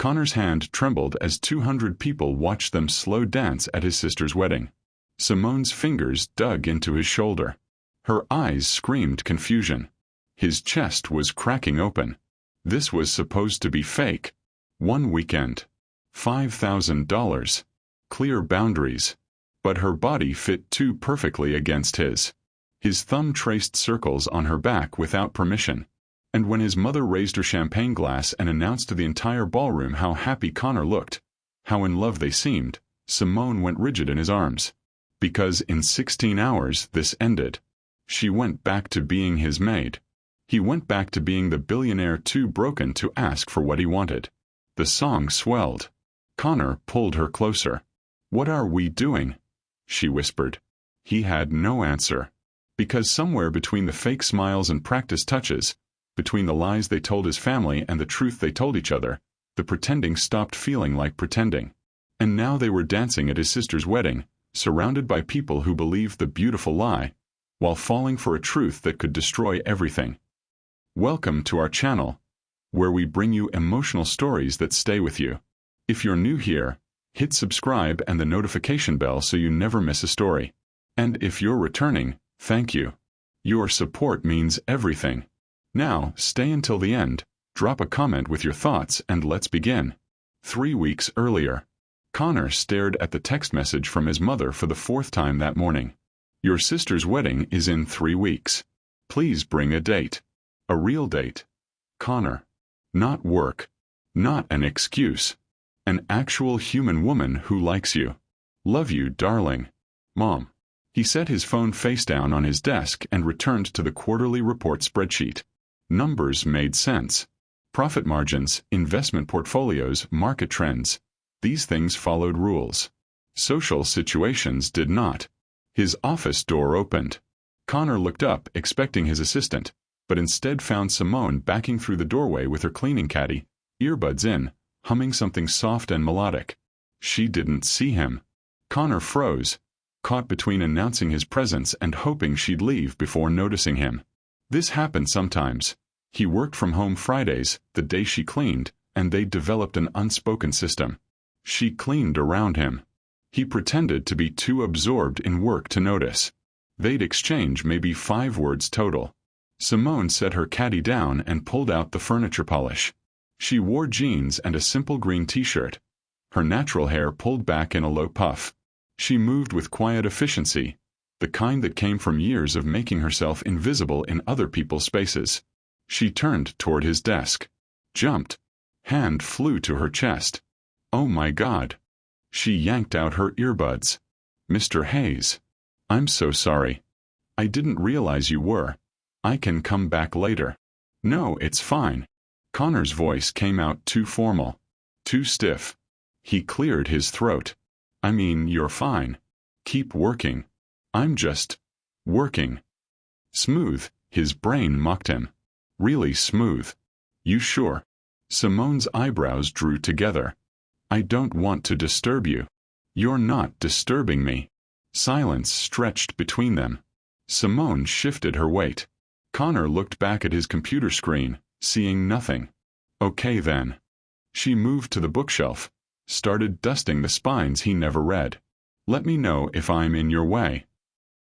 Connor's hand trembled as 200 people watched them slow dance at his sister's wedding. Simone's fingers dug into his shoulder. Her eyes screamed confusion. His chest was cracking open. This was supposed to be fake. One weekend. $5,000. Clear boundaries. But her body fit too perfectly against his. His thumb traced circles on her back without permission. And when his mother raised her champagne glass and announced to the entire ballroom how happy Connor looked, how in love they seemed, Simone went rigid in his arms. Because in 16 hours this ended. She went back to being his maid. He went back to being the billionaire too broken to ask for what he wanted. The song swelled. Connor pulled her closer. "What are we doing?" she whispered. He had no answer. Because somewhere between the fake smiles and practice touches, between the lies they told his family and the truth they told each other, the pretending stopped feeling like pretending. And now they were dancing at his sister's wedding, surrounded by people who believed the beautiful lie, while falling for a truth that could destroy everything. Welcome to our channel, where we bring you emotional stories that stay with you. If you're new here, hit subscribe and the notification bell so you never miss a story. And if you're returning, thank you. Your support means everything. Now, stay until the end, drop a comment with your thoughts, and let's begin. 3 weeks earlier. Connor stared at the text message from his mother for the 4th time that morning. Your sister's wedding is in 3 weeks. Please bring a date. A real date. Connor. Not work. Not an excuse. An actual human woman who likes you. Love you, darling. Mom. He set his phone face down on his desk and returned to the quarterly report spreadsheet. Numbers made sense. Profit margins, investment portfolios, market trends. These things followed rules. Social situations did not. His office door opened. Connor looked up, expecting his assistant, but instead found Simone backing through the doorway with her cleaning caddy, earbuds in, humming something soft and melodic. She didn't see him. Connor froze, caught between announcing his presence and hoping she'd leave before noticing him. This happened sometimes. He worked from home Fridays, the day she cleaned, and they developed an unspoken system. She cleaned around him. He pretended to be too absorbed in work to notice. They'd exchange maybe 5 words total. Simone set her caddy down and pulled out the furniture polish. She wore jeans and a simple green t-shirt. Her natural hair pulled back in a low puff. She moved with quiet efficiency, the kind that came from years of making herself invisible in other people's spaces. She turned toward his desk. Jumped. Hand flew to her chest. Oh my God. She yanked out her earbuds. Mr. Hayes. I'm so sorry. I didn't realize you were. I can come back later. No, it's fine. Connor's voice came out too formal. Too stiff. He cleared his throat. I mean, you're fine. Keep working. I'm just working. Smooth, his brain mocked him. Really smooth. You sure? Simone's eyebrows drew together. I don't want to disturb you. You're not disturbing me. Silence stretched between them. Simone shifted her weight. Connor looked back at his computer screen, seeing nothing. Okay then. She moved to the bookshelf, started dusting the spines he never read. Let me know if I'm in your way.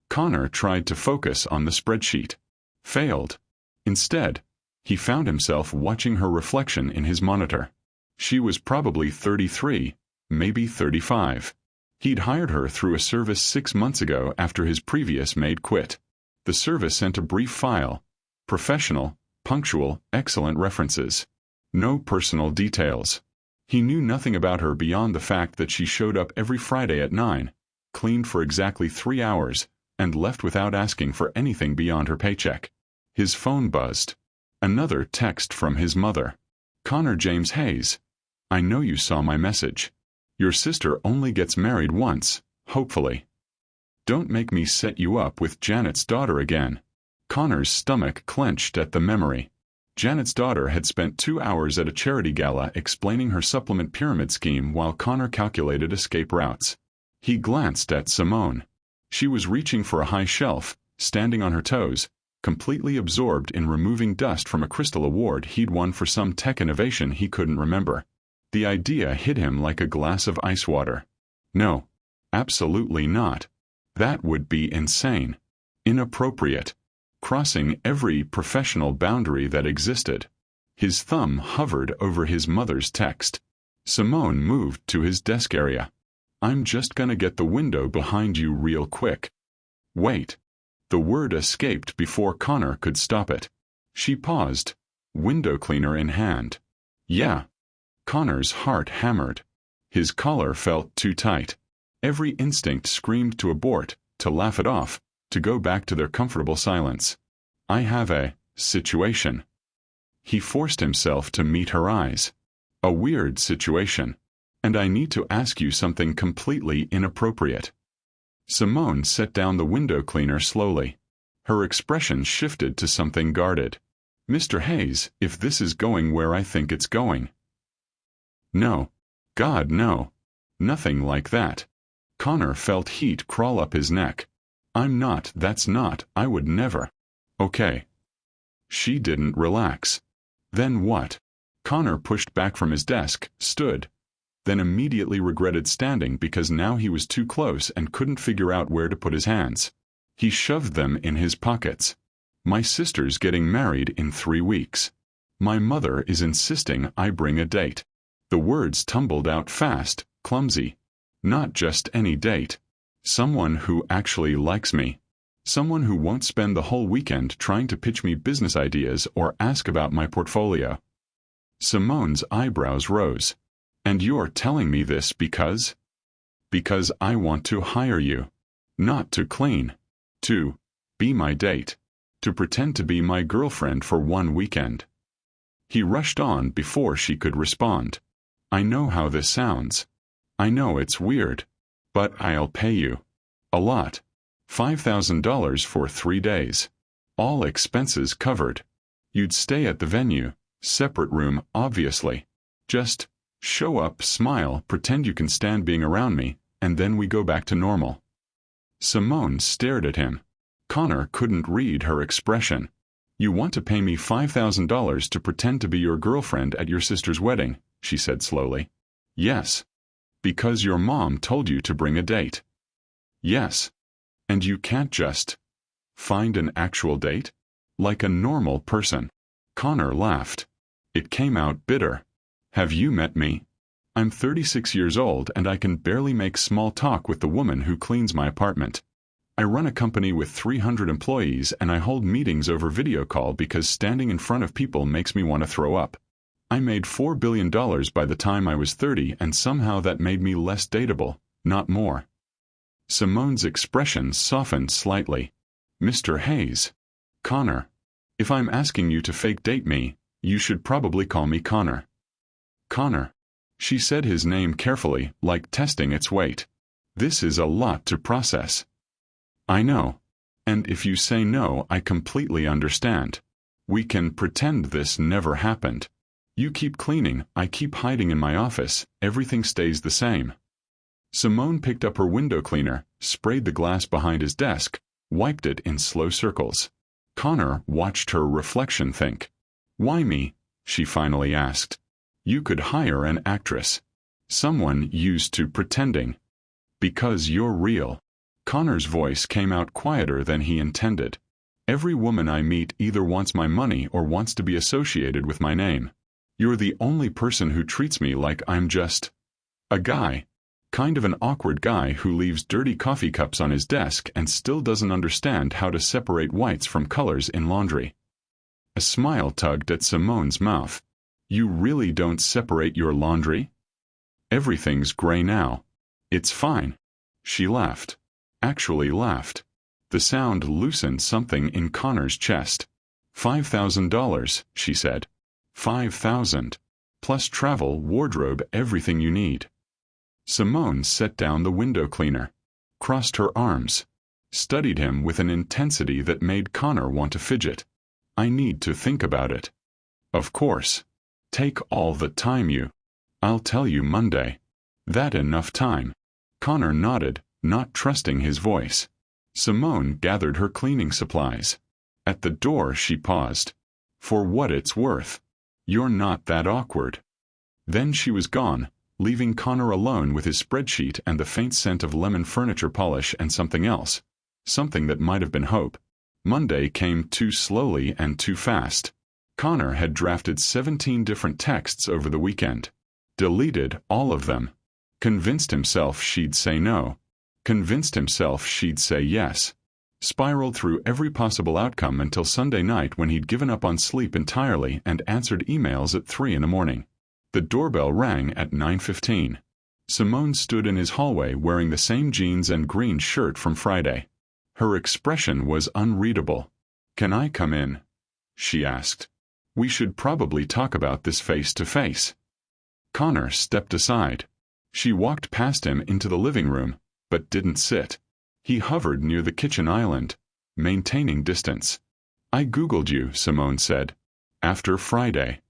Connor tried to focus on the spreadsheet. Failed. Instead, he found himself watching her reflection in his monitor. She was probably 33, maybe 35. He'd hired her through a service 6 months ago after his previous maid quit. The service sent a brief file. Professional, punctual, excellent references. No personal details. He knew nothing about her beyond the fact that she showed up every Friday at 9, cleaned for exactly 3 hours, and left without asking for anything beyond her paycheck. His phone buzzed. Another text from his mother. Connor James Hayes. I know you saw my message. Your sister only gets married once, hopefully. Don't make me set you up with Janet's daughter again. Connor's stomach clenched at the memory. Janet's daughter had spent 2 hours at a charity gala explaining her supplement pyramid scheme while Connor calculated escape routes. He glanced at Simone. She was reaching for a high shelf, standing on her toes, completely absorbed in removing dust from a crystal award he'd won for some tech innovation he couldn't remember. The idea hit him like a glass of ice water. No, absolutely not. That would be insane. Inappropriate. Crossing every professional boundary that existed. His thumb hovered over his mother's text. Simone moved to his desk area. I'm just gonna get the window behind you real quick. Wait. The word escaped before Connor could stop it. She paused, window cleaner in hand. Yeah. Connor's heart hammered. His collar felt too tight. Every instinct screamed to abort, to laugh it off, to go back to their comfortable silence. I have a situation. He forced himself to meet her eyes. A weird situation. And I need to ask you something completely inappropriate. Simone set down the window cleaner slowly. Her expression shifted to something guarded. Mr. Hayes, if this is going where I think it's going. No. God, no. Nothing like that. Connor felt heat crawl up his neck. That's not, I would never. Okay. She didn't relax. Then what? Connor pushed back from his desk, stood, then immediately regretted standing because now he was too close and couldn't figure out where to put his hands. He shoved them in his pockets. My sister's getting married in 3 weeks. My mother is insisting I bring a date. The words tumbled out fast, clumsy. Not just any date. Someone who actually likes me. Someone who won't spend the whole weekend trying to pitch me business ideas or ask about my portfolio. Simone's eyebrows rose. And you're telling me this because? Because I want to hire you. Not to clean. To be my date. To pretend to be my girlfriend for 1 weekend. He rushed on before she could respond. I know how this sounds. I know it's weird. But I'll pay you. A lot. $5,000 for 3 days. All expenses covered. You'd stay at the venue. Separate room, obviously. Just show up, smile, pretend you can stand being around me, and then we go back to normal. Simone stared at him. Connor couldn't read her expression. You want to pay me $5,000 to pretend to be your girlfriend at your sister's wedding, she said slowly. Yes. Because your mom told you to bring a date. Yes. And you can't just find an actual date? Like a normal person. Connor laughed. It came out bitter. Have you met me? I'm 36 years old and I can barely make small talk with the woman who cleans my apartment. I run a company with 300 employees and I hold meetings over video call because standing in front of people makes me want to throw up. I made $4 billion by the time I was 30 and somehow that made me less dateable, not more. Simone's expression softened slightly. Mr. Hayes. Connor. If I'm asking you to fake date me, you should probably call me Connor. Connor. She said his name carefully, like testing its weight. This is a lot to process. I know. And if you say no, I completely understand. We can pretend this never happened. You keep cleaning, I keep hiding in my office, everything stays the same. Simone picked up her window cleaner, sprayed the glass behind his desk, wiped it in slow circles. Connor watched her reflection think. Why me? She finally asked. You could hire an actress. Someone used to pretending. Because you're real. Connor's voice came out quieter than he intended. Every woman I meet either wants my money or wants to be associated with my name. You're the only person who treats me like I'm just a guy. Kind of an awkward guy who leaves dirty coffee cups on his desk and still doesn't understand how to separate whites from colors in laundry. A smile tugged at Simone's mouth. You really don't separate your laundry? Everything's gray now. It's fine. She laughed. Actually laughed. The sound loosened something in Connor's chest. $5,000, she said. 5,000. Plus travel, wardrobe, everything you need. Simone set down the window cleaner, crossed her arms, studied him with an intensity that made Connor want to fidget. I need to think about it. Of course. Take all the time you. I'll tell you Monday. That enough time? Connor nodded, not trusting his voice. Simone gathered her cleaning supplies. At the door she paused. For what it's worth. You're not that awkward. Then she was gone, leaving Connor alone with his spreadsheet and the faint scent of lemon furniture polish and something else. Something that might have been hope. Monday came too slowly and too fast. Connor had drafted 17 different texts over the weekend. Deleted all of them. Convinced himself she'd say no. Convinced himself she'd say yes. Spiraled through every possible outcome until Sunday night when he'd given up on sleep entirely and answered emails at 3 in the morning. The doorbell rang at 9:15. Simone stood in his hallway wearing the same jeans and green shirt from Friday. Her expression was unreadable. "Can I come in?" she asked. "We should probably talk about this face to face." Connor stepped aside. She walked past him into the living room, but didn't sit. He hovered near the kitchen island, maintaining distance. "I Googled you," Simone said. "After Friday.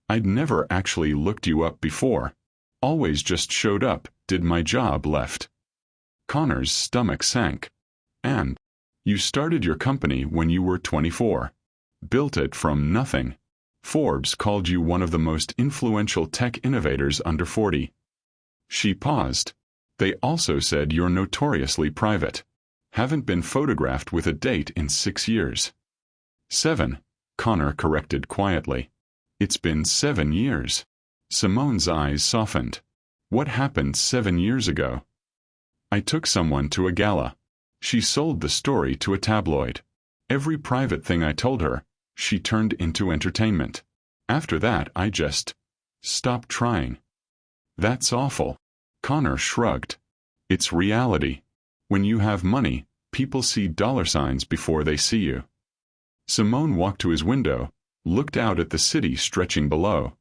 I'd never actually looked you up before. Always just showed up, did my job, left." Connor's stomach sank. "And you started your company when you were 24. Built it from nothing. Forbes called you one of the most influential tech innovators under 40. She paused. "They also said you're notoriously private. Haven't been photographed with a date in 6 years. 7, Connor corrected quietly. "It's been 7 years. Simone's eyes softened. "What happened 7 years ago?" "I took someone to a gala. She sold the story to a tabloid. Every private thing I told her, she turned into entertainment. After that I just stopped trying." "That's awful." Connor shrugged. "It's reality. When you have money, people see dollar signs before they see you." Simone walked to his window, looked out at the city stretching below.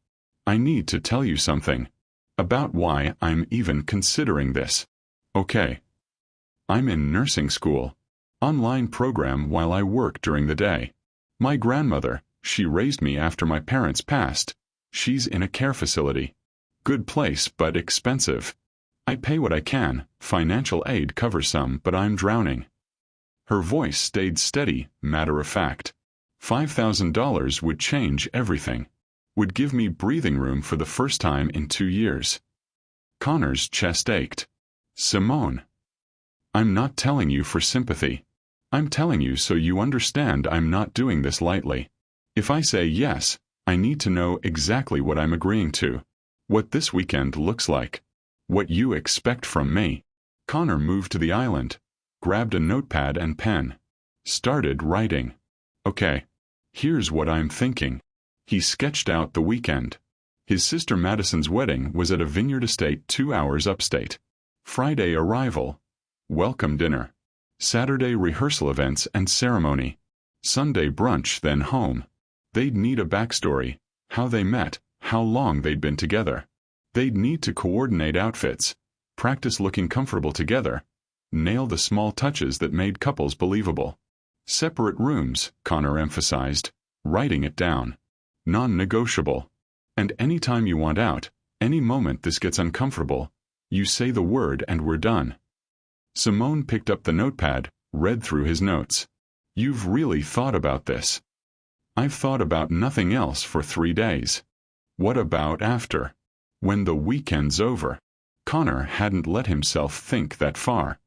"I need to tell you something. About why I'm even considering this." "Okay." "I'm in nursing school. Online program while I work during the day. My grandmother, she raised me after my parents passed. She's in a care facility. Good place but expensive. I pay what I can, financial aid covers some, but I'm drowning." Her voice stayed steady, matter of fact. $5,000 would change everything. Would give me breathing room for the first time in 2 years. Connor's chest ached. "Simone. I'm not telling you for sympathy. I'm telling you so you understand I'm not doing this lightly. If I say yes, I need to know exactly what I'm agreeing to. What this weekend looks like. What you expect from me." Connor moved to the island, grabbed a notepad and pen. Started writing. "Okay. Here's what I'm thinking." He sketched out the weekend. His sister Madison's wedding was at a vineyard estate 2 hours upstate. Friday arrival. Welcome dinner. Saturday rehearsal events and ceremony. Sunday brunch, then home. They'd need a backstory, how they met, how long they'd been together. They'd need to coordinate outfits, practice looking comfortable together, nail the small touches that made couples believable. Separate rooms, Connor emphasized, writing it down. Non-negotiable. And any time you want out, any moment this gets uncomfortable, you say the word and we're done. Simone picked up the notepad, read through his notes. "You've really thought about this." "I've thought about nothing else for 3 days." "What about after? When the weekend's over?" Connor hadn't let himself think that far.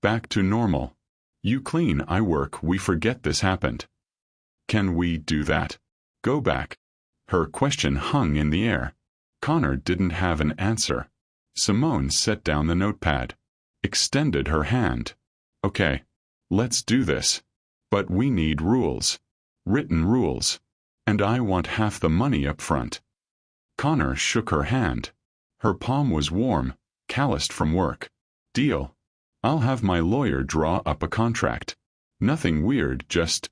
"Back to normal. You clean, I work, we forget this happened." "Can we do that? Go back?" Her question hung in the air. Connor didn't have an answer. Simone set down the notepad, extended her hand. "Okay. Let's do this. But we need rules. Written rules. And I want half the money up front." Connor shook her hand. Her palm was warm, calloused from work. "Deal. I'll have my lawyer draw up a contract. Nothing weird, just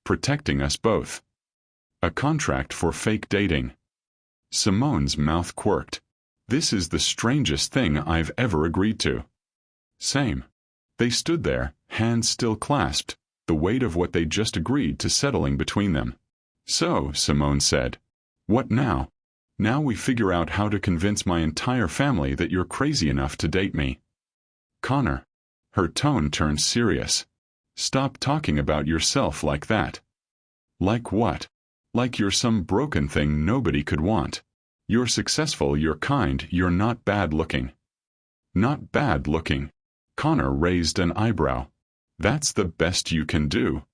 protecting us both. A contract for fake dating." Simone's mouth quirked. "This is the strangest thing I've ever agreed to." "Same." They stood there, hands still clasped, the weight of what they'd just agreed to settling between them. "So," Simone said, "what now? Now we figure out how to convince my entire family that you're crazy enough to date me." "Connor." Her tone turned serious. "Stop talking about yourself like that." "Like what? Like you're some broken thing nobody could want." You're successful, you're kind, you're not bad looking. Not bad looking. Connor raised an eyebrow. That's the best you can do.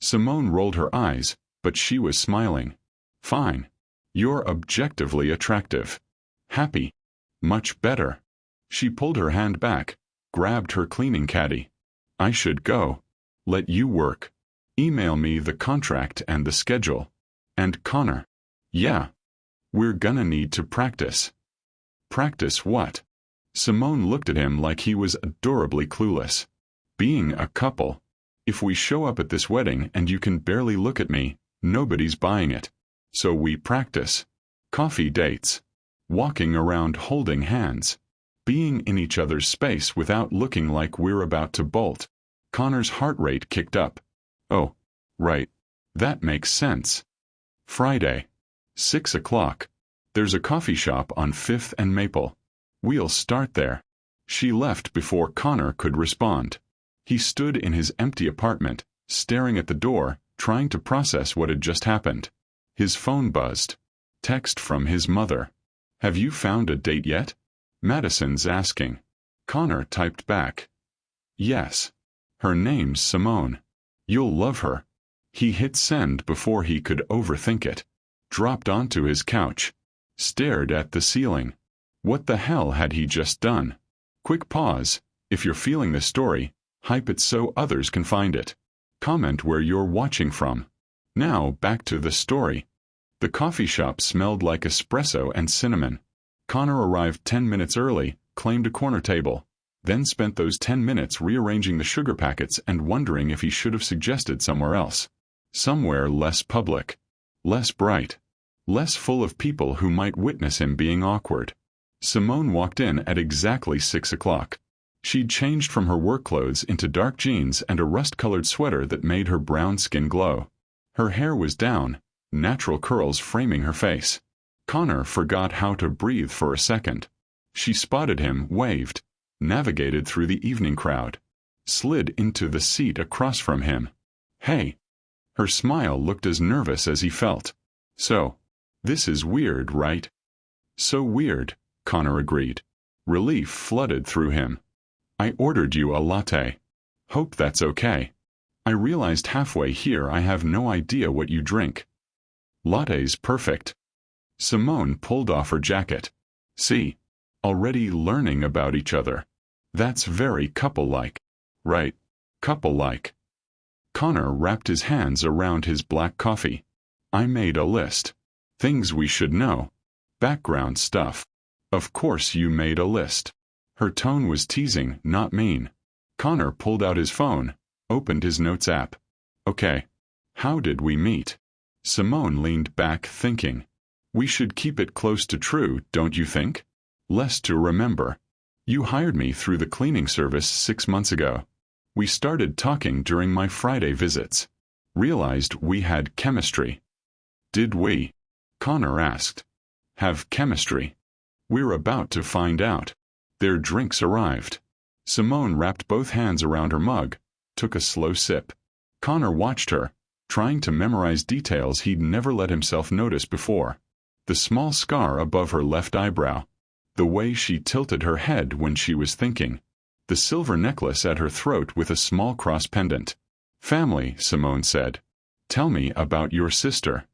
Simone rolled her eyes, but she was smiling. Fine. You're objectively attractive. Happy. Much better. She pulled her hand back, grabbed her cleaning caddy. I should go. Let you work. Email me the contract and the schedule. And Connor. Yeah. We're gonna need to practice. Practice what? Simone looked at him like he was adorably clueless. Being a couple. If we show up at this wedding and you can barely look at me, nobody's buying it. So we practice. Coffee dates. Walking around holding hands. Being in each other's space without looking like we're about to bolt. Connor's heart rate kicked up. Oh, right. That makes sense. Friday. 6 o'clock. There's a coffee shop on 5th and Maple. We'll start there. She left before Connor could respond. He stood in his empty apartment, staring at the door, trying to process what had just happened. His phone buzzed. Text from his mother. Have you found a date yet? Madison's asking. Connor typed back. Yes. Her name's Simone. You'll love her. He hit send before he could overthink it. Dropped onto his couch. Stared at the ceiling. What the hell had he just done? Quick pause. If you're feeling this story, hype it so others can find it. Comment where you're watching from. Now back to the story. The coffee shop smelled like espresso and cinnamon. Connor arrived 10 minutes early, claimed a corner table, then spent those 10 minutes rearranging the sugar packets and wondering if he should have suggested somewhere else. Somewhere less public. Less bright. Less full of people who might witness him being awkward. Simone walked in at exactly 6 o'clock. She'd changed from her work clothes into dark jeans and a rust-colored sweater that made her brown skin glow. Her hair was down, natural curls framing her face. Connor forgot how to breathe for a second. She spotted him, waved, navigated through the evening crowd, slid into the seat across from him. Hey! Her smile looked as nervous as he felt. So, this is weird, right? So weird, Connor agreed. Relief flooded through him. I ordered you a latte. Hope that's okay. I realized halfway here I have no idea what you drink. Latte's perfect. Simone pulled off her jacket. See? Already learning about each other. That's very couple-like. Right. Couple-like. Connor wrapped his hands around his black coffee. I made a list. Things we should know. Background stuff. Of course you made a list. Her tone was teasing, not mean. Connor pulled out his phone, opened his notes app. Okay. How did we meet? Simone leaned back thinking. We should keep it close to true, don't you think? Less to remember. You hired me through the cleaning service 6 months ago. We started talking during my Friday visits. Realized we had chemistry. Did we? Connor asked. Have chemistry? We're about to find out. Their drinks arrived. Simone wrapped both hands around her mug, took a slow sip. Connor watched her, trying to memorize details he'd never let himself notice before. The small scar above her left eyebrow. The way she tilted her head when she was thinking. The silver necklace at her throat with a small cross pendant. Family, Simone said. Tell me about your sister.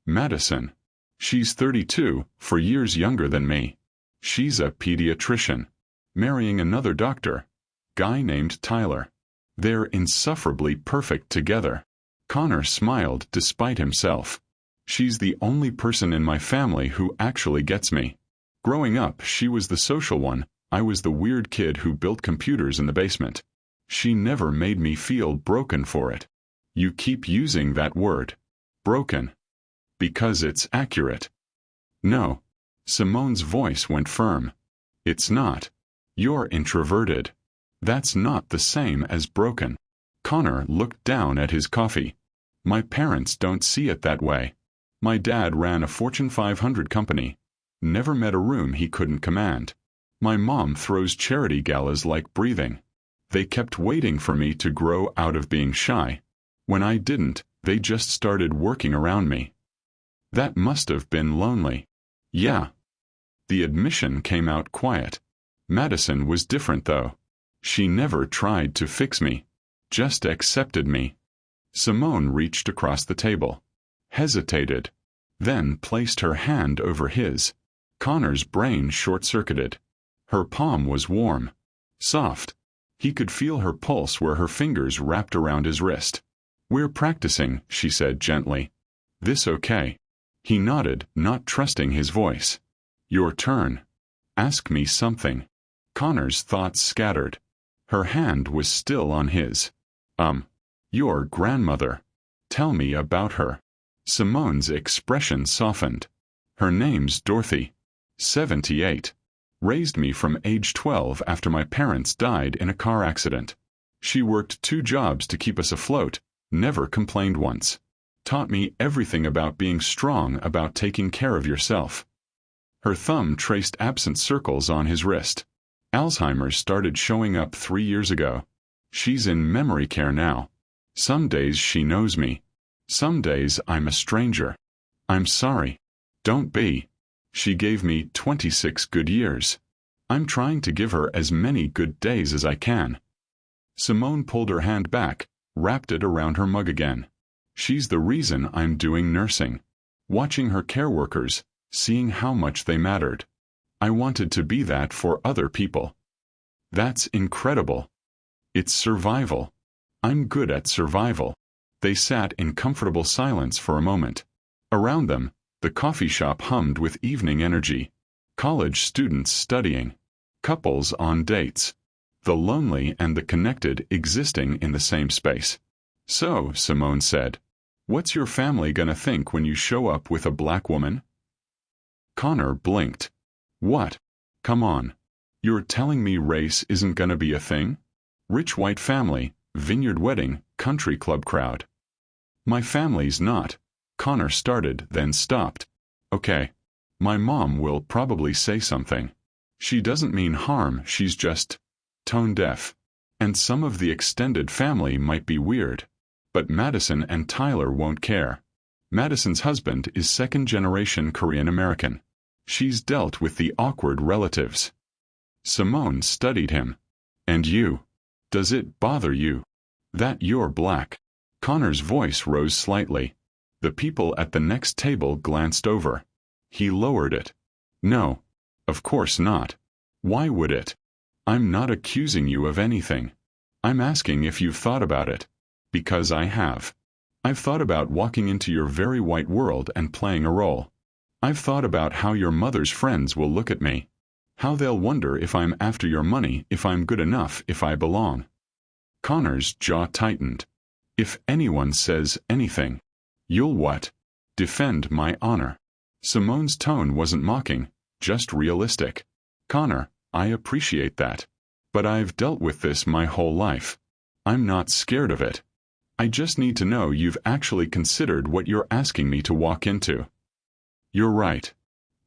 Madison. She's 32, 4 years younger than me. She's a pediatrician. Marrying another doctor. Guy named Tyler. They're insufferably perfect together. Connor smiled despite himself. She's the only person in my family who actually gets me. Growing up, she was the social one. I was the weird kid who built computers in the basement. She never made me feel broken for it. You keep using that word. Broken. Because it's accurate. No. Simone's voice went firm. It's not. You're introverted. That's not the same as broken. Connor looked down at his coffee. My parents don't see it that way. My dad ran a Fortune 500 company. Never met a room he couldn't command. My mom throws charity galas like breathing. They kept waiting for me to grow out of being shy. When I didn't, they just started working around me. That must have been lonely. Yeah. The admission came out quiet. Madison was different, though. She never tried to fix me. Just accepted me. Simone reached across the table. Hesitated. Then placed her hand over his. Connor's brain short-circuited. Her palm was warm. Soft. He could feel her pulse where her fingers wrapped around his wrist. "We're practicing," she said gently. "This okay?" He nodded, not trusting his voice. "Your turn. Ask me something." Connor's thoughts scattered. Her hand was still on his. Your grandmother. Tell me about her." Simone's expression softened. "Her name's Dorothy. 78. Raised me from age 12 after my parents died in a car accident. She worked 2 jobs to keep us afloat, never complained once. Taught me everything about being strong, about taking care of yourself." Her thumb traced absent circles on his wrist. "Alzheimer's started showing up 3 years ago. She's in memory care now. Some days she knows me. Some days I'm a stranger. I'm sorry." "Don't be. She gave me 26 good years. I'm trying to give her as many good days as I can." Simone pulled her hand back, wrapped it around her mug again. "She's the reason I'm doing nursing. Watching her care workers, seeing how much they mattered. I wanted to be that for other people." "That's incredible." "It's survival. I'm good at survival." They sat in comfortable silence for a moment. Around them, the coffee shop hummed with evening energy. College students studying. Couples on dates. The lonely and the connected existing in the same space. "So," Simone said, "what's your family gonna think when you show up with a black woman?" Connor blinked. "What? Come on. You're telling me race isn't gonna be a thing? Rich white family, vineyard wedding, country club crowd." "My family's not." Connor started, then stopped. "Okay. My mom will probably say something. She doesn't mean harm, she's just tone deaf. And some of the extended family might be weird. But Madison and Tyler won't care. Madison's husband is second-generation Korean American. She's dealt with the awkward relatives." Simone studied him. "And you? Does it bother you that you're black?" Connor's voice rose slightly. The people at the next table glanced over. He lowered it. "No. Of course not. Why would it? I'm not accusing you of anything. I'm asking if you've thought about it. Because I have. I've thought about walking into your very white world and playing a role. I've thought about how your mother's friends will look at me. How they'll wonder if I'm after your money, if I'm good enough, if I belong." Connor's jaw tightened. "If anyone says anything, you'll what? Defend my honor." Simone's tone wasn't mocking, just realistic. "Connor, I appreciate that. But I've dealt with this my whole life. I'm not scared of it. I just need to know you've actually considered what you're asking me to walk into." "You're right.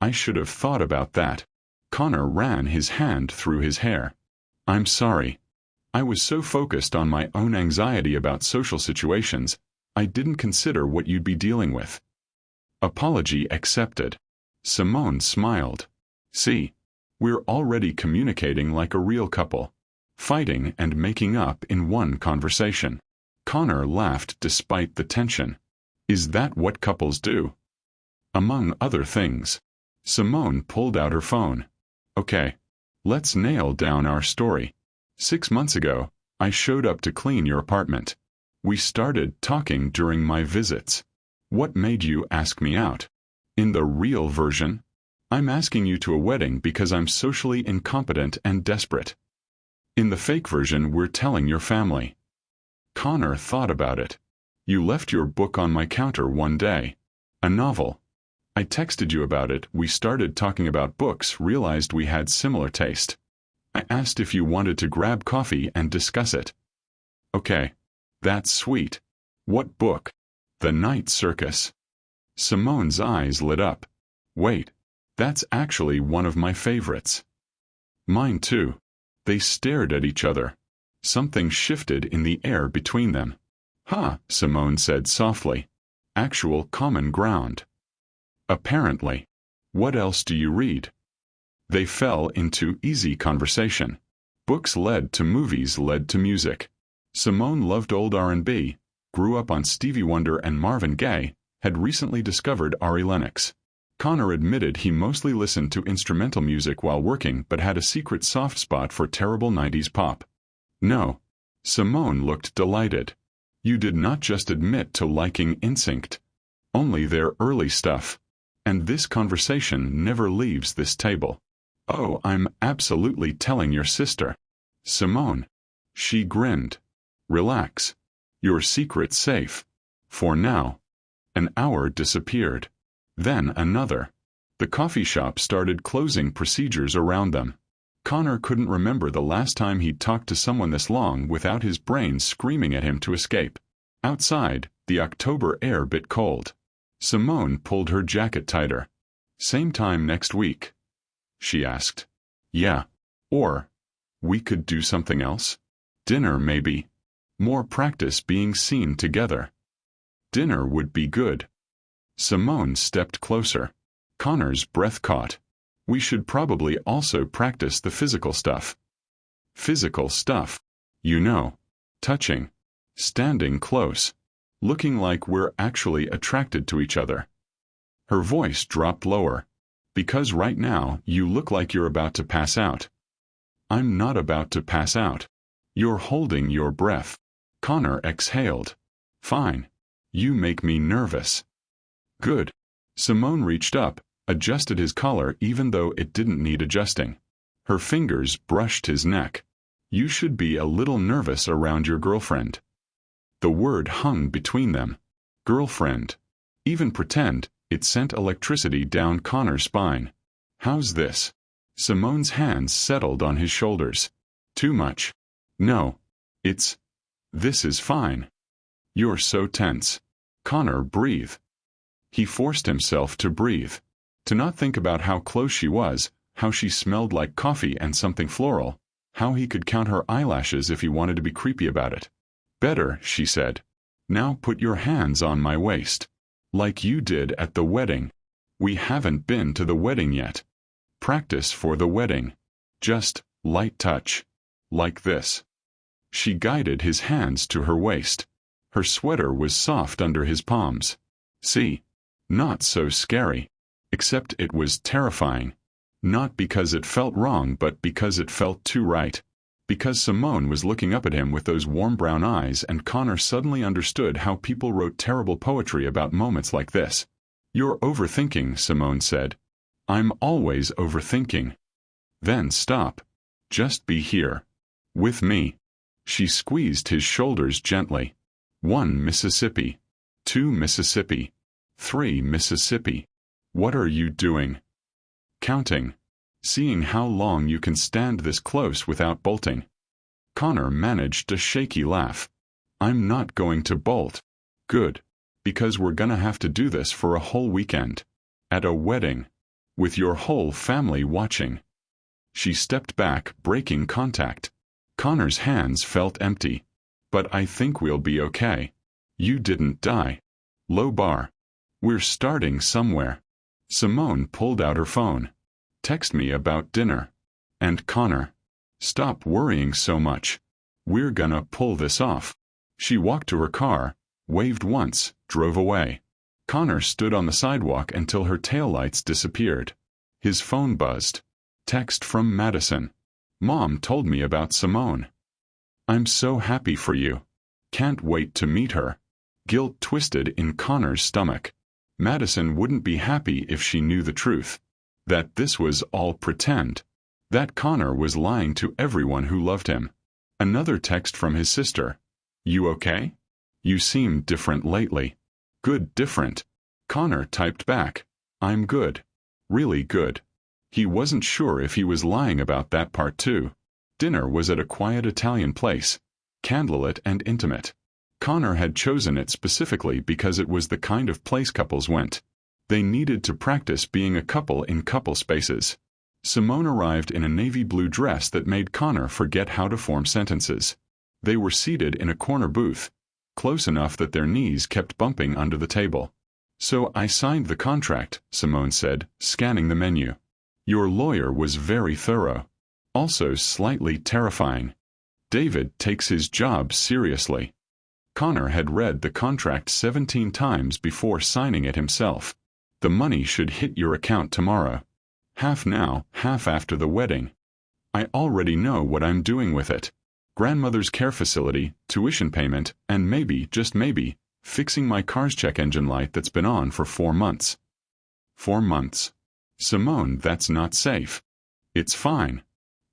I should have thought about that." Connor ran his hand through his hair. "I'm sorry. I was so focused on my own anxiety about social situations, I didn't consider what you'd be dealing with." Apology accepted. Simone smiled. "See, we're already communicating like a real couple. Fighting and making up in one conversation." Connor laughed despite the tension. "Is that what couples do?" "Among other things." Simone pulled out her phone. "Okay. Let's nail down our story. 6 months ago, I showed up to clean your apartment. We started talking during my visits. What made you ask me out? In the real version, I'm asking you to a wedding because I'm socially incompetent and desperate. In the fake version, we're telling your family." Connor thought about it. "You left your book on my counter one day. A novel. I texted you about it, we started talking about books, realized we had similar taste. I asked if you wanted to grab coffee and discuss it." "Okay. That's sweet. What book?" "The Night Circus." Simone's eyes lit up. "Wait. That's actually one of my favorites." "Mine too." They stared at each other. Something shifted in the air between them. "Huh," Simone said softly. "Actual common ground." "Apparently." What else do you read? They fell into easy conversation. Books led to movies, led to music. Simone loved old R&B, grew up on Stevie Wonder and Marvin Gaye, had recently discovered Ari Lennox. Connor admitted he mostly listened to instrumental music while working but had a secret soft spot for terrible 90s pop. No. Simone looked delighted. You did not just admit to liking NSYNC. Only their early stuff. And this conversation never leaves this table. Oh, I'm absolutely telling your sister. Simone. She grinned. Relax. Your secret's safe. For now. An hour disappeared. Then another. The coffee shop started closing procedures around them. Connor couldn't remember the last time he'd talked to someone this long without his brain screaming at him to escape. Outside, the October air bit cold. Simone pulled her jacket tighter. Same time next week? She asked. Yeah. Or, we could do something else? Dinner maybe. More practice being seen together. Dinner would be good. Simone stepped closer. Connor's breath caught. We should probably also practice the physical stuff. Physical stuff. You know. Touching. Standing close. Looking like we're actually attracted to each other. Her voice dropped lower. Because right now, you look like you're about to pass out. I'm not about to pass out. You're holding your breath. Connor exhaled. Fine. You make me nervous. Good. Simone reached up, adjusted his collar even though it didn't need adjusting. Her fingers brushed his neck. You should be a little nervous around your girlfriend. The word hung between them. Girlfriend. Even pretend, it sent electricity down Connor's spine. How's this? Simone's hands settled on his shoulders. Too much. No. This is fine. You're so tense. Connor, breathe. He forced himself to breathe. To not think about how close she was, how she smelled like coffee and something floral, how he could count her eyelashes if he wanted to be creepy about it. Better, she said. Now put your hands on my waist. Like you did at the wedding. We haven't been to the wedding yet. Practice for the wedding. Just light touch. Like this. She guided his hands to her waist. Her sweater was soft under his palms. See? Not so scary. Except it was terrifying. Not because it felt wrong but because it felt too right. Because Simone was looking up at him with those warm brown eyes and Connor suddenly understood how people wrote terrible poetry about moments like this. You're overthinking, Simone said. I'm always overthinking. Then stop. Just be here. With me. She squeezed his shoulders gently. 1 Mississippi. 2 Mississippi. 3 Mississippi. What are you doing? Counting. Seeing how long you can stand this close without bolting. Connor managed a shaky laugh. I'm not going to bolt. Good. Because we're gonna have to do this for a whole weekend. At a wedding. With your whole family watching. She stepped back, breaking contact. Connor's hands felt empty. But I think we'll be okay. You didn't die. Low bar. We're starting somewhere. Simone pulled out her phone. Text me about dinner. And Connor. Stop worrying so much. We're gonna pull this off. She walked to her car, waved once, drove away. Connor stood on the sidewalk until her taillights disappeared. His phone buzzed. Text from Madison. Mom told me about Simone. I'm so happy for you. Can't wait to meet her. Guilt twisted in Connor's stomach. Madison wouldn't be happy if she knew the truth. That this was all pretend. That Connor was lying to everyone who loved him. Another text from his sister. You okay? You seem different lately. Good different. Connor typed back. I'm good. Really good. He wasn't sure if he was lying about that part too. Dinner was at a quiet Italian place. Candlelit and intimate. Connor had chosen it specifically because it was the kind of place couples went. They needed to practice being a couple in couple spaces. Simone arrived in a navy blue dress that made Connor forget how to form sentences. They were seated in a corner booth, close enough that their knees kept bumping under the table. So I signed the contract, Simone said, scanning the menu. Your lawyer was very thorough. Also slightly terrifying. David takes his job seriously. Connor had read the contract 17 times before signing it himself. The money should hit your account tomorrow. Half now, half after the wedding. I already know what I'm doing with it. Grandmother's care facility, tuition payment, and maybe, just maybe, fixing my car's check engine light that's been on for 4 months. 4 months. Simone, that's not safe. It's fine.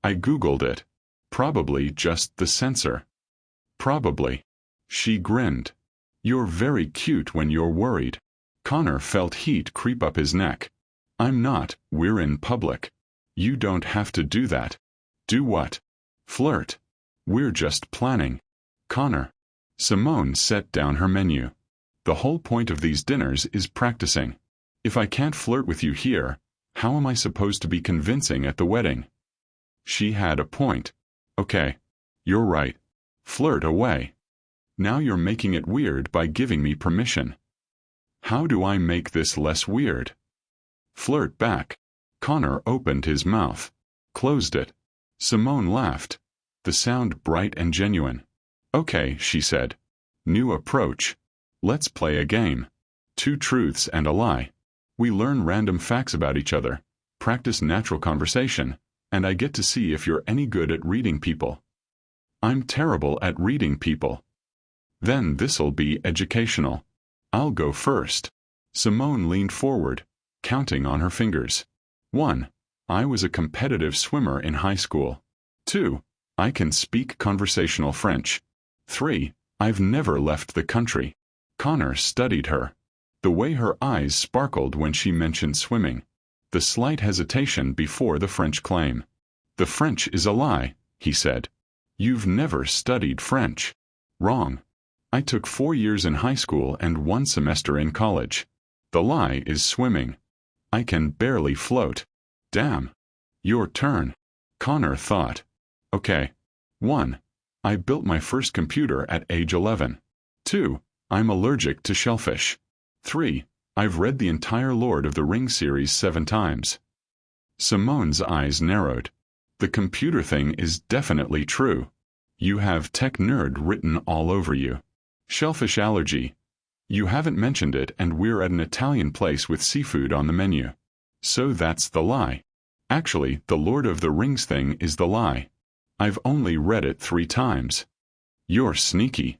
I Googled it. Probably just the sensor. Probably. She grinned. You're very cute when you're worried. Connor felt heat creep up his neck. I'm not, we're in public. You don't have to do that. Do what? Flirt. We're just planning. Connor. Simone set down her menu. The whole point of these dinners is practicing. If I can't flirt with you here, how am I supposed to be convincing at the wedding? She had a point. Okay. You're right. Flirt away. Now you're making it weird by giving me permission. How do I make this less weird? Flirt back. Connor opened his mouth. Closed it. Simone laughed. The sound bright and genuine. Okay, she said. New approach. Let's play a game. 2 truths and a lie. We learn random facts about each other, practice natural conversation, and I get to see if you're any good at reading people. I'm terrible at reading people. Then this'll be educational. I'll go first. Simone leaned forward, counting on her fingers. 1. I was a competitive swimmer in high school. 2. I can speak conversational French. 3. I've never left the country. Connor studied her. The way her eyes sparkled when she mentioned swimming. The slight hesitation before the French claim. The French is a lie, he said. You've never studied French. Wrong. I took 4 years in high school and 1 semester in college. The lie is swimming. I can barely float. Damn. Your turn. Connor thought. Okay. 1. I built my first computer at age 11. 2. I'm allergic to shellfish. 3. I've read the entire Lord of the Rings series 7 times. Simone's eyes narrowed. The computer thing is definitely true. You have tech nerd written all over you. Shellfish allergy. You haven't mentioned it, and we're at an Italian place with seafood on the menu. So that's the lie. Actually, the Lord of the Rings thing is the lie. I've only read it 3 times. You're sneaky.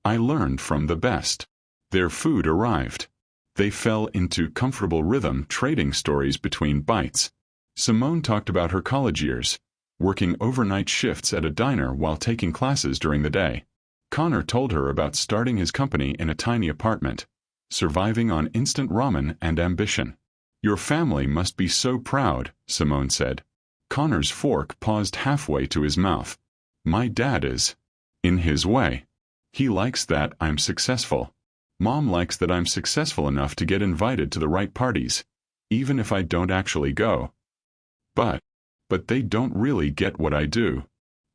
I learned from the best. Their food arrived. They fell into comfortable rhythm trading stories between bites. Simone talked about her college years, working overnight shifts at a diner while taking classes during the day. Connor told her about starting his company in a tiny apartment, surviving on instant ramen and ambition. Your family must be so proud, Simone said. Connor's fork paused halfway to his mouth. My dad is. In his way. He likes that I'm successful. Mom likes that I'm successful enough to get invited to the right parties, even if I don't actually go. But they don't really get what I do.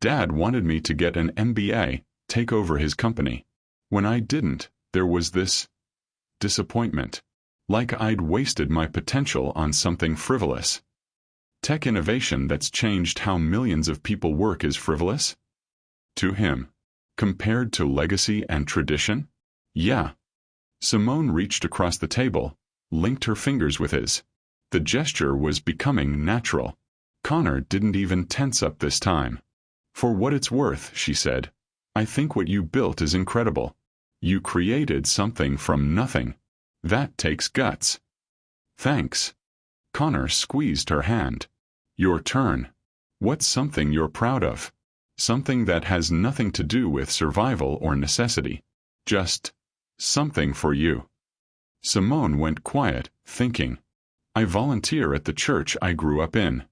Dad wanted me to get an MBA, take over his company. When I didn't, there was this disappointment. Like I'd wasted my potential on something frivolous. Tech innovation that's changed how millions of people work is frivolous? To him. Compared to legacy and tradition? Yeah. Simone reached across the table, linked her fingers with his. The gesture was becoming natural. Connor didn't even tense up this time. For what it's worth, she said, I think what you built is incredible. You created something from nothing. That takes guts. Thanks. Connor squeezed her hand. Your turn. What's something you're proud of? Something that has nothing to do with survival or necessity. Just something for you. Simone went quiet, thinking. I volunteer at the church I grew up in.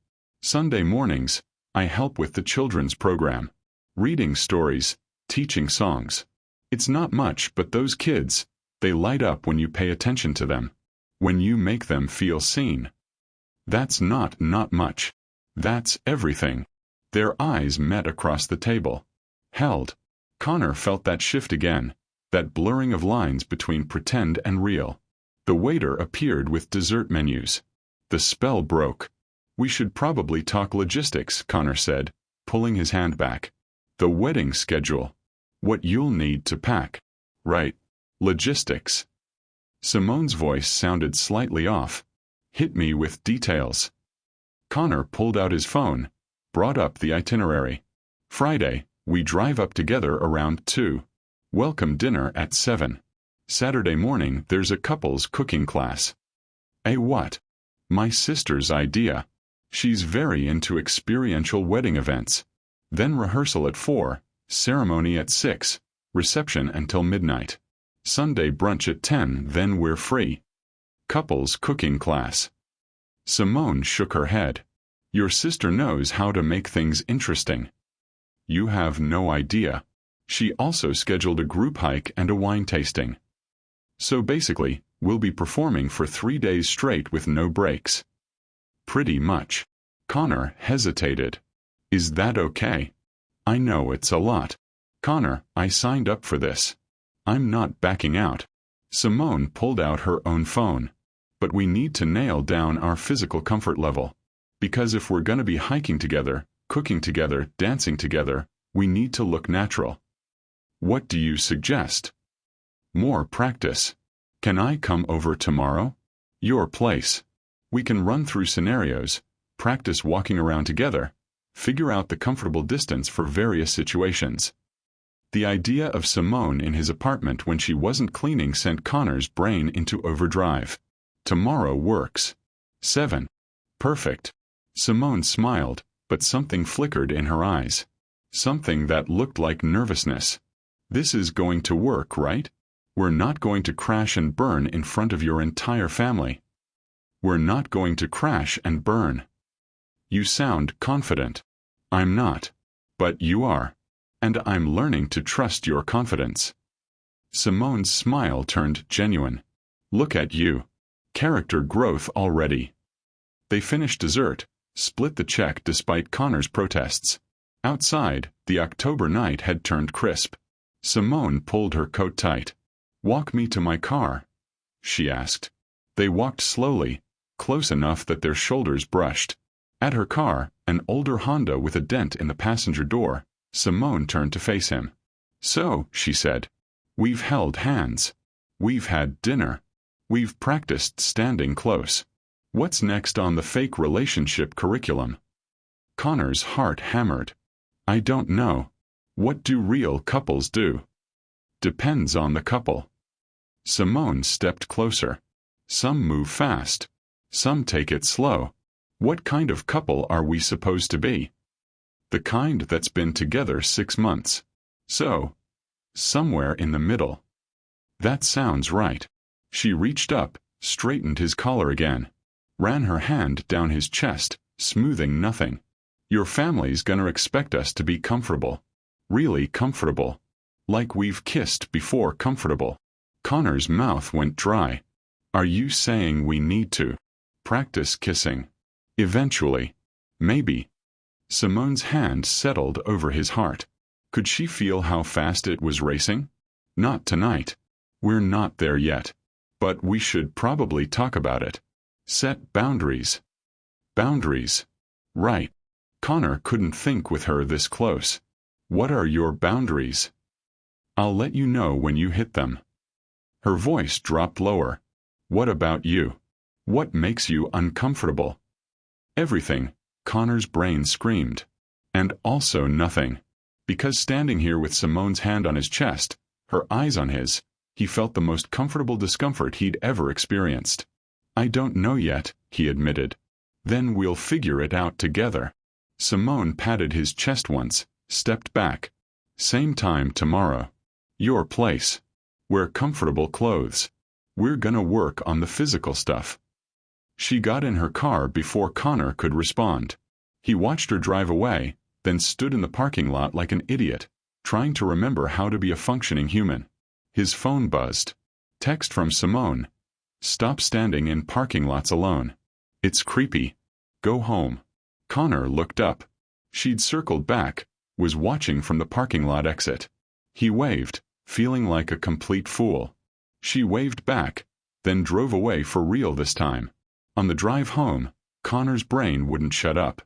Sunday mornings, I help with the children's program. Reading stories, teaching songs. It's not much, but those kids, they light up when you pay attention to them. When you make them feel seen. That's not much. That's everything. Their eyes met across the table. Held. Connor felt that shift again, that blurring of lines between pretend and real. The waiter appeared with dessert menus. The spell broke. "We should probably talk logistics," Connor said, pulling his hand back. "The wedding schedule. What you'll need to pack." "Right. Logistics." Simone's voice sounded slightly off. "Hit me with details." Connor pulled out his phone, brought up the itinerary. "Friday, we drive up together around 2. Welcome dinner at 7. Saturday morning there's a couples cooking class." "A what?" "My sister's idea. She's very into experiential wedding events. Then rehearsal at 4, ceremony at 6, reception until midnight. Sunday brunch at 10, then we're free." "Couples cooking class." Simone shook her head. "Your sister knows how to make things interesting." "You have no idea. She also scheduled a group hike and a wine tasting. So basically, we'll be performing for 3 days straight with no breaks." "Pretty much." Connor hesitated. "Is that okay? I know it's a lot. Connor, I signed up for this. I'm not backing out." Simone pulled out her own phone. "But we need to nail down our physical comfort level. Because if we're going to be hiking together, cooking together, dancing together, we need to look natural." "What do you suggest?" "More practice. Can I come over tomorrow? Your place. We can run through scenarios, practice walking around together, figure out the comfortable distance for various situations." The idea of Simone in his apartment when she wasn't cleaning sent Connor's brain into overdrive. "Tomorrow works. 7. Perfect." Simone smiled, but something flickered in her eyes. Something that looked like nervousness. "This is going to work, right? We're not going to crash and burn in front of your entire family." "We're not going to crash and burn." "You sound confident." "I'm not. But you are. And I'm learning to trust your confidence." Simone's smile turned genuine. "Look at you. Character growth already." They finished dessert, split the check despite Connor's protests. Outside, the October night had turned crisp. Simone pulled her coat tight. "Walk me to my car," she asked. They walked slowly, close enough that their shoulders brushed. At her car, an older Honda with a dent in the passenger door, Simone turned to face him. "So," she said, "we've held hands. We've had dinner. We've practiced standing close. What's next on the fake relationship curriculum?" Connor's heart hammered. "I don't know. What do real couples do?" "Depends on the couple." Simone stepped closer. "Some move fast. Some take it slow. What kind of couple are we supposed to be?" "The kind that's been together 6 months. So, somewhere in the middle." "That sounds right." She reached up, straightened his collar again, ran her hand down his chest, smoothing nothing. "Your family's gonna expect us to be comfortable. Really comfortable. Like we've kissed before comfortable." Connor's mouth went dry. "Are you saying we need to practice kissing? Eventually. Maybe." Simone's hand settled over his heart. Could she feel how fast it was racing? "Not tonight. We're not there yet. But we should probably talk about it. Set boundaries." "Boundaries. Right." Connor couldn't think with her this close. "What are your boundaries?" "I'll let you know when you hit them." Her voice dropped lower. "What about you? What makes you uncomfortable?" "Everything," Connor's brain screamed. "And also nothing." Because standing here with Simone's hand on his chest, her eyes on his, he felt the most comfortable discomfort he'd ever experienced. "I don't know yet," he admitted. "Then we'll figure it out together." Simone patted his chest once, stepped back. "Same time tomorrow. Your place. Wear comfortable clothes. We're gonna work on the physical stuff." She got in her car before Connor could respond. He watched her drive away, then stood in the parking lot like an idiot, trying to remember how to be a functioning human. His phone buzzed. Text from Simone. "Stop standing in parking lots alone. It's creepy. Go home." Connor looked up. She'd circled back, was watching from the parking lot exit. He waved, feeling like a complete fool. She waved back, then drove away for real this time. On the drive home, Connor's brain wouldn't shut up.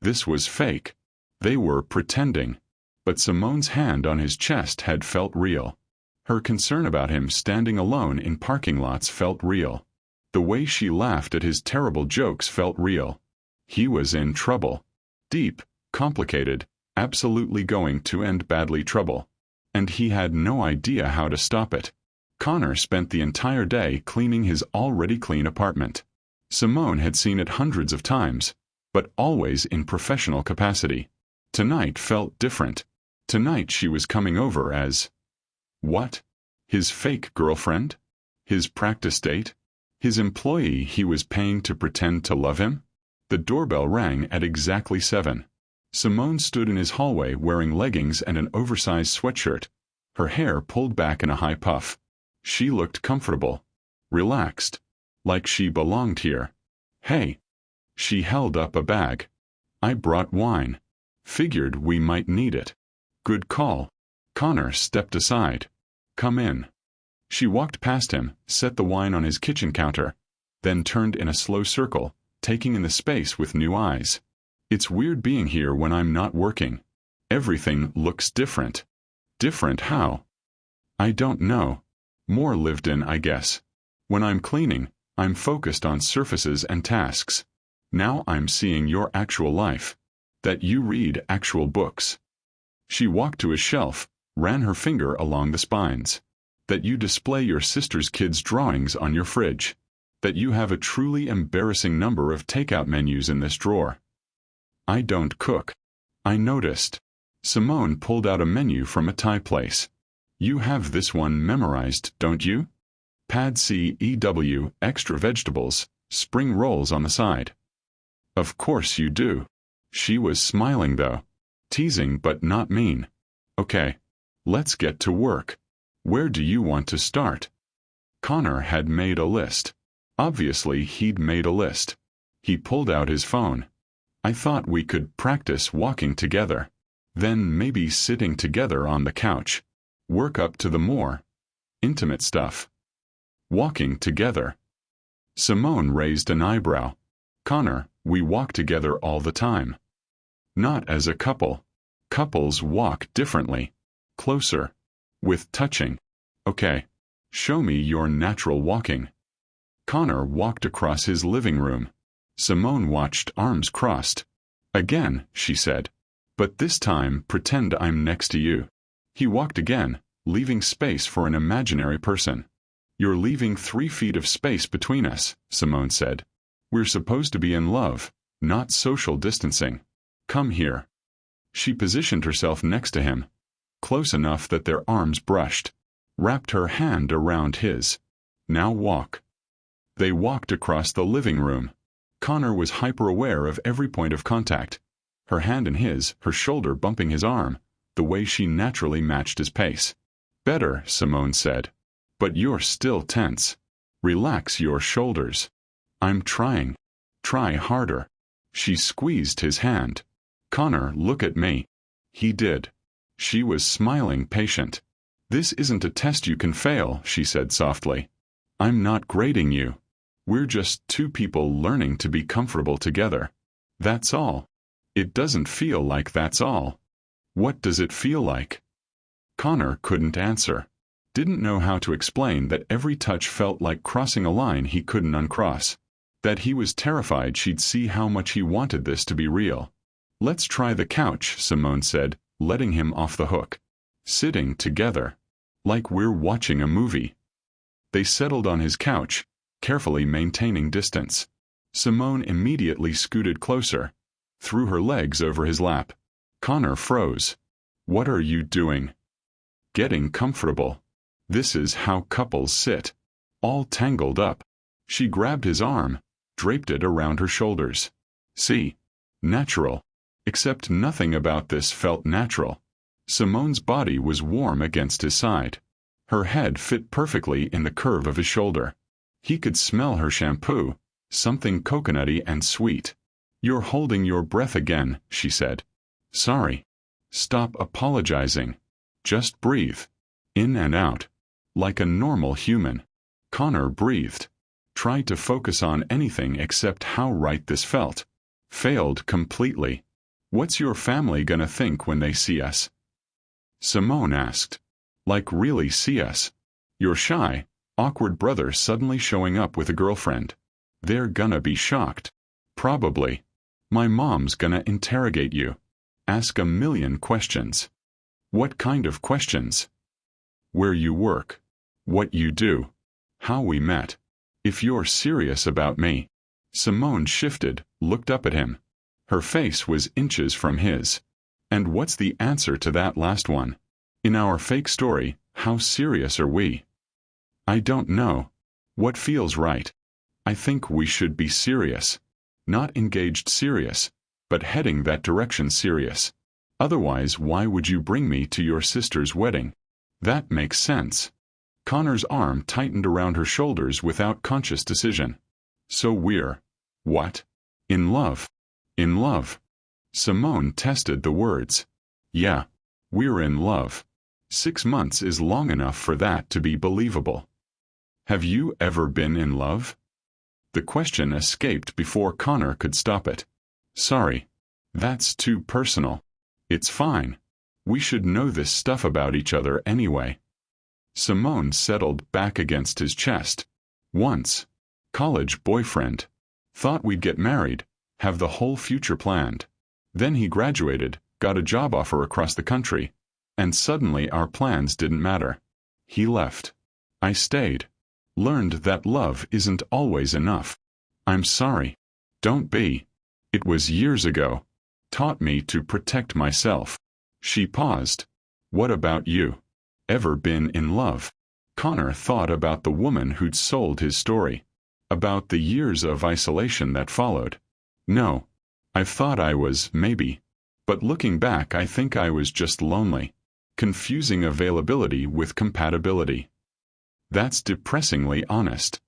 This was fake. They were pretending. But Simone's hand on his chest had felt real. Her concern about him standing alone in parking lots felt real. The way she laughed at his terrible jokes felt real. He was in trouble. Deep, complicated, absolutely going to end badly trouble. And he had no idea how to stop it. Connor spent the entire day cleaning his already clean apartment. Simone had seen it hundreds of times, but always in professional capacity. Tonight felt different. Tonight she was coming over as... what? His fake girlfriend? His practice date? His employee he was paying to pretend to love him? The doorbell rang at exactly 7. Simone stood in his hallway wearing leggings and an oversized sweatshirt, her hair pulled back in a high puff. She looked comfortable, relaxed, like she belonged here. Hey. She held up a bag. I brought wine. Figured we might need it. Good call. Connor stepped aside. Come in. She walked past him, set the wine on his kitchen counter, then turned in a slow circle, taking in the space with new eyes. It's weird being here when I'm not working. Everything looks different. Different how? I don't know. More lived in, I guess. When I'm cleaning, I'm focused on surfaces and tasks. Now I'm seeing your actual life. That you read actual books. She walked to a shelf, ran her finger along the spines. That you display your sister's kids' drawings on your fridge. That you have a truly embarrassing number of takeout menus in this drawer. I don't cook. I noticed. Simone pulled out a menu from a Thai place. You have this one memorized, don't you? Pad C-E-W, extra vegetables, spring rolls on the side. Of course you do. She was smiling though. Teasing but not mean. Okay. Let's get to work. Where do you want to start? Connor had made a list. Obviously he'd made a list. He pulled out his phone. I thought we could practice walking together. Then maybe sitting together on the couch. Work up to the more intimate stuff. Walking together. Simone raised an eyebrow. Connor, we walk together all the time. Not as a couple. Couples walk differently. Closer. With touching. Okay. Show me your natural walking. Connor walked across his living room. Simone watched, arms crossed. Again, she said. But this time, pretend I'm next to you. He walked again, leaving space for an imaginary person. You're leaving 3 feet of space between us, Simone said. We're supposed to be in love, not social distancing. Come here. She positioned herself next to him, close enough that their arms brushed, wrapped her hand around his. Now walk. They walked across the living room. Connor was hyper-aware of every point of contact. Her hand in his, her shoulder bumping his arm, the way she naturally matched his pace. Better, Simone said. But you're still tense. Relax your shoulders. I'm trying. Try harder. She squeezed his hand. Connor, look at me. He did. She was smiling, patient. This isn't a test you can fail, she said softly. I'm not grading you. We're just 2 people learning to be comfortable together. That's all. It doesn't feel like that's all. What does it feel like? Connor couldn't answer. Didn't know how to explain that every touch felt like crossing a line he couldn't uncross. That he was terrified she'd see how much he wanted this to be real. Let's try the couch, Simone said, letting him off the hook. Sitting together. Like we're watching a movie. They settled on his couch, carefully maintaining distance. Simone immediately scooted closer, threw her legs over his lap. Connor froze. What are you doing? Getting comfortable. This is how couples sit. All tangled up. She grabbed his arm, draped it around her shoulders. See? Natural. Except nothing about this felt natural. Simone's body was warm against his side. Her head fit perfectly in the curve of his shoulder. He could smell her shampoo, something coconutty and sweet. You're holding your breath again, she said. Sorry. Stop apologizing. Just breathe. In and out. Like a normal human. Connor breathed. Tried to focus on anything except how right this felt. Failed completely. What's your family gonna think when they see us? Simone asked. Like really see us? Your shy, awkward brother suddenly showing up with a girlfriend. They're gonna be shocked. Probably. My mom's gonna interrogate you. Ask a million questions. What kind of questions? Where you work. What you do. How we met. If you're serious about me. Simone shifted, looked up at him. Her face was inches from his. And what's the answer to that last one? In our fake story, how serious are we? I don't know. What feels right? I think we should be serious. Not engaged serious, but heading that direction serious. Otherwise, why would you bring me to your sister's wedding? That makes sense. Connor's arm tightened around her shoulders without conscious decision. So we're, what? In love. In love. Simone tested the words. Yeah, we're in love. 6 months is long enough for that to be believable. Have you ever been in love? The question escaped before Connor could stop it. Sorry. That's too personal. It's fine. We should know this stuff about each other anyway. Simone settled back against his chest. Once. College boyfriend. Thought we'd get married, have the whole future planned. Then he graduated, got a job offer across the country, and suddenly our plans didn't matter. He left. I stayed. Learned that love isn't always enough. I'm sorry. Don't be. It was years ago. Taught me to protect myself. She paused. What about you? Ever been in love? Connor thought about the woman who'd sold his story. About the years of isolation that followed. No. I've thought I was, maybe. But looking back, I think I was just lonely. Confusing availability with compatibility. That's depressingly honest.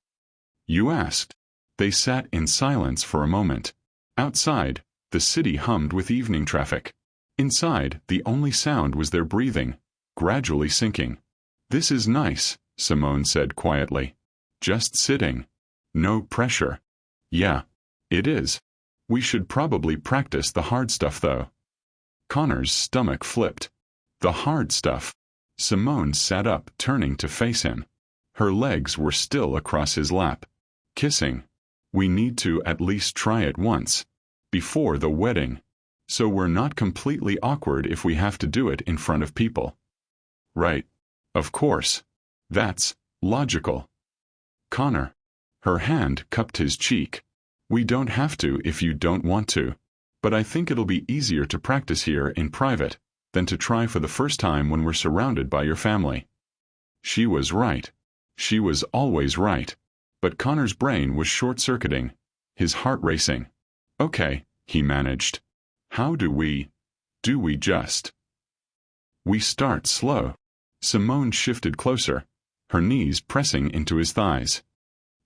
You asked. They sat in silence for a moment. Outside, the city hummed with evening traffic. Inside, the only sound was their breathing, gradually sinking. This is nice, Simone said quietly. Just sitting. No pressure. Yeah, it is. We should probably practice the hard stuff though. Connor's stomach flipped. The hard stuff. Simone sat up, turning to face him. Her legs were still across his lap. Kissing. We need to at least try it once. Before the wedding. So we're not completely awkward if we have to do it in front of people. Right. Of course. That's logical. Connor. Her hand cupped his cheek. We don't have to if you don't want to. But I think it'll be easier to practice here in private than to try for the first time when we're surrounded by your family. She was right. She was always right. But Connor's brain was short-circuiting, his heart racing. Okay, he managed. How do we just? We start slow. Simone shifted closer, her knees pressing into his thighs.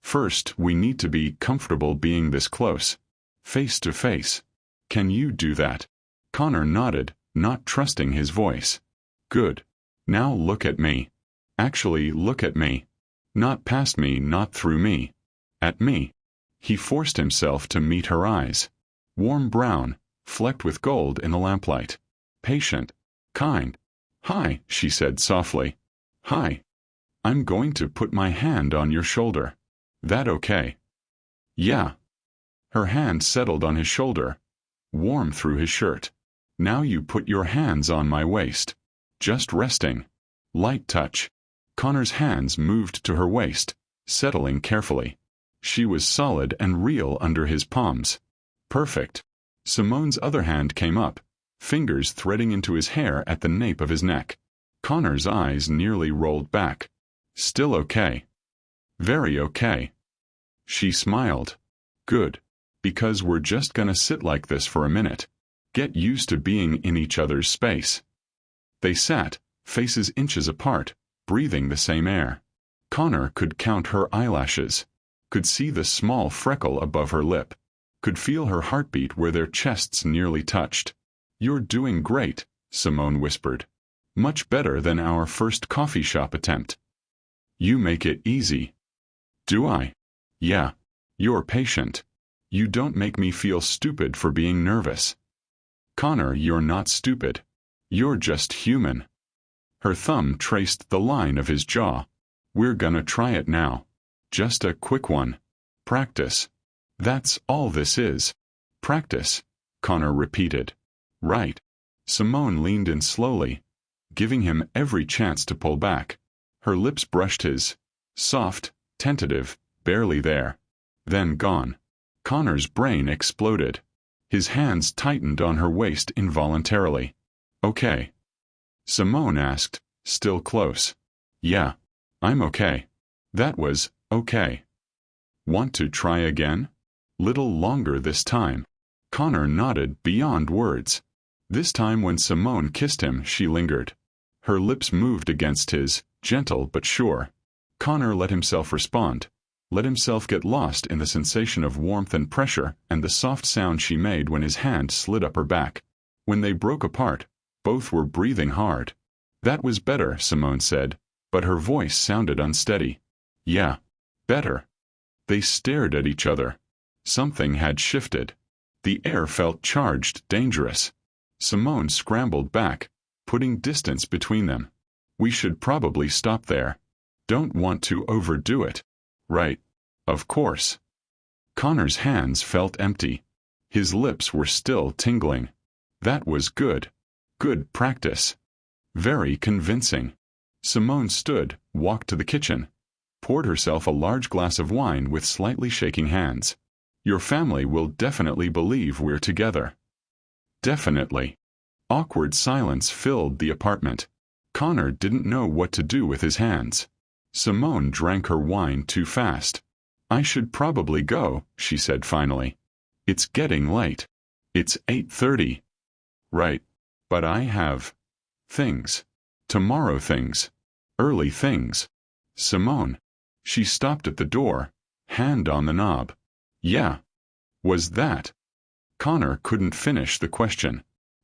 First, we need to be comfortable being this close. Face to face. Can you do that? Connor nodded, not trusting his voice. Good. Now look at me. Actually, look at me. Not past me, not through me. At me. He forced himself to meet her eyes. Warm brown, flecked with gold in the lamplight. Patient. Kind. Hi, she said softly. Hi. I'm going to put my hand on your shoulder. That okay? Yeah. Her hand settled on his shoulder, warm through his shirt. Now you put your hands on my waist. Just resting. Light touch. Connor's hands moved to her waist, settling carefully. She was solid and real under his palms. Perfect. Simone's other hand came up, fingers threading into his hair at the nape of his neck. Connor's eyes nearly rolled back. Still okay. Very okay. She smiled. Good. Because we're just gonna sit like this for a minute. Get used to being in each other's space. They sat, faces inches apart, breathing the same air. Connor could count her eyelashes, could see the small freckle above her lip, could feel her heartbeat where their chests nearly touched. You're doing great, Simone whispered. Much better than our first coffee shop attempt. You make it easy. Do I? Yeah. You're patient. You don't make me feel stupid for being nervous. Connor, you're not stupid. You're just human. Her thumb traced the line of his jaw. We're gonna try it now. Just a quick one. Practice. That's all this is. Practice, Connor repeated. Right. Simone leaned in slowly, giving him every chance to pull back. Her lips brushed his. Soft, tentative, barely there. Then gone. Connor's brain exploded. His hands tightened on her waist involuntarily. Okay? Simone asked, still close. Yeah. I'm okay. That was okay. Want to try again? Little longer this time. Connor nodded beyond words. This time when Simone kissed him, she lingered. Her lips moved against his, gentle but sure. Connor let himself respond, let himself get lost in the sensation of warmth and pressure and the soft sound she made when his hand slid up her back. When they broke apart, both were breathing hard. That was better, Simone said, but her voice sounded unsteady. Yeah, better. They stared at each other. Something had shifted. The air felt charged, dangerous. Simone scrambled back, putting distance between them. We should probably stop there. Don't want to overdo it. Right. Of course. Connor's hands felt empty. His lips were still tingling. That was good. Good practice. Very convincing. Simone stood, walked to the kitchen, poured herself a large glass of wine with slightly shaking hands. Your family will definitely believe we're together. Definitely. Awkward silence filled the apartment. Connor didn't know what to do with his hands. Simone drank her wine too fast. I should probably go, she said finally. It's getting late. It's 8:30. Right. But I have things. Tomorrow things. Early things. Simone. She stopped at the door, hand on the knob. Yeah. Was that? Connor couldn't finish the question.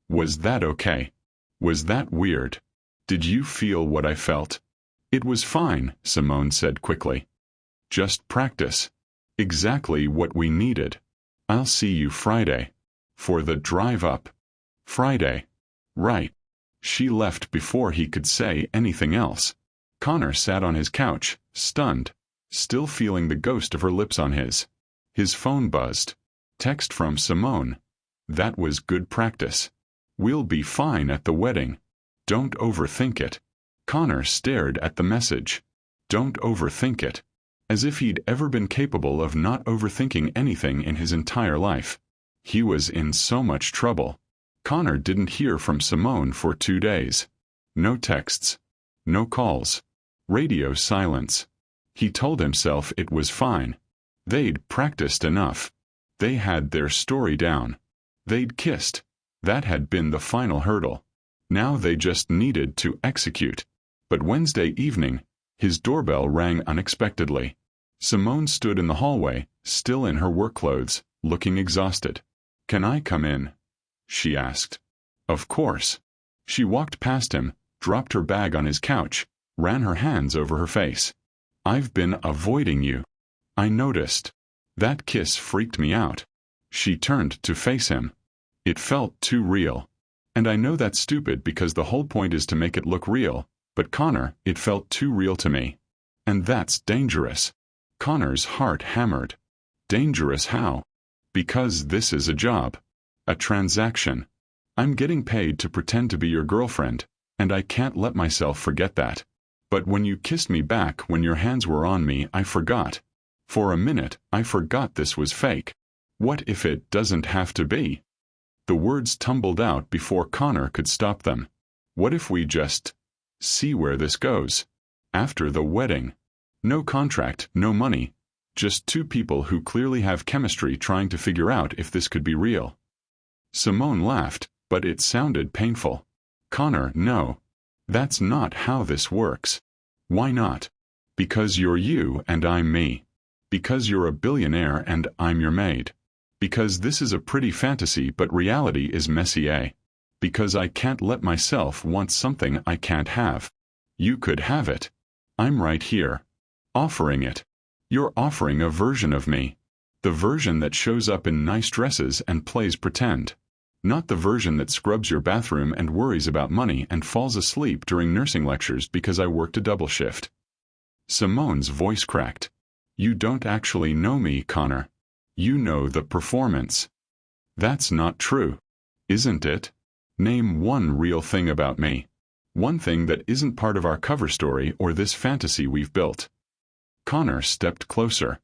Was that okay? Was that weird? Did you feel what I felt? It was fine, Simone said quickly. Just practice. Exactly what we needed. I'll see you Friday. For the drive up. Friday. Right. She left before he could say anything else. Connor sat on his couch, stunned, still feeling the ghost of her lips on his. His phone buzzed. Text from Simone. That was good practice. We'll be fine at the wedding. Don't overthink it. Connor stared at the message. Don't overthink it. As if he'd ever been capable of not overthinking anything in his entire life. He was in so much trouble. Connor didn't hear from Simone for 2 days. No texts. No calls. Radio silence. He told himself it was fine. They'd practiced enough. They had their story down. They'd kissed. That had been the final hurdle. Now they just needed to execute. But Wednesday evening, his doorbell rang unexpectedly. Simone stood in the hallway, still in her work clothes, looking exhausted. Can I come in? She asked. Of course. She walked past him, dropped her bag on his couch, ran her hands over her face. I've been avoiding you. I noticed. That kiss freaked me out. She turned to face him. It felt too real. And I know that's stupid because the whole point is to make it look real, but Connor, it felt too real to me. And that's dangerous. Connor's heart hammered. Dangerous how? Because this is a job. A transaction. I'm getting paid to pretend to be your girlfriend, and I can't let myself forget that. But when you kissed me back when your hands were on me, I forgot. For a minute, I forgot this was fake. What if it doesn't have to be? The words tumbled out before Connor could stop them. What if we just see where this goes? After the wedding. No contract, no money. Just two people who clearly have chemistry trying to figure out if this could be real. Simone laughed, but it sounded painful. Connor, no. That's not how this works. Why not? Because you're you and I'm me. Because you're a billionaire and I'm your maid. Because this is a pretty fantasy but reality is messy, eh? Because I can't let myself want something I can't have. You could have it. I'm right here. Offering it. You're offering a version of me. The version that shows up in nice dresses and plays pretend. Not the version that scrubs your bathroom and worries about money and falls asleep during nursing lectures because I worked a double shift. Simone's voice cracked. You don't actually know me, Connor. You know the performance. That's not true. Isn't it? Name one real thing about me. One thing that isn't part of our cover story or this fantasy we've built. Connor stepped closer.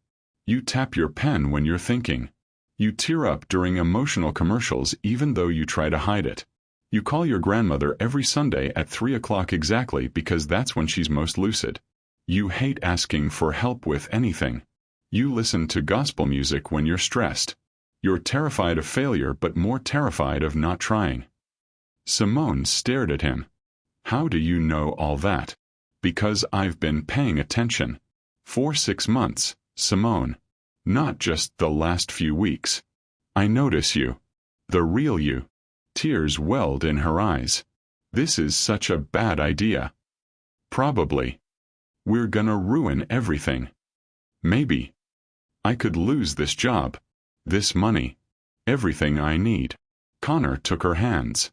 You tap your pen when you're thinking. You tear up during emotional commercials even though you try to hide it. You call your grandmother every Sunday at 3 o'clock exactly because that's when she's most lucid. You hate asking for help with anything. You listen to gospel music when you're stressed. You're terrified of failure but more terrified of not trying. Simone stared at him. How do you know all that? Because I've been paying attention. For 6 months, Simone. Not just the last few weeks. I notice you. The real you. Tears welled in her eyes. This is such a bad idea. Probably. We're gonna ruin everything. Maybe. I could lose this job. This money. Everything I need. Connor took her hands.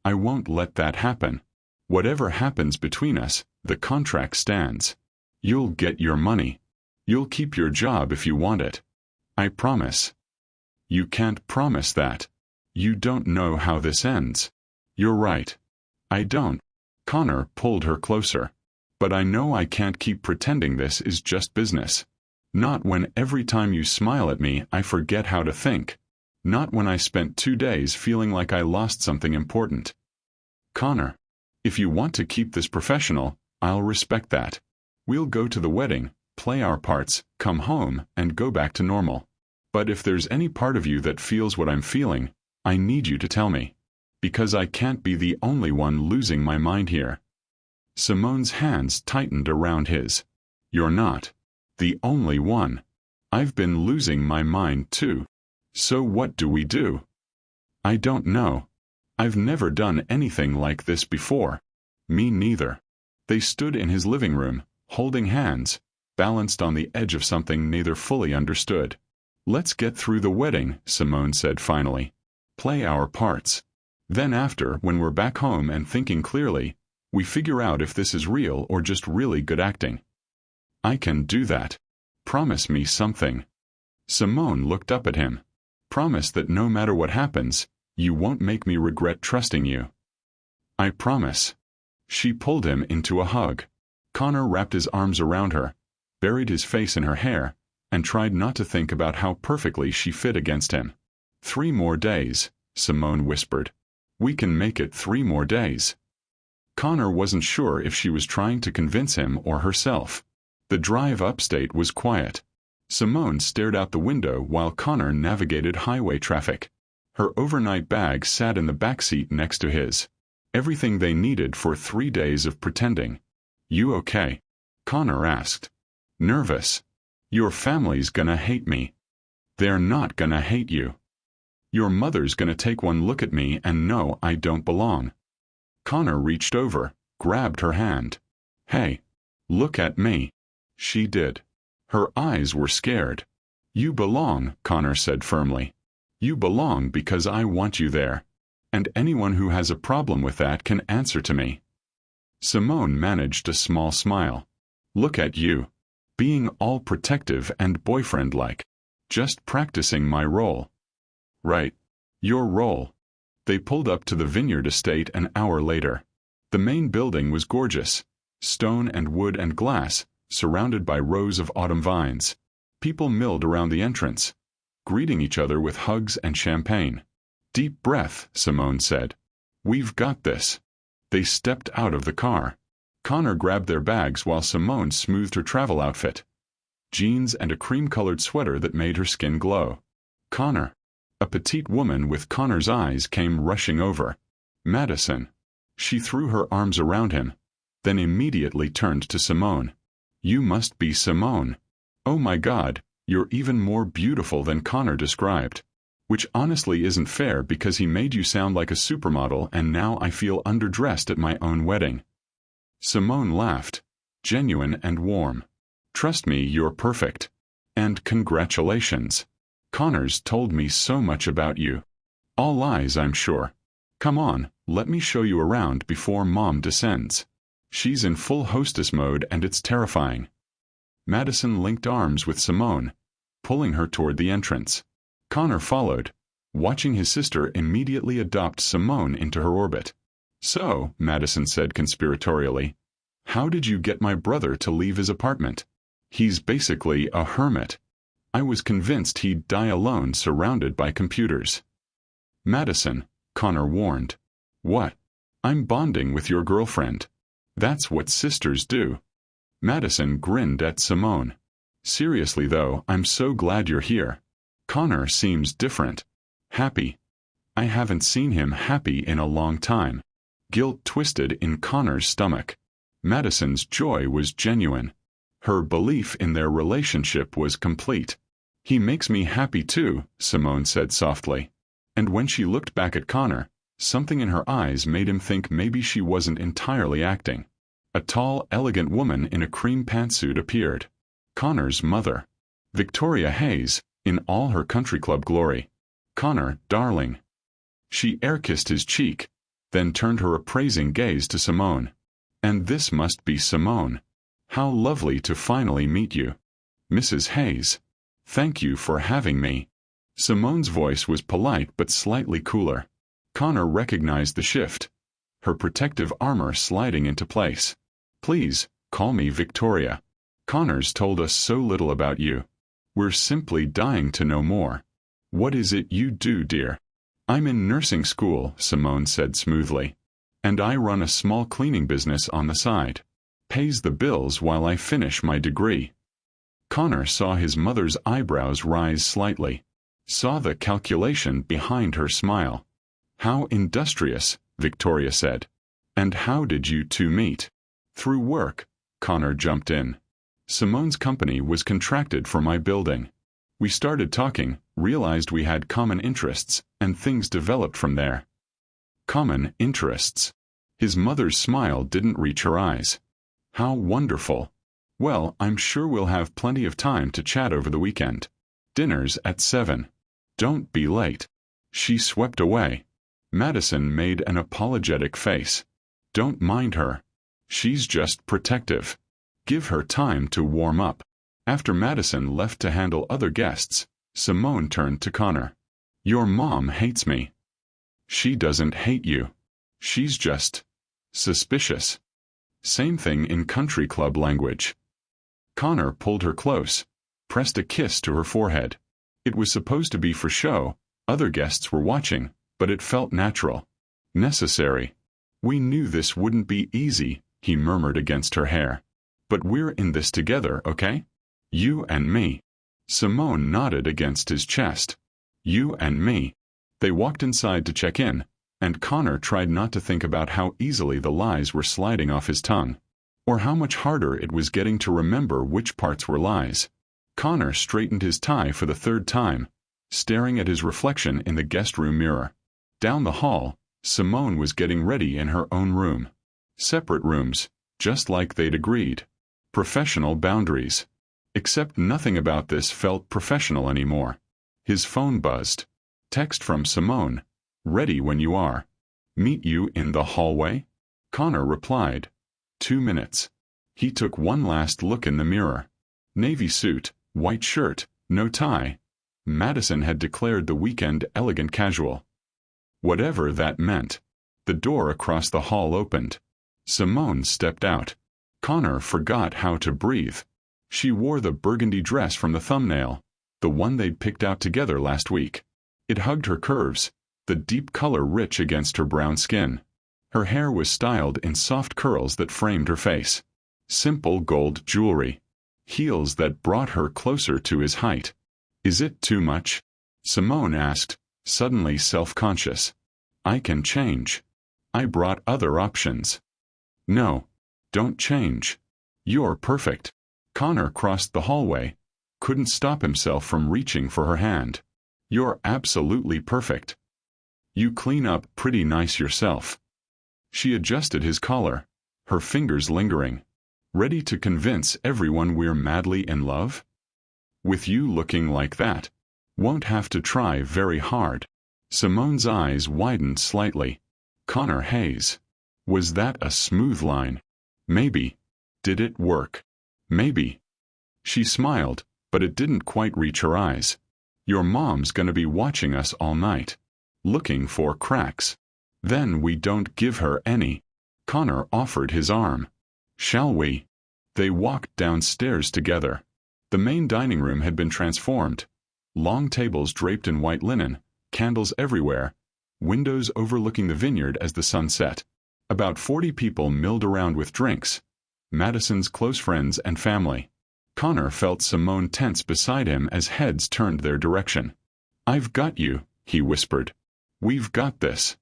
I won't let that happen. Whatever happens between us, the contract stands. You'll get your money. You'll keep your job if you want it. I promise. You can't promise that. You don't know how this ends. You're right. I don't. Connor pulled her closer. But I know I can't keep pretending this is just business. Not when every time you smile at me I forget how to think. Not when I spent 2 days feeling like I lost something important. Connor, if you want to keep this professional, I'll respect that. We'll go to the wedding, play our parts, come home, and go back to normal. But if there's any part of you that feels what I'm feeling, I need you to tell me. Because I can't be the only one losing my mind here. Simone's hands tightened around his. You're not the only one. I've been losing my mind too. So what do we do? I don't know. I've never done anything like this before. Me neither. They stood in his living room, holding hands, balanced on the edge of something neither fully understood. Let's get through the wedding, Simone said finally. Play our parts. Then after, when we're back home and thinking clearly, we figure out if this is real or just really good acting. I can do that. Promise me something. Simone looked up at him. Promise that no matter what happens, you won't make me regret trusting you. I promise. She pulled him into a hug. Connor wrapped his arms around her, buried his face in her hair, and tried not to think about how perfectly she fit against him. 3 more days, Simone whispered. We can make it 3 more days. Connor wasn't sure if she was trying to convince him or herself. The drive upstate was quiet. Simone stared out the window while Connor navigated highway traffic. Her overnight bag sat in the backseat next to his. Everything they needed for 3 days of pretending. You okay? Connor asked. Nervous. Your family's gonna hate me. They're not gonna hate you. Your mother's gonna take one look at me and know I don't belong. Connor reached over, grabbed her hand. Hey, look at me. She did. Her eyes were scared. You belong, Connor said firmly. You belong because I want you there. And anyone who has a problem with that can answer to me. Simone managed a small smile. Look at you. Being all protective and boyfriend-like. Just practicing my role. Right. Your role. They pulled up to the Vineyard estate an hour later. The main building was gorgeous. Stone and wood and glass, surrounded by rows of autumn vines. People milled around the entrance, greeting each other with hugs and champagne. Deep breath, Simone said. We've got this. They stepped out of the car. Connor grabbed their bags while Simone smoothed her travel outfit. Jeans and a cream-colored sweater that made her skin glow. Connor. A petite woman with Connor's eyes came rushing over. Madison. She threw her arms around him, then immediately turned to Simone. You must be Simone. Oh my God, you're even more beautiful than Connor described. Which honestly isn't fair because he made you sound like a supermodel and now I feel underdressed at my own wedding. Simone laughed. Genuine and warm. Trust me, you're perfect. And congratulations. Connor's told me so much about you. All lies, I'm sure. Come on, let me show you around before Mom descends. She's in full hostess mode and it's terrifying. Madison linked arms with Simone, pulling her toward the entrance. Connor followed, watching his sister immediately adopt Simone into her orbit. So, Madison said conspiratorially, how did you get my brother to leave his apartment? He's basically a hermit. I was convinced he'd die alone surrounded by computers. Madison, Connor warned. What? I'm bonding with your girlfriend. That's what sisters do. Madison grinned at Simone. Seriously though, I'm so glad you're here. Connor seems different. Happy. I haven't seen him happy in a long time. Guilt twisted in Connor's stomach. Madison's joy was genuine. Her belief in their relationship was complete. He makes me happy too, Simone said softly. And when she looked back at Connor, something in her eyes made him think maybe she wasn't entirely acting. A tall, elegant woman in a cream pantsuit appeared. Connor's mother. Victoria Hayes, in all her country club glory. Connor, darling. She air-kissed his cheek, then turned her appraising gaze to Simone. And this must be Simone. How lovely to finally meet you. Mrs. Hayes. Thank you for having me. Simone's voice was polite but slightly cooler. Connor recognized the shift, her protective armor sliding into place. Please, call me Victoria. Connor's told us so little about you. We're simply dying to know more. What is it you do, dear? I'm in nursing school, Simone said smoothly. And I run a small cleaning business on the side. Pays the bills while I finish my degree. Connor saw his mother's eyebrows rise slightly. Saw the calculation behind her smile. How industrious, Victoria said. And how did you two meet? Through work, Connor jumped in. Simone's company was contracted for my building. We started talking, realized we had common interests, and things developed from there. Common interests. His mother's smile didn't reach her eyes. How wonderful. Well, I'm sure we'll have plenty of time to chat over the weekend. Dinner's at 7. Don't be late. She swept away. Madison made an apologetic face. Don't mind her. She's just protective. Give her time to warm up. After Madison left to handle other guests, Simone turned to Connor. Your mom hates me. She doesn't hate you. She's just suspicious. Same thing in country club language. Connor pulled her close, pressed a kiss to her forehead. It was supposed to be for show, other guests were watching, but it felt natural. Necessary. We knew this wouldn't be easy, he murmured against her hair. But we're in this together, okay? You and me. Simone nodded against his chest. You and me. They walked inside to check in, and Connor tried not to think about how easily the lies were sliding off his tongue, or how much harder it was getting to remember which parts were lies. Connor straightened his tie for the third time, staring at his reflection in the guest room mirror. Down the hall, Simone was getting ready in her own room. Separate rooms, just like they'd agreed. Professional boundaries. Except nothing about this felt professional anymore. His phone buzzed. Text from Simone. Ready when you are. Meet you in the hallway? Connor replied. 2 minutes. He took one last look in the mirror. Navy suit, white shirt, no tie. Madison had declared the weekend elegant casual. Whatever that meant. The door across the hall opened. Simone stepped out. Connor forgot how to breathe. She wore the burgundy dress from the thumbnail, the one they'd picked out together last week. It hugged her curves, the deep color rich against her brown skin. Her hair was styled in soft curls that framed her face. Simple gold jewelry. Heels that brought her closer to his height. Is it too much? Simone asked, suddenly self-conscious. I can change. I brought other options. No. Don't change. You're perfect. Connor crossed the hallway, couldn't stop himself from reaching for her hand. You're absolutely perfect. You clean up pretty nice yourself. She adjusted his collar, her fingers lingering. Ready to convince everyone we're madly in love? With you looking like that. Won't have to try very hard. Simone's eyes widened slightly. Connor Hayes. Was that a smooth line? Maybe. Did it work? Maybe. She smiled, but it didn't quite reach her eyes. Your mom's gonna be watching us all night. Looking for cracks. Then we don't give her any. Connor offered his arm. Shall we? They walked downstairs together. The main dining room had been transformed. Long tables draped in white linen, candles everywhere, windows overlooking the vineyard as the sun set. About 40 people milled around with drinks. Madison's close friends and family. Connor felt Simone tense beside him as heads turned their direction. I've got you, he whispered. We've got this.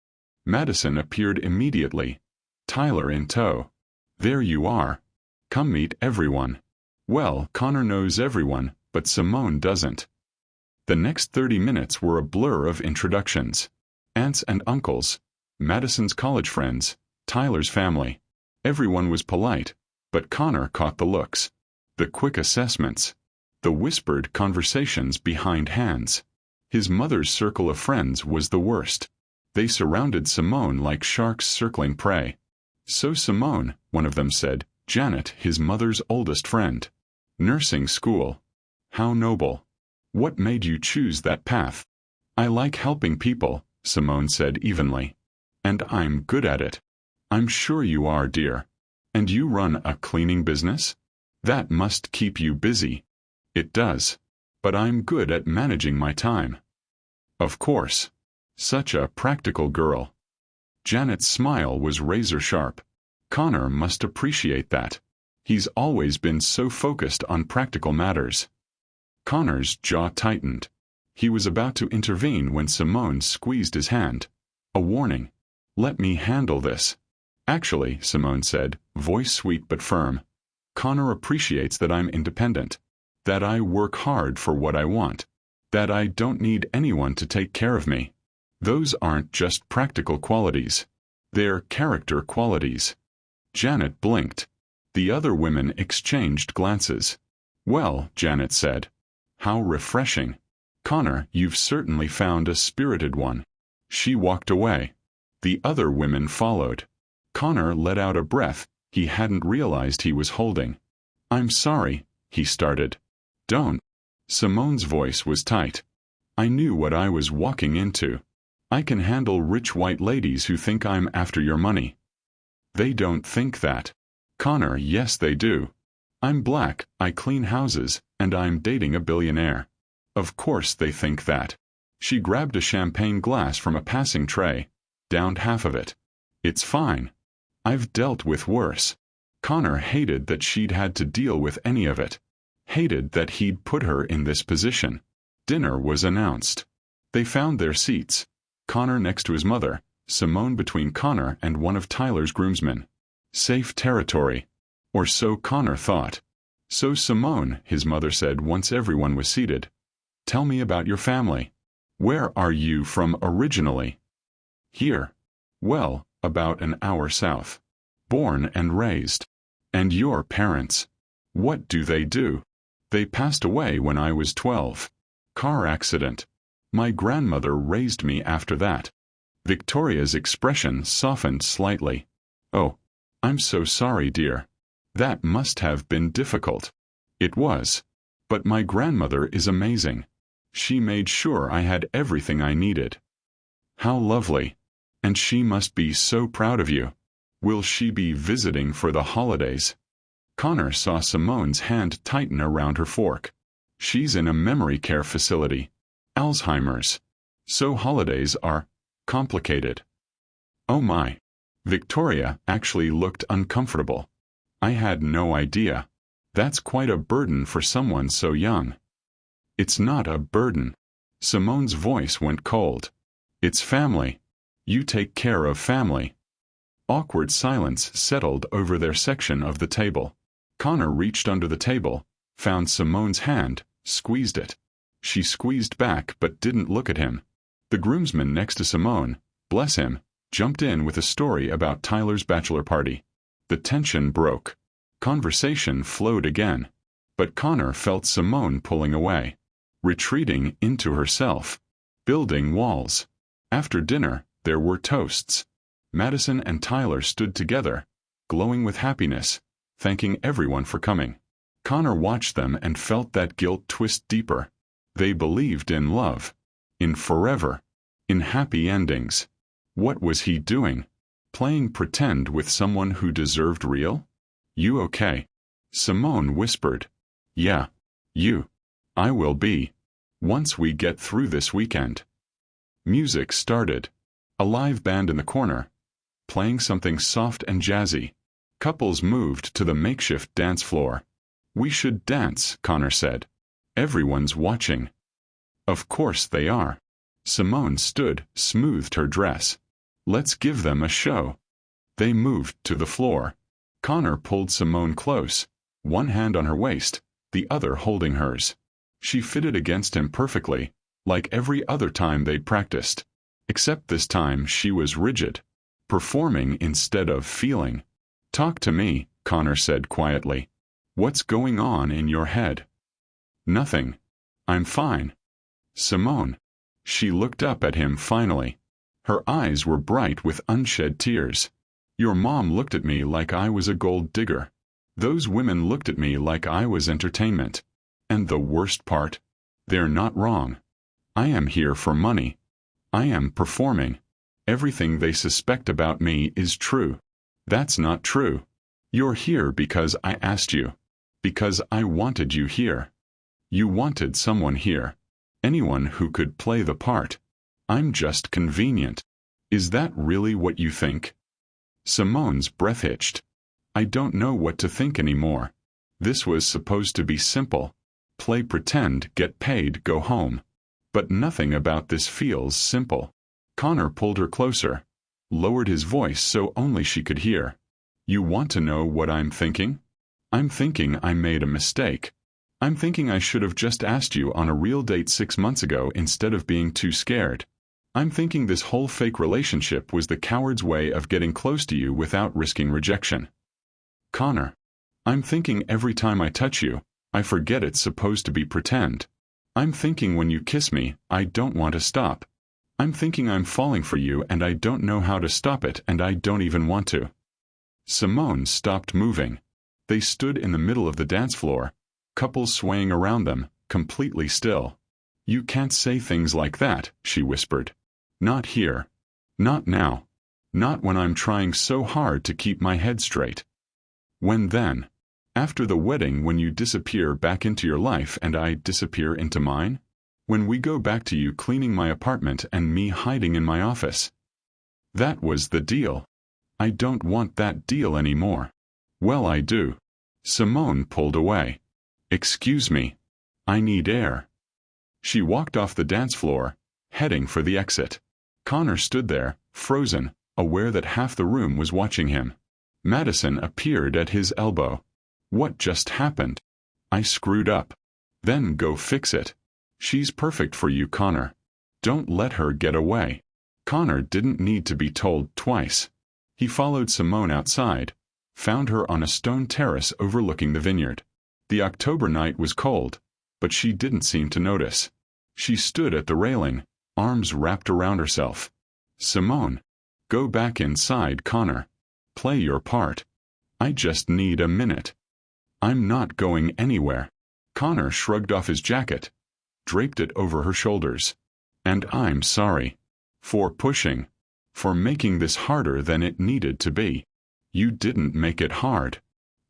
Madison appeared immediately. Tyler in tow. There you are. Come meet everyone. Well, Connor knows everyone, but Simone doesn't. The next 30 minutes were a blur of introductions. Aunts and uncles, Madison's college friends, Tyler's family. Everyone was polite, but Connor caught the looks. The quick assessments. The whispered conversations behind hands. His mother's circle of friends was the worst. They surrounded Simone like sharks circling prey. So Simone, one of them said, Janet, his mother's oldest friend. Nursing school. How noble. What made you choose that path? I like helping people, Simone said evenly. And I'm good at it. I'm sure you are, dear. And you run a cleaning business? That must keep you busy. It does. But I'm good at managing my time. Of course. Such a practical girl. Janet's smile was razor sharp. Connor must appreciate that. He's always been so focused on practical matters. Connor's jaw tightened. He was about to intervene when Simone squeezed his hand. A warning. Let me handle this. Actually, Simone said, voice sweet but firm. Connor appreciates that I'm independent. That I work hard for what I want. That I don't need anyone to take care of me. Those aren't just practical qualities. They're character qualities. Janet blinked. The other women exchanged glances. Well, Janet said. How refreshing. Connor, you've certainly found a spirited one. She walked away. The other women followed. Connor let out a breath he hadn't realized he was holding. I'm sorry, he started. Don't. Simone's voice was tight. I knew what I was walking into. I can handle rich white ladies who think I'm after your money. They don't think that. Connor, yes they do. I'm black, I clean houses, and I'm dating a billionaire. Of course they think that. She grabbed a champagne glass from a passing tray, downed half of it. It's fine. I've dealt with worse. Connor hated that she'd had to deal with any of it. Hated that he'd put her in this position. Dinner was announced. They found their seats. Connor next to his mother, Simone between Connor and one of Tyler's groomsmen. Safe territory. Or so Connor thought. So Simone, his mother said once everyone was seated. Tell me about your family. Where are you from originally? Here. Well, about an hour south. Born and raised. And your parents? What do they do? They passed away when I was 12. Car accident. My grandmother raised me after that. Victoria's expression softened slightly. Oh, I'm so sorry, dear. That must have been difficult. It was. But my grandmother is amazing. She made sure I had everything I needed. How lovely. And she must be so proud of you. Will she be visiting for the holidays? Connor saw Simone's hand tighten around her fork. She's in a memory care facility. Alzheimer's. So holidays are complicated. Oh my. Victoria actually looked uncomfortable. I had no idea. That's quite a burden for someone so young. It's not a burden. Simone's voice went cold. It's family. You take care of family. Awkward silence settled over their section of the table. Connor reached under the table, found Simone's hand, squeezed it. She squeezed back but didn't look at him. The groomsman next to Simone, bless him, jumped in with a story about Tyler's bachelor party. The tension broke. Conversation flowed again. But Connor felt Simone pulling away, retreating into herself, building walls. After dinner, there were toasts. Madison and Tyler stood together, glowing with happiness, thanking everyone for coming. Connor watched them and felt that guilt twist deeper. They believed in love, in forever, in happy endings. What was he doing? Playing pretend with someone who deserved real? You okay? Simone whispered. Yeah. You. I will be. Once we get through this weekend. Music started. A live band in the corner, playing something soft and jazzy. Couples moved to the makeshift dance floor. We should dance, Connor said. Everyone's watching. Of course they are. Simone stood, smoothed her dress. Let's give them a show. They moved to the floor. Connor pulled Simone close, one hand on her waist, the other holding hers. She fitted against him perfectly, like every other time they'd practiced. Except this time she was rigid, performing instead of feeling. Talk to me, Connor said quietly. What's going on in your head? Nothing. I'm fine. Simone. She looked up at him finally. Her eyes were bright with unshed tears. Your mom looked at me like I was a gold digger. Those women looked at me like I was entertainment. And the worst part? They're not wrong. I am here for money. I am performing. Everything they suspect about me is true. That's not true. You're here because I asked you. Because I wanted you here. You wanted someone here. Anyone who could play the part. I'm just convenient. Is that really what you think? Simone's breath hitched. I don't know what to think anymore. This was supposed to be simple. Play pretend, get paid, go home. But nothing about this feels simple. Connor pulled her closer, lowered his voice so only she could hear. You want to know what I'm thinking? I'm thinking I made a mistake. I'm thinking I should have just asked you on a real date 6 months ago instead of being too scared. I'm thinking this whole fake relationship was the coward's way of getting close to you without risking rejection. Connor. I'm thinking every time I touch you, I forget it's supposed to be pretend. I'm thinking when you kiss me, I don't want to stop. I'm thinking I'm falling for you and I don't know how to stop it and I don't even want to. Simone stopped moving. They stood in the middle of the dance floor, couples swaying around them, completely still. You can't say things like that, she whispered. Not here. Not now. Not when I'm trying so hard to keep my head straight. When then? After the wedding, when you disappear back into your life and I disappear into mine? When we go back to you cleaning my apartment and me hiding in my office? That was the deal. I don't want that deal anymore. Well, I do. Simone pulled away. Excuse me. I need air. She walked off the dance floor, heading for the exit. Connor stood there, frozen, aware that half the room was watching him. Madison appeared at his elbow. What just happened? I screwed up. Then go fix it. She's perfect for you, Connor. Don't let her get away. Connor didn't need to be told twice. He followed Simone outside, found her on a stone terrace overlooking the vineyard. The October night was cold, but she didn't seem to notice. She stood at the railing, arms wrapped around herself. Simone. Go back inside, Connor. Play your part. I just need a minute. I'm not going anywhere. Connor shrugged off his jacket, draped it over her shoulders. And I'm sorry. For pushing. For making this harder than it needed to be. You didn't make it hard.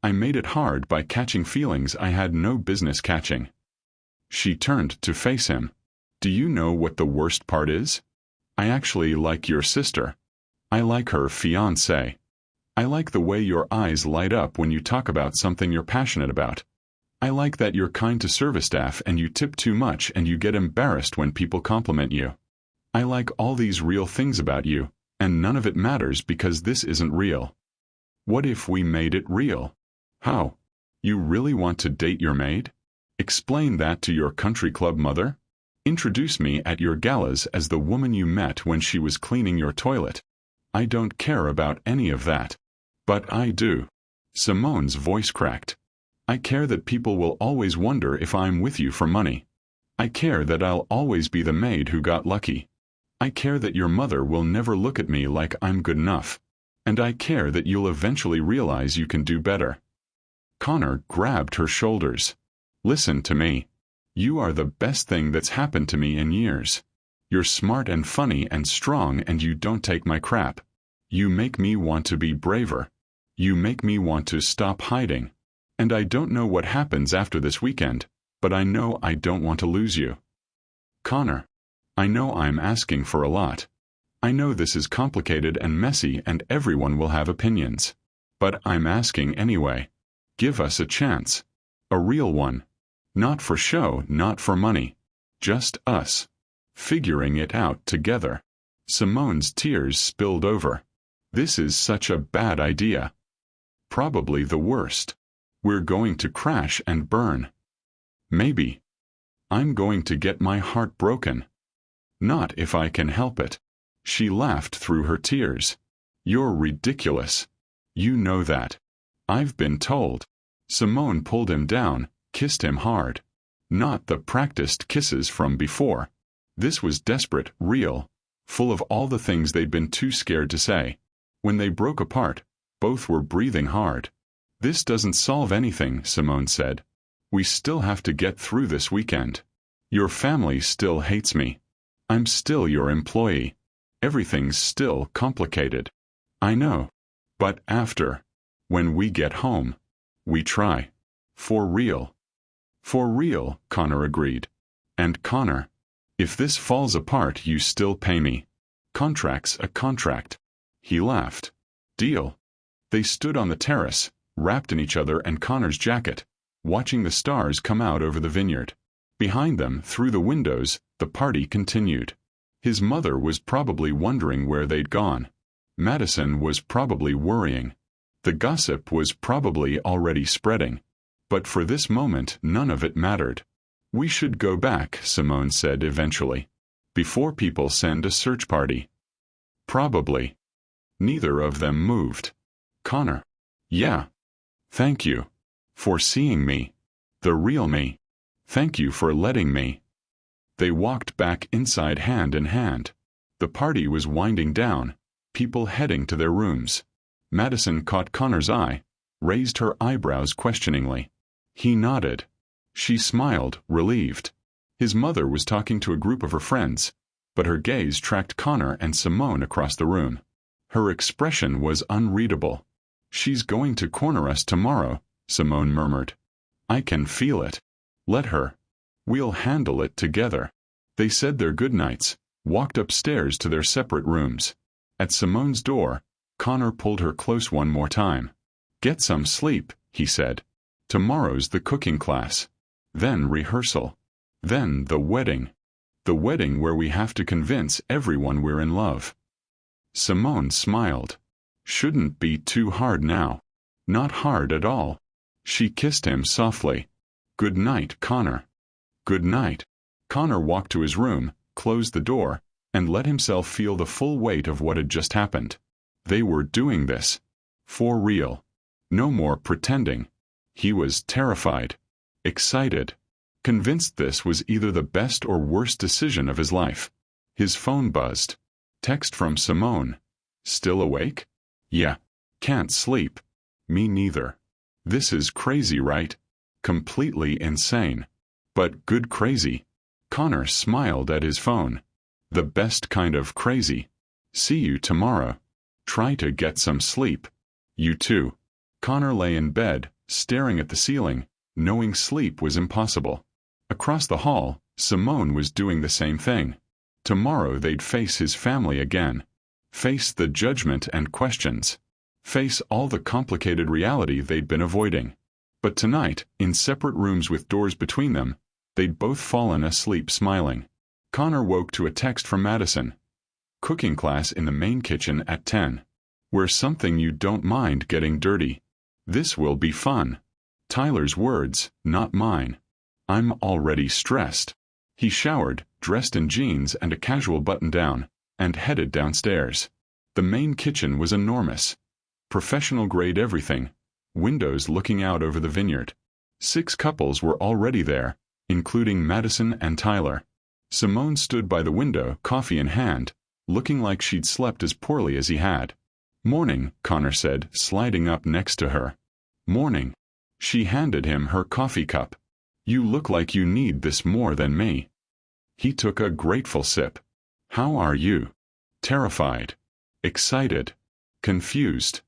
I made it hard by catching feelings I had no business catching. She turned to face him. Do you know what the worst part is? I actually like your sister. I like her fiancé. I like the way your eyes light up when you talk about something you're passionate about. I like that you're kind to service staff and you tip too much and you get embarrassed when people compliment you. I like all these real things about you, and none of it matters because this isn't real. What if we made it real? How? You really want to date your maid? Explain that to your country club mother? Introduce me at your galas as the woman you met when she was cleaning your toilet. I don't care about any of that. But I do. Simone's voice cracked. I care that people will always wonder if I'm with you for money. I care that I'll always be the maid who got lucky. I care that your mother will never look at me like I'm good enough. And I care that you'll eventually realize you can do better. Connor grabbed her shoulders. Listen to me. You are the best thing that's happened to me in years. You're smart and funny and strong, and you don't take my crap. You make me want to be braver. You make me want to stop hiding. And I don't know what happens after this weekend, but I know I don't want to lose you. Connor, I know I'm asking for a lot. I know this is complicated and messy and everyone will have opinions. But I'm asking anyway. Give us a chance. A real one. Not for show, not for money. Just us. Figuring it out together. Simone's tears spilled over. This is such a bad idea. Probably the worst. We're going to crash and burn. Maybe. I'm going to get my heart broken. Not if I can help it. She laughed through her tears. You're ridiculous. You know that. I've been told. Simone pulled him down, kissed him hard. Not the practiced kisses from before. This was desperate, real, full of all the things they'd been too scared to say. When they broke apart, both were breathing hard. This doesn't solve anything, Simone said. We still have to get through this weekend. Your family still hates me. I'm still your employee. Everything's still complicated. I know. But after, when we get home, we try. For real. For real, Connor agreed. And Connor, if this falls apart, you still pay me. Contract's a contract. He laughed. Deal. They stood on the terrace, wrapped in each other and Connor's jacket, watching the stars come out over the vineyard. Behind them, through the windows, the party continued. His mother was probably wondering where they'd gone. Madison was probably worrying. The gossip was probably already spreading. But for this moment, none of it mattered. We should go back, Simone said eventually. Before people send a search party. Probably. Neither of them moved. Connor. Yeah. Thank you. For seeing me. The real me. Thank you for letting me. They walked back inside hand in hand. The party was winding down, people heading to their rooms. Madison caught Connor's eye, raised her eyebrows questioningly. He nodded. She smiled, relieved. His mother was talking to a group of her friends, but her gaze tracked Connor and Simone across the room. Her expression was unreadable. She's going to corner us tomorrow, Simone murmured. I can feel it. Let her. We'll handle it together. They said their goodnights, walked upstairs to their separate rooms. At Simone's door, Connor pulled her close one more time. Get some sleep, he said. Tomorrow's the cooking class. Then rehearsal. Then the wedding. The wedding where we have to convince everyone we're in love. Simone smiled. Shouldn't be too hard now. Not hard at all. She kissed him softly. Good night, Connor. Good night. Connor walked to his room, closed the door, and let himself feel the full weight of what had just happened. They were doing this. For real. No more pretending. He was terrified. Excited. Convinced this was either the best or worst decision of his life. His phone buzzed. Text from Simone. Still awake? Yeah. Can't sleep. Me neither. This is crazy, right? Completely insane. But good crazy. Connor smiled at his phone. The best kind of crazy. See you tomorrow. Try to get some sleep. You too. Connor lay in bed, staring at the ceiling, knowing sleep was impossible. Across the hall, Simone was doing the same thing. Tomorrow they'd face his family again. Face the judgment and questions. Face all the complicated reality they'd been avoiding. But tonight, in separate rooms with doors between them, they'd both fallen asleep smiling. Connor woke to a text from Madison. Cooking class in the main kitchen at 10. Wear something you don't mind getting dirty. This will be fun. Tyler's words, not mine. I'm already stressed. He showered, dressed in jeans and a casual button-down, and headed downstairs. The main kitchen was enormous. Professional-grade everything. Windows looking out over the vineyard. 6 couples were already there, including Madison and Tyler. Simone stood by the window, coffee in hand, looking like she'd slept as poorly as he had. "Morning," Connor said, sliding up next to her. "Morning." She handed him her coffee cup. "You look like you need this more than me." He took a grateful sip. "How are you?" "Terrified." "Excited." "Confused."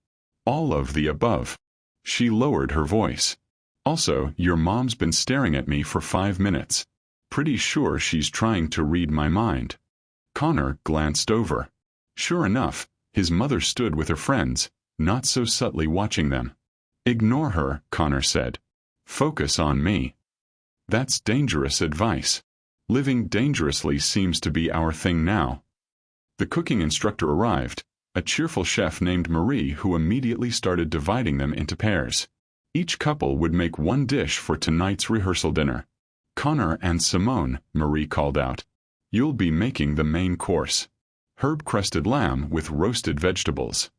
"All of the above." She lowered her voice. "Also, your mom's been staring at me for 5 minutes. Pretty sure she's trying to read my mind." Connor glanced over. Sure enough, his mother stood with her friends, not so subtly watching them. "Ignore her," Connor said. "Focus on me." That's dangerous advice. Living dangerously seems to be our thing now. The cooking instructor arrived, a cheerful chef named Marie who immediately started dividing them into pairs. Each couple would make one dish for tonight's rehearsal dinner. "Connor and Simone," Marie called out. "You'll be making the main course. Herb-crusted lamb with roasted vegetables."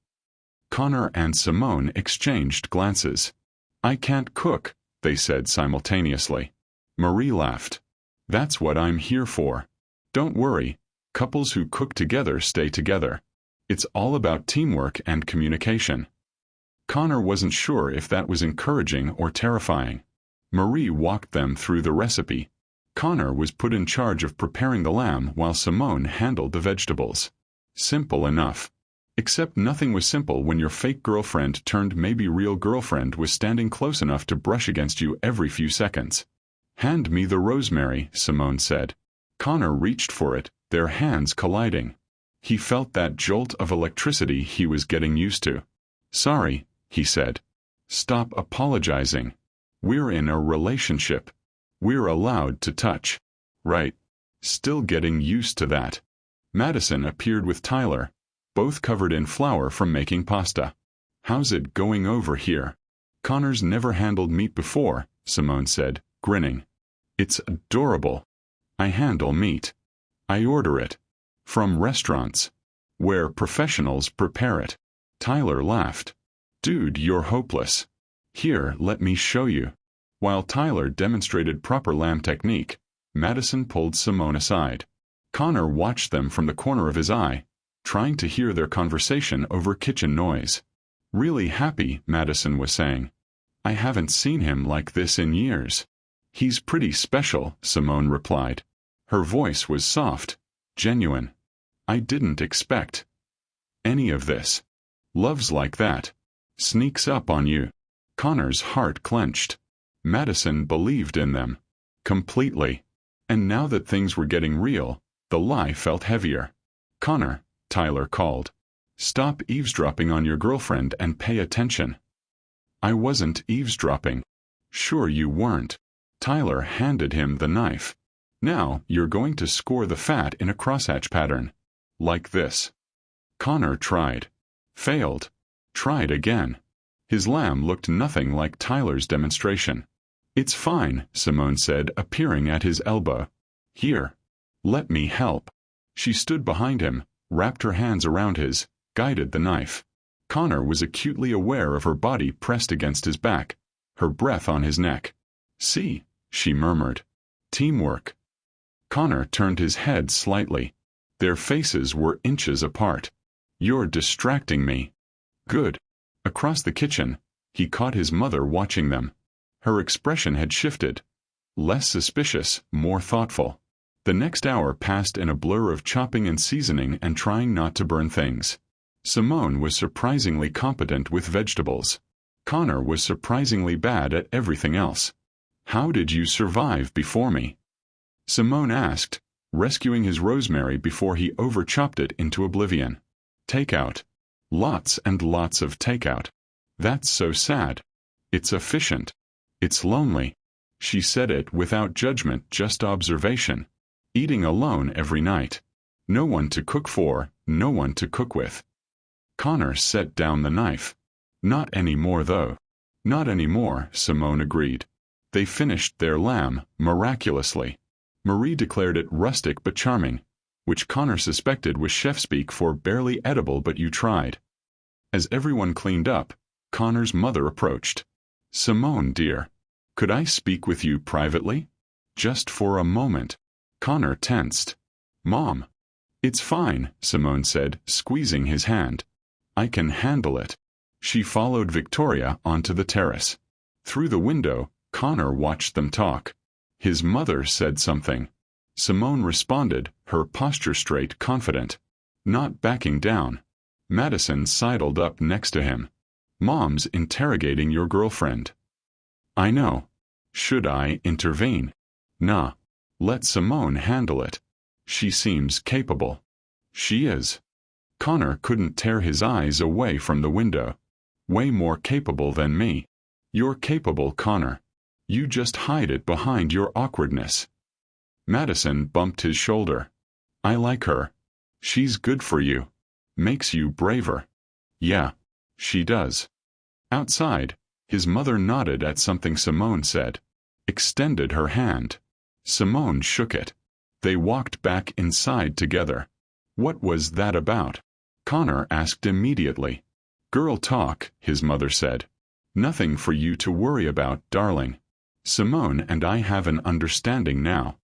Connor and Simone exchanged glances. "I can't cook," they said simultaneously. Marie laughed. "That's what I'm here for. Don't worry, couples who cook together stay together. It's all about teamwork and communication." Connor wasn't sure if that was encouraging or terrifying. Marie walked them through the recipe. Connor was put in charge of preparing the lamb while Simone handled the vegetables. Simple enough. Except nothing was simple when your fake girlfriend turned maybe real girlfriend was standing close enough to brush against you every few seconds. "Hand me the rosemary," Simone said. Connor reached for it, their hands colliding. He felt that jolt of electricity he was getting used to. "Sorry," he said. "Stop apologizing. We're in a relationship. We're allowed to touch." "Right. Still getting used to that." Madison appeared with Tyler, both covered in flour from making pasta. "How's it going over here?" "Connor's never handled meat before," Simone said, grinning. "It's adorable. I handle meat. I order it. From restaurants. Where professionals prepare it." Tyler laughed. "Dude, you're hopeless. Here, let me show you." While Tyler demonstrated proper lamb technique, Madison pulled Simone aside. Connor watched them from the corner of his eye, trying to hear their conversation over kitchen noise. "Really happy," Madison was saying. "I haven't seen him like this in years." "He's pretty special," Simone replied. Her voice was soft, genuine. "I didn't expect any of this. Love's like that. Sneaks up on you." Connor's heart clenched. Madison believed in them. Completely. And now that things were getting real, the lie felt heavier. "Connor," Tyler called. "Stop eavesdropping on your girlfriend and pay attention." "I wasn't eavesdropping." "Sure you weren't." Tyler handed him the knife. "Now, you're going to score the fat in a crosshatch pattern. Like this." Connor tried. Failed. Tried again. His lamb looked nothing like Tyler's demonstration. "It's fine," Simone said, appearing at his elbow. "Here. Let me help." She stood behind him, wrapped her hands around his, guided the knife. Connor was acutely aware of her body pressed against his back, her breath on his neck. "See," she murmured. "Teamwork." Connor turned his head slightly. Their faces were inches apart. "You're distracting me." "Good." Across the kitchen, he caught his mother watching them. Her expression had shifted. Less suspicious, more thoughtful. The next hour passed in a blur of chopping and seasoning and trying not to burn things. Simone was surprisingly competent with vegetables. Connor was surprisingly bad at everything else. "How did you survive before me?" Simone asked, rescuing his rosemary before he overchopped it into oblivion. "Takeout. Lots and lots of takeout. That's so sad. It's efficient. It's lonely." She said it without judgment, just observation. Eating alone every night. No one to cook for, no one to cook with. Connor set down the knife. "Not anymore though." "Not anymore," Simone agreed. They finished their lamb, miraculously. Marie declared it rustic but charming, which Connor suspected was chef speak for barely edible but you tried. As everyone cleaned up, Connor's mother approached. "Simone, dear." Could I speak with you privately? Just for a moment. Connor tensed. Mom. It's fine, Simone said, squeezing his hand. I can handle it. She followed Victoria onto the terrace. Through the window, Connor watched them talk. His mother said something. Simone responded, her posture straight, confident. Not backing down. Madison sidled up next to him. Mom's interrogating your girlfriend. I know. Should I intervene? Nah. Let Simone handle it. She seems capable. She is. Connor couldn't tear his eyes away from the window. Way more capable than me. You're capable, Connor. You just hide it behind your awkwardness. Madison bumped his shoulder. I like her. She's good for you. Makes you braver. Yeah, she does. Outside, his mother nodded at something Simone said. Extended her hand. Simone shook it. They walked back inside together. What was that about? Connor asked immediately. Girl talk, his mother said. Nothing for you to worry about, darling. Simone and I have an understanding now.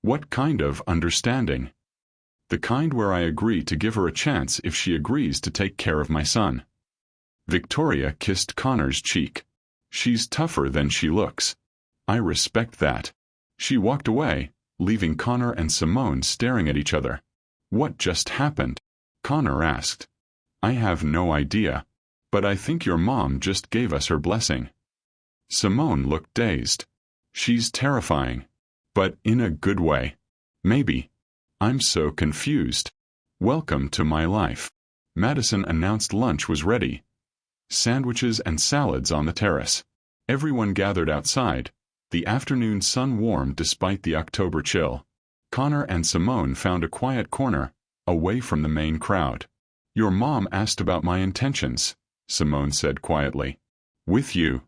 What kind of understanding? The kind where I agree to give her a chance if she agrees to take care of my son. Victoria kissed Connor's cheek. She's tougher than she looks. I respect that. She walked away, leaving Connor and Simone staring at each other. What just happened? Connor asked. I have no idea. But I think your mom just gave us her blessing. Simone looked dazed. She's terrifying. But in a good way. Maybe. I'm so confused. Welcome to my life. Madison announced lunch was ready. Sandwiches and salads on the terrace. Everyone gathered outside. The afternoon sun warmed despite the October chill. Connor and Simone found a quiet corner, away from the main crowd. Your mom asked about my intentions, Simone said quietly. With you.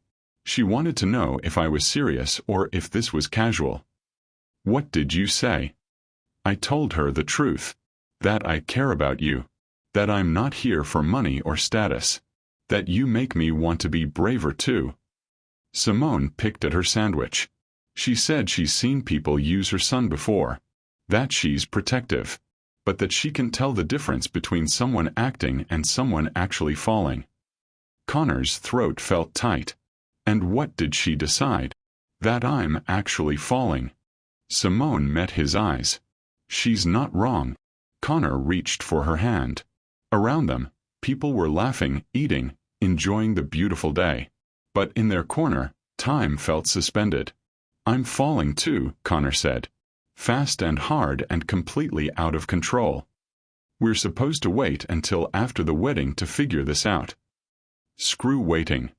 She wanted to know if I was serious or if this was casual. What did you say? I told her the truth. That I care about you. That I'm not here for money or status. That you make me want to be braver too. Simone picked at her sandwich. She said she's seen people use her son before. That she's protective. But that she can tell the difference between someone acting and someone actually falling. Connor's throat felt tight. And what did she decide? That I'm actually falling. Simone met his eyes. She's not wrong. Connor reached for her hand. Around them, people were laughing, eating, enjoying the beautiful day. But in their corner, time felt suspended. I'm falling too, Connor said. Fast and hard and completely out of control. We're supposed to wait until after the wedding to figure this out. Screw waiting.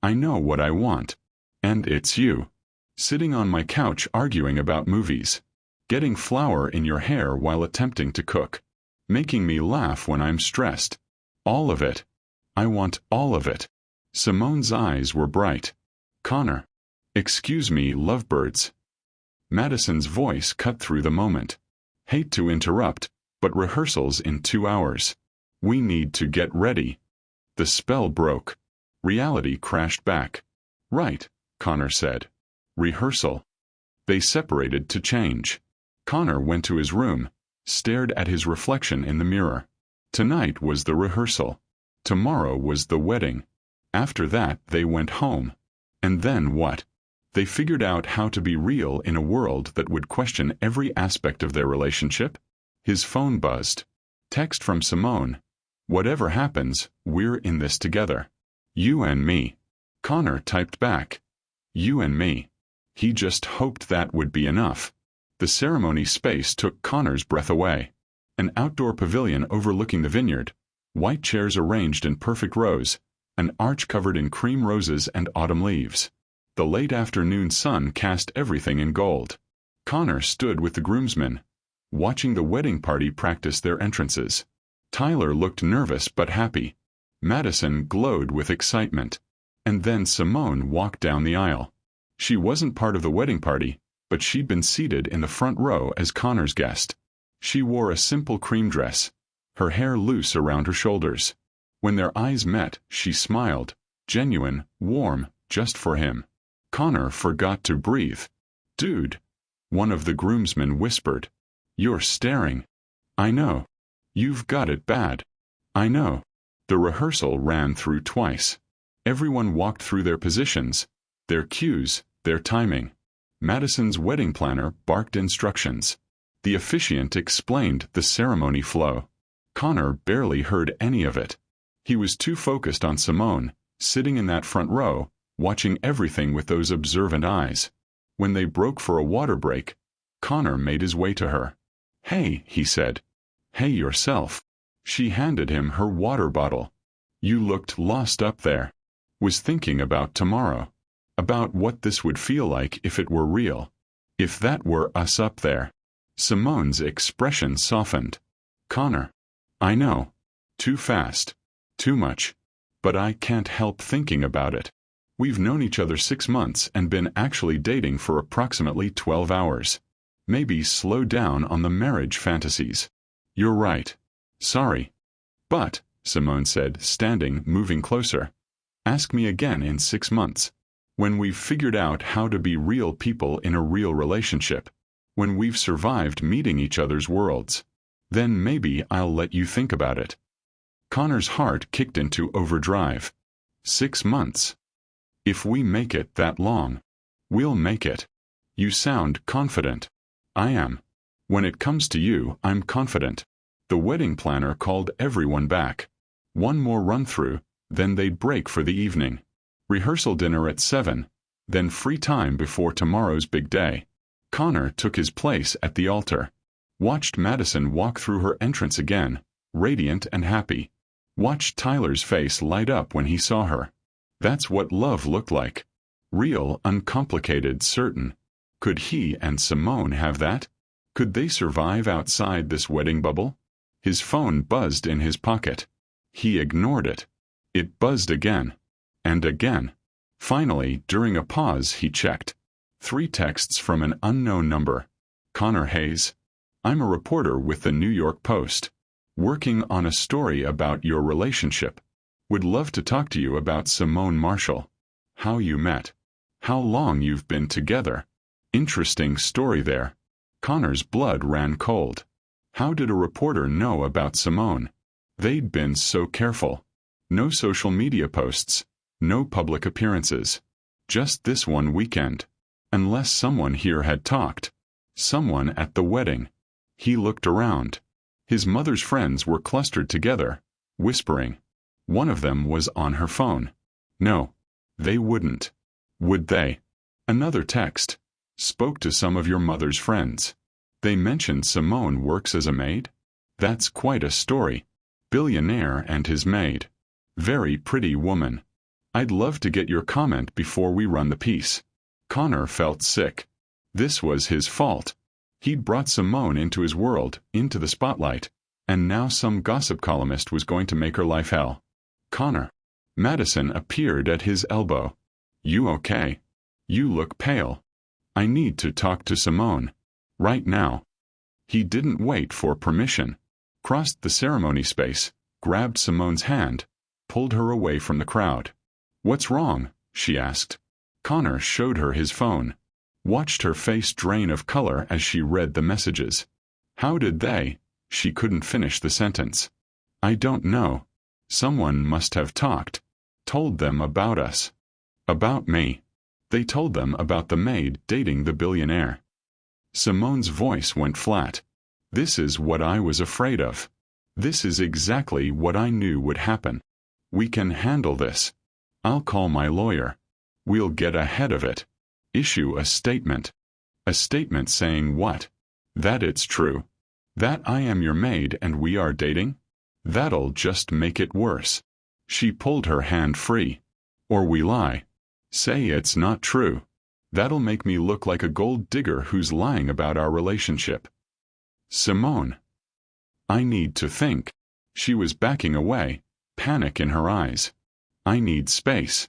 I know what I want. And it's you. Sitting on my couch arguing about movies. Getting flour in your hair while attempting to cook. Making me laugh when I'm stressed. All of it. I want all of it. Simone's eyes were bright. Connor. Excuse me, lovebirds. Madison's voice cut through the moment. Hate to interrupt, but rehearsal's in 2 hours. We need to get ready. The spell broke. Reality crashed back. Right, Connor said. Rehearsal. They separated to change. Connor went to his room, stared at his reflection in the mirror. Tonight was the rehearsal. Tomorrow was the wedding. After that, they went home. And then what? They figured out how to be real in a world that would question every aspect of their relationship. His phone buzzed. Text from Simone. Whatever happens, we're in this together. You and me. Connor typed back. You and me. He just hoped that would be enough. The ceremony space took Connor's breath away. An outdoor pavilion overlooking the vineyard. White chairs arranged in perfect rows. An arch covered in cream roses and autumn leaves. The late afternoon sun cast everything in gold. Connor stood with the groomsmen, watching the wedding party practice their entrances. Tyler looked nervous but happy. Madison glowed with excitement. And then Simone walked down the aisle. She wasn't part of the wedding party, but she'd been seated in the front row as Connor's guest. She wore a simple cream dress, her hair loose around her shoulders. When their eyes met, she smiled, genuine, warm, just for him. Connor forgot to breathe. "Dude," one of the groomsmen whispered. "You're staring." "I know. You've got it bad." "I know." The rehearsal ran through twice. Everyone walked through their positions, their cues, their timing. Madison's wedding planner barked instructions. The officiant explained the ceremony flow. Connor barely heard any of it. He was too focused on Simone, sitting in that front row, watching everything with those observant eyes. When they broke for a water break, Connor made his way to her. "Hey," he said. "Hey yourself." She handed him her water bottle. "You looked lost up there." "Was thinking about tomorrow. About what this would feel like if it were real. If that were us up there." Simone's expression softened. "Connor. I know. Too fast. Too much. But I can't help thinking about it. We've known each other 6 months and been actually dating for approximately 12 hours. Maybe slow down on the marriage fantasies." "You're right. Sorry." "But," Simone said, standing, moving closer, "ask me again in 6 months. When we've figured out how to be real people in a real relationship. When we've survived meeting each other's worlds. Then maybe I'll let you think about it." Connor's heart kicked into overdrive. 6 months. "If we make it that long." "We'll make it." "You sound confident." "I am. When it comes to you, I'm confident." The wedding planner called everyone back. One more run-through, then they'd break for the evening. Rehearsal dinner at 7, then free time before tomorrow's big day. Connor took his place at the altar. Watched Madison walk through her entrance again, radiant and happy. Watched Tyler's face light up when he saw her. That's what love looked like. Real, uncomplicated, certain. Could he and Simone have that? Could they survive outside this wedding bubble? His phone buzzed in his pocket. He ignored it. It buzzed again. And again. Finally, during a pause, he checked. 3 texts from an unknown number. "Connor Hayes. I'm a reporter with the New York Post. Working on a story about your relationship. Would love to talk to you about Simone Marshall. How you met. How long you've been together. Interesting story there." Connor's blood ran cold. How did a reporter know about Simone? They'd been so careful. No social media posts. No public appearances. Just this one weekend. Unless someone here had talked. Someone at the wedding. He looked around. His mother's friends were clustered together, whispering. One of them was on her phone. No. They wouldn't. Would they? Another text. "Spoke to some of your mother's friends. They mentioned Simone works as a maid? That's quite a story. Billionaire and his maid. Very pretty woman. I'd love to get your comment before we run the piece." Connor felt sick. This was his fault. He'd brought Simone into his world, into the spotlight, and now some gossip columnist was going to make her life hell. "Connor." Madison appeared at his elbow. "You okay? You look pale." "I need to talk to Simone. Right now." He didn't wait for permission. Crossed the ceremony space, grabbed Simone's hand, pulled her away from the crowd. "What's wrong?" she asked. Connor showed her his phone. Watched her face drain of color as she read the messages. "How did they?" She couldn't finish the sentence. "I don't know. Someone must have talked. Told them about us." "About me." "They told them about the maid dating the billionaire." Simone's voice went flat. "This is what I was afraid of. This is exactly what I knew would happen. We can handle this. I'll call my lawyer. We'll get ahead of it. Issue a statement." "A statement saying what?" "That it's true. That I am your maid and we are dating? That'll just make it worse." She pulled her hand free. "Or we lie. Say it's not true. That'll make me look like a gold digger who's lying about our relationship." "Simone." "I need to think." She was backing away, panic in her eyes. "I need space.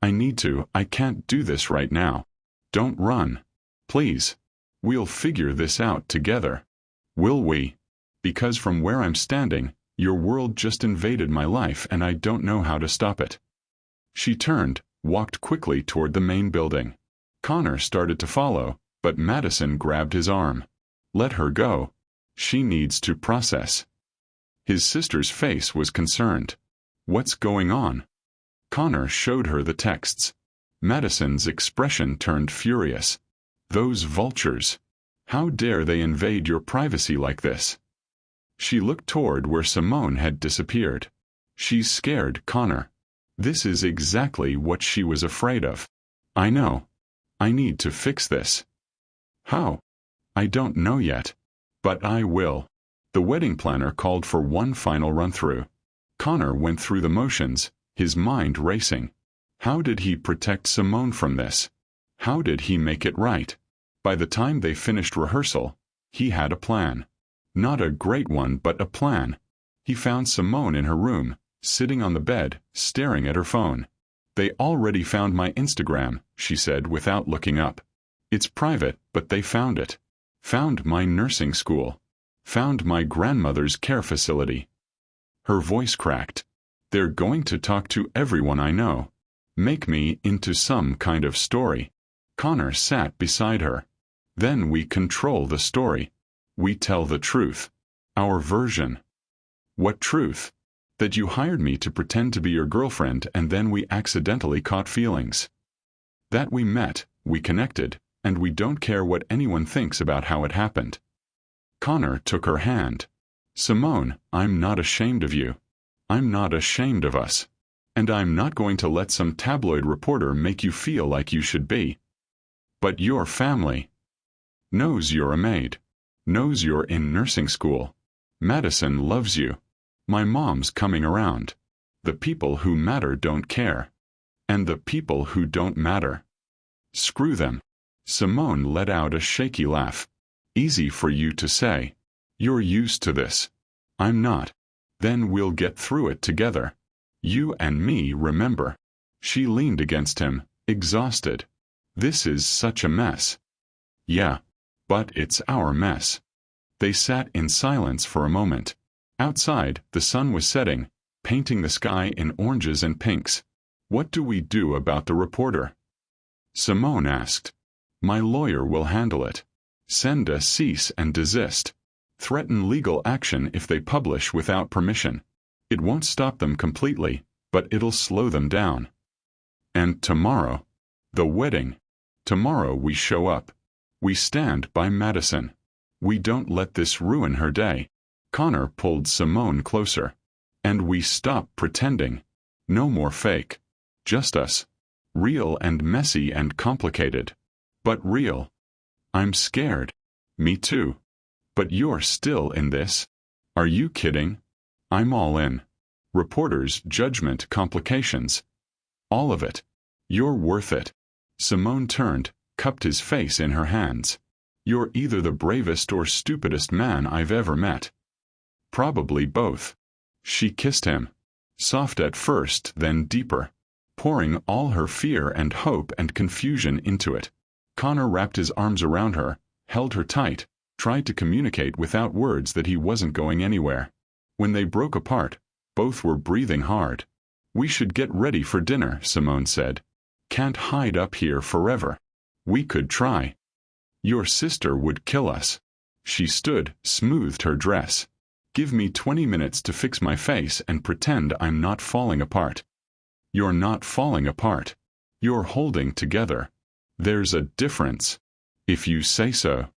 I can't do this right now. Don't run. Please. We'll figure this out together." "Will we?" "Because from where I'm standing, your world just invaded my life and I don't know how to stop it." She turned, walked quickly toward the main building. Connor started to follow, but Madison grabbed his arm. Let her go. She needs to process. His sister's face was concerned. What's going on? Connor showed her the texts. Madison's expression turned furious. Those vultures. How dare they invade your privacy like this? She looked toward where Simone had disappeared. She's scared, Connor. This is exactly what she was afraid of. I know. I need to fix this. How? I don't know yet. But I will. The wedding planner called for one final run-through. Connor went through the motions, his mind racing. How did he protect Simone from this? How did he make it right? By the time they finished rehearsal, he had a plan. Not a great one, but a plan. He found Simone in her room, sitting on the bed, staring at her phone. They already found my Instagram, she said without looking up. It's private, but they found it. Found my nursing school. Found my grandmother's care facility. Her voice cracked. They're going to talk to everyone I know. Make me into some kind of story. Connor sat beside her. Then we control the story. We tell the truth. Our version. What truth? That you hired me to pretend to be your girlfriend and then we accidentally caught feelings. That we met, we connected, and we don't care what anyone thinks about how it happened. Connor took her hand. Simone, I'm not ashamed of you. I'm not ashamed of us. And I'm not going to let some tabloid reporter make you feel like you should be. But your family knows you're a maid. Knows you're in nursing school. Madison loves you. My mom's coming around. The people who matter don't care. And the people who don't matter. Screw them. Simone let out a shaky laugh. Easy for you to say. You're used to this. I'm not. Then we'll get through it together. You and me, remember. She leaned against him, exhausted. This is such a mess. Yeah. But it's our mess. They sat in silence for a moment. Outside, the sun was setting, painting the sky in oranges and pinks. What do we do about the reporter? Simone asked. My lawyer will handle it. Send a cease and desist. Threaten legal action if they publish without permission. It won't stop them completely, but it'll slow them down. And tomorrow, the wedding. Tomorrow we show up. We stand by Madison. We don't let this ruin her day. Connor pulled Simone closer. And we stop pretending. No more fake. Just us. Real and messy and complicated. But real. I'm scared. Me too. But you're still in this? Are you kidding? I'm all in. Reporters, judgment, complications. All of it. You're worth it. Simone turned, cupped his face in her hands. You're either the bravest or stupidest man I've ever met. Probably both. She kissed him. Soft at first, then deeper. Pouring all her fear and hope and confusion into it. Connor wrapped his arms around her, held her tight, tried to communicate without words that he wasn't going anywhere. When they broke apart, both were breathing hard. We should get ready for dinner, Simone said. Can't hide up here forever. We could try. Your sister would kill us. She stood, smoothed her dress. Give me 20 minutes to fix my face and pretend I'm not falling apart. You're not falling apart. You're holding together. There's a difference. If you say so.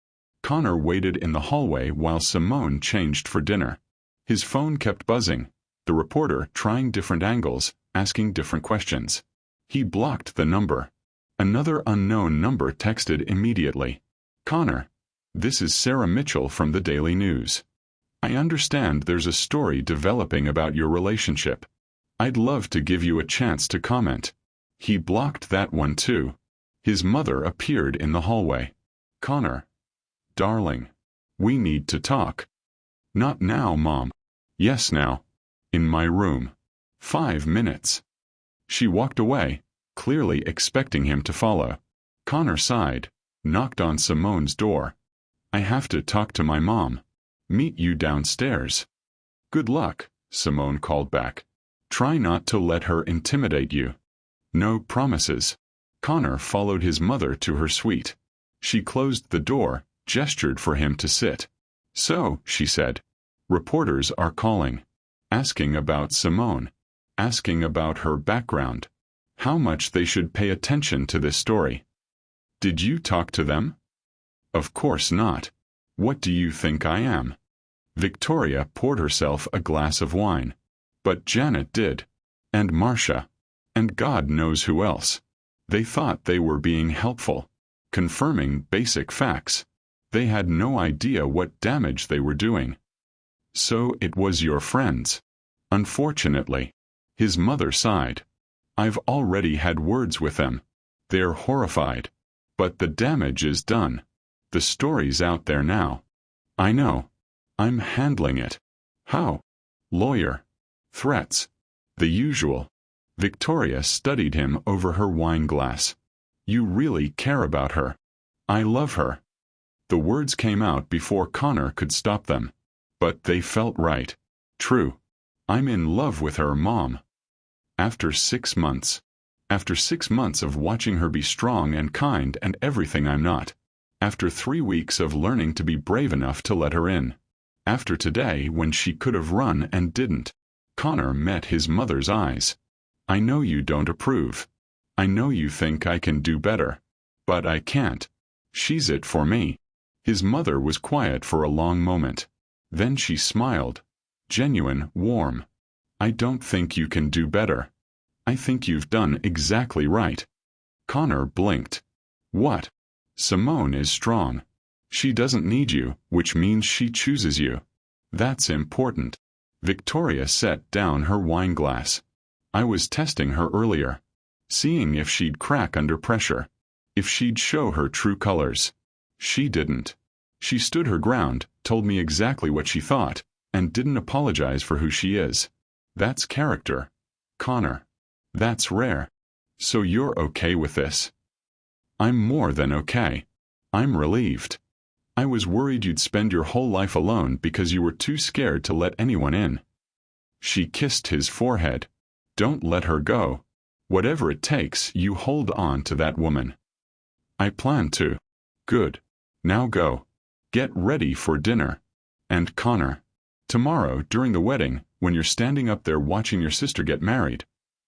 Connor waited in the hallway while Simone changed for dinner. His phone kept buzzing, the reporter trying different angles, asking different questions. He blocked the number. Another unknown number texted immediately. Connor, this is Sarah Mitchell from the Daily News. I understand there's a story developing about your relationship. I'd love to give you a chance to comment. He blocked that one too. His mother appeared in the hallway. Connor. Darling. We need to talk. Not now, Mom. Yes, now. In my room. 5 minutes. She walked away, clearly expecting him to follow. Connor sighed, knocked on Simone's door. I have to talk to my mom. Meet you downstairs. Good luck, Simone called back. Try not to let her intimidate you. No promises. Connor followed his mother to her suite. She closed the door, gestured for him to sit. "So," she said, "reporters are calling. Asking about Simone. Asking about her background. How much they should pay attention to this story. Did you talk to them?" "Of course not. What do you think I am?" Victoria poured herself a glass of wine. "But Janet did. And Marcia. And God knows who else. They thought they were being helpful. Confirming basic facts. They had no idea what damage they were doing." "So it was your friends." "Unfortunately." His mother sighed. "I've already had words with them. They're horrified. But the damage is done. The story's out there now." "I know. I'm handling it." "How?" "Lawyer. Threats. The usual." Victoria studied him over her wine glass. "You really care about her." "I love her." The words came out before Connor could stop them. But they felt right. True. "I'm in love with her, Mom." After 6 months. After 6 months of watching her be strong and kind and everything I'm not. After 3 weeks of learning to be brave enough to let her in. After today when she could have run and didn't. Connor met his mother's eyes. "I know you don't approve. I know you think I can do better. But I can't. She's it for me." His mother was quiet for a long moment. Then she smiled. Genuine, warm. "I don't think you can do better. I think you've done exactly right." Connor blinked. "What?" "Simone is strong. She doesn't need you, which means she chooses you. That's important." Victoria set down her wine glass. "I was testing her earlier. Seeing if she'd crack under pressure. If she'd show her true colors. She didn't. She stood her ground, told me exactly what she thought, and didn't apologize for who she is. That's character. Connor. That's rare. So you're okay with this?" "I'm more than okay. I'm relieved. I was worried you'd spend your whole life alone because you were too scared to let anyone in." She kissed his forehead. "Don't let her go. Whatever it takes, you hold on to that woman." "I plan to." "Good. Now go. Get ready for dinner. And Connor, tomorrow during the wedding, when you're standing up there watching your sister get married,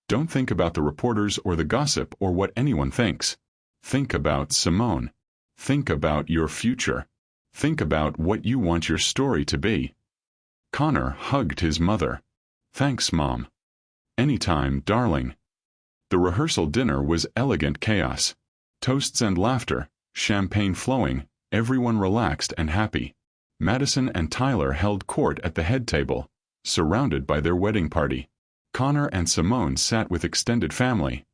don't think about the reporters or the gossip or what anyone thinks. Think about Simone. Think about your future. Think about what you want your story to be." Connor hugged his mother. "Thanks, Mom." "Anytime, darling." The rehearsal dinner was elegant chaos. Toasts and laughter, champagne flowing, everyone relaxed and happy. Madison and Tyler held court at the head table, surrounded by their wedding party. Connor and Simone sat with extended family.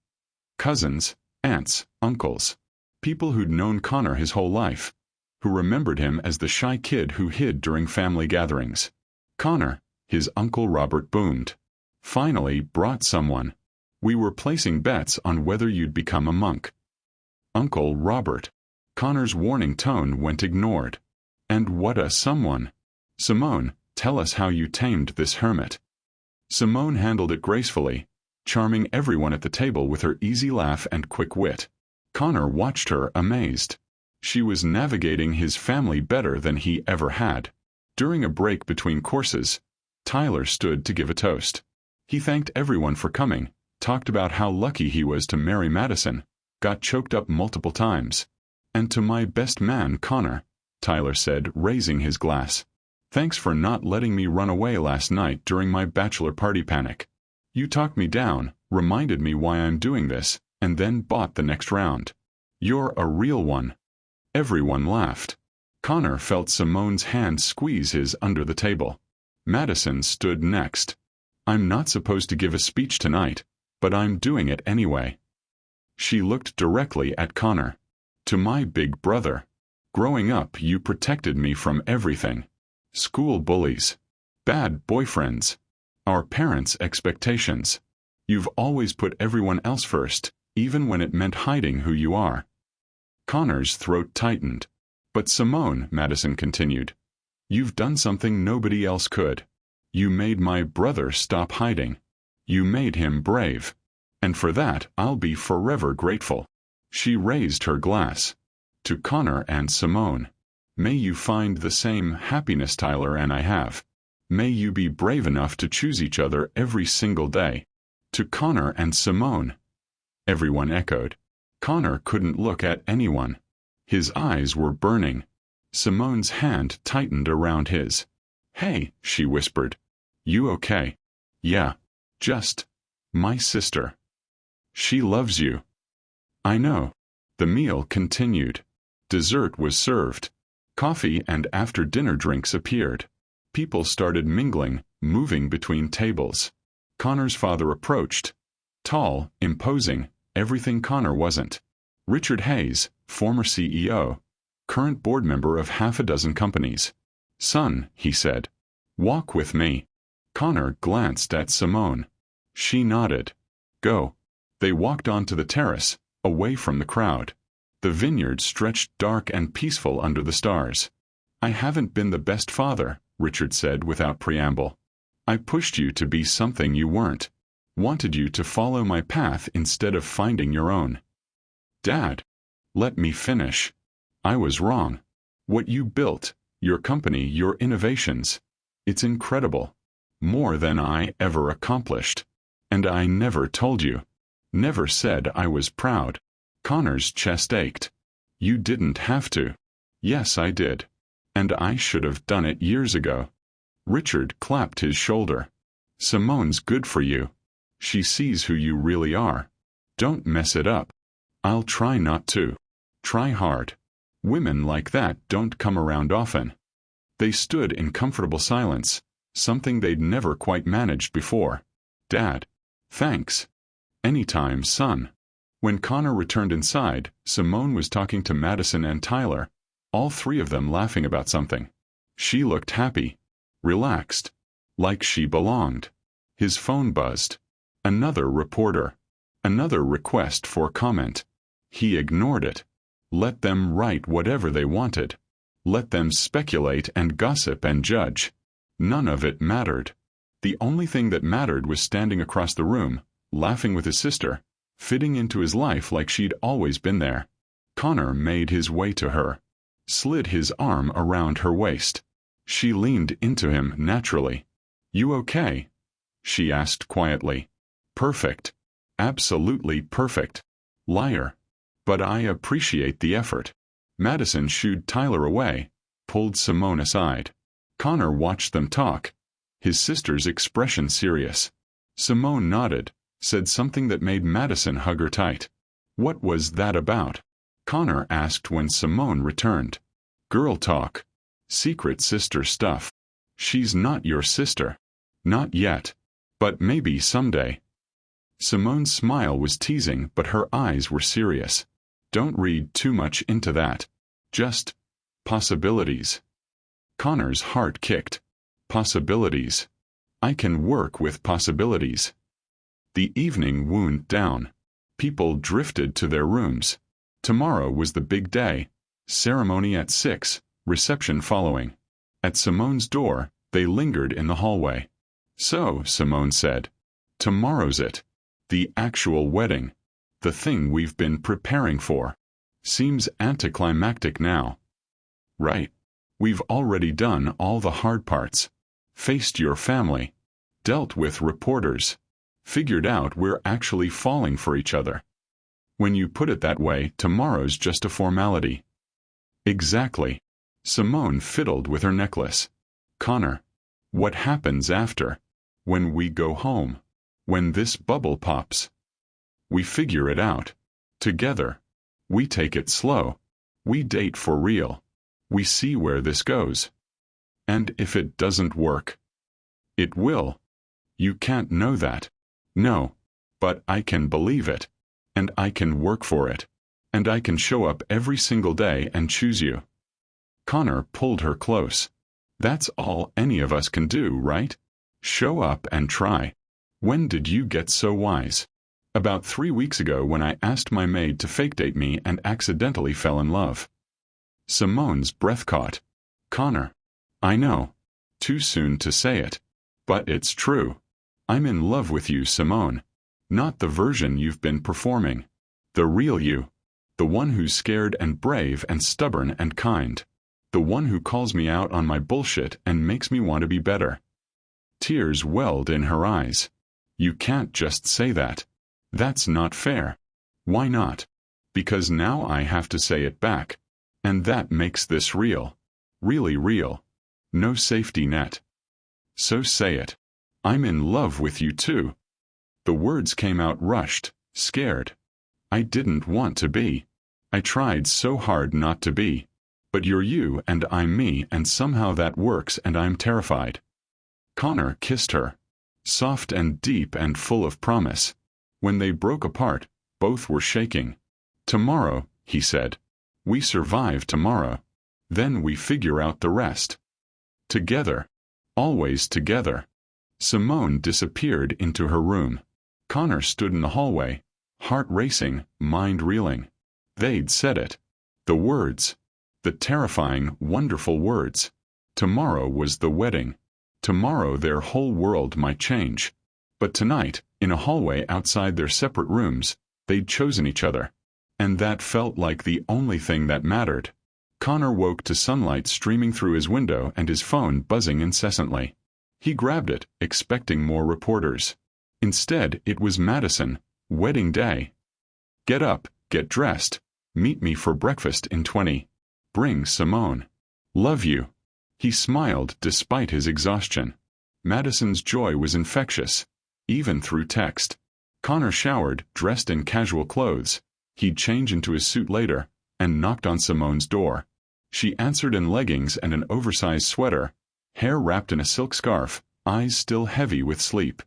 Cousins, aunts, uncles. People who'd known Connor his whole life, who remembered him as the shy kid who hid during family gatherings. "Connor," his Uncle Robert boomed, "finally brought someone. We were placing bets on whether you'd become a monk." "Uncle Robert." Connor's warning tone went ignored. "And what a someone. Simone, tell us how you tamed this hermit." Simone handled it gracefully, charming everyone at the table with her easy laugh and quick wit. Connor watched her amazed. She was navigating his family better than he ever had. During a break between courses, Tyler stood to give a toast. He thanked everyone for coming, talked about how lucky he was to marry Madison, got choked up multiple times. "And to my best man, Connor," Tyler said, raising his glass. "Thanks for not letting me run away last night during my bachelor party panic. You talked me down, reminded me why I'm doing this, and then bought the next round. You're a real one." Everyone laughed. Connor felt Simone's hand squeeze his under the table. Madison stood next. "I'm not supposed to give a speech tonight, but I'm doing it anyway." She looked directly at Connor. "To my big brother. Growing up, you protected me from everything. School bullies. Bad boyfriends. Our parents' expectations. You've always put everyone else first, even when it meant hiding who you are." Connor's throat tightened. "But Simone," Madison continued, "you've done something nobody else could. You made my brother stop hiding. You made him brave. And for that, I'll be forever grateful." She raised her glass. To Connor and Simone. May you find the same happiness Tyler and I have. May you be brave enough to choose each other every single day. To Connor and Simone. Everyone echoed. Connor couldn't look at anyone. His eyes were burning. Simone's hand tightened around his. Hey, she whispered. You okay? Yeah. Just. My sister. She loves you. I know. The meal continued. Dessert was served. Coffee and after-dinner drinks appeared. People started mingling, moving between tables. Connor's father approached. Tall, imposing, everything Connor wasn't. Richard Hayes, former CEO, current board member of half a dozen companies. Son, he said. Walk with me. Connor glanced at Simone. She nodded. Go. They walked onto the terrace, away from the crowd. The vineyard stretched dark and peaceful under the stars. I haven't been the best father, Richard said without preamble. I pushed you to be something you weren't. Wanted you to follow my path instead of finding your own. Dad. Let me finish. I was wrong. What you built, your company, your innovations. It's incredible. More than I ever accomplished. And I never told you. Never said I was proud. Connor's chest ached. You didn't have to. Yes, I did. And I should have done it years ago. Richard clapped his shoulder. Simone's good for you. She sees who you really are. Don't mess it up. I'll try not to. Try hard. Women like that don't come around often. They stood in comfortable silence, something they'd never quite managed before. Dad. Thanks. Anytime, son. When Connor returned inside, Simone was talking to Madison and Tyler, all three of them laughing about something. She looked happy, relaxed, like she belonged. His phone buzzed. Another reporter. Another request for comment. He ignored it. Let them write whatever they wanted. Let them speculate and gossip and judge. None of it mattered. The only thing that mattered was standing across the room, laughing with his sister, fitting into his life like she'd always been there. Connor made his way to her, slid his arm around her waist. She leaned into him naturally. You okay? She asked quietly. Perfect. Absolutely perfect. Liar. But I appreciate the effort. Madison shooed Tyler away, pulled Simone aside. Connor watched them talk, his sister's expression serious. Simone nodded, said something that made Madison hug her tight. What was that about? Connor asked when Simone returned. Girl talk. Secret sister stuff. She's not your sister. Not yet. But maybe someday. Simone's smile was teasing, but her eyes were serious. Don't read too much into that. Just possibilities. Connor's heart kicked. Possibilities. I can work with possibilities. The evening wound down. People drifted to their rooms. Tomorrow was the big day. Ceremony at 6, reception following. At Simone's door, they lingered in the hallway. So, Simone said, tomorrow's it. The actual wedding. The thing we've been preparing for. Seems anticlimactic now. Right. We've already done all the hard parts. Faced your family. Dealt with reporters. Figured out we're actually falling for each other. When you put it that way, tomorrow's just a formality. Exactly. Simone fiddled with her necklace. Connor. What happens after? When we go home? When this bubble pops? We figure it out. Together. We take it slow. We date for real. We see where this goes. And if it doesn't work? It will. You can't know that. No. But I can believe it. And I can work for it. And I can show up every single day and choose you. Connor pulled her close. That's all any of us can do, right? Show up and try. When did you get so wise? About 3 weeks ago when I asked my maid to fake date me and accidentally fell in love. Simone's breath caught. Connor. I know. Too soon to say it. But it's true. I'm in love with you, Simone. Not the version you've been performing. The real you. The one who's scared and brave and stubborn and kind. The one who calls me out on my bullshit and makes me want to be better. Tears welled in her eyes. You can't just say that. That's not fair. Why not? Because now I have to say it back. And that makes this real. Really real. No safety net. So say it. I'm in love with you too. The words came out rushed, scared. I didn't want to be. I tried so hard not to be. But you're you and I'm me, and somehow that works, and I'm terrified. Connor kissed her. Soft and deep and full of promise. When they broke apart, both were shaking. Tomorrow, he said. We survive tomorrow. Then we figure out the rest. Together. Always together. Simone disappeared into her room. Connor stood in the hallway, heart racing, mind reeling. They'd said it. The words. The terrifying, wonderful words. Tomorrow was the wedding. Tomorrow their whole world might change. But tonight, in a hallway outside their separate rooms, they'd chosen each other. And that felt like the only thing that mattered. Connor woke to sunlight streaming through his window and his phone buzzing incessantly. He grabbed it, expecting more reporters. Instead, it was Madison, wedding day. Get up, get dressed. Meet me for breakfast in 20. Bring Simone. Love you. He smiled despite his exhaustion. Madison's joy was infectious, even through text. Connor showered, dressed in casual clothes. He'd change into his suit later, and knocked on Simone's door. She answered in leggings and an oversized sweater, hair wrapped in a silk scarf, eyes still heavy with sleep.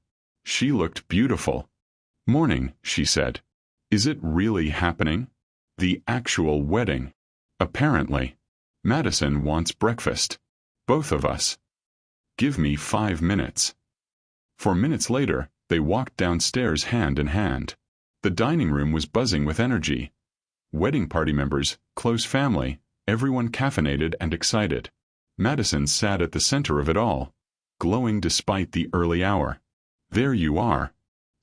She looked beautiful. Morning, she said. Is it really happening? The actual wedding. Apparently. Madison wants breakfast. Both of us. Give me 5 minutes. 4 minutes later, they walked downstairs hand in hand. The dining room was buzzing with energy. Wedding party members, close family, everyone caffeinated and excited. Madison sat at the center of it all, glowing despite the early hour. There you are.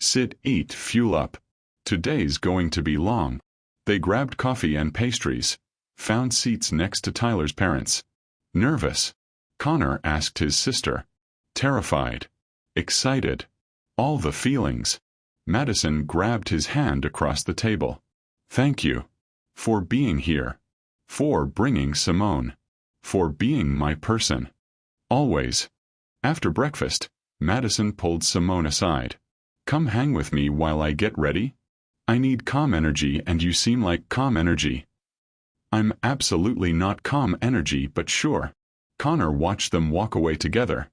Sit, eat, fuel up. Today's going to be long. They grabbed coffee and pastries, found seats next to Tyler's parents. Nervous? Connor asked his sister. Terrified. Excited. All the feelings. Madison grabbed his hand across the table. Thank you. For being here. For bringing Simone. For being my person. Always. After breakfast, Madison pulled Simone aside. Come hang with me while I get ready. I need calm energy and you seem like calm energy. I'm absolutely not calm energy, but sure. Connor watched them walk away together.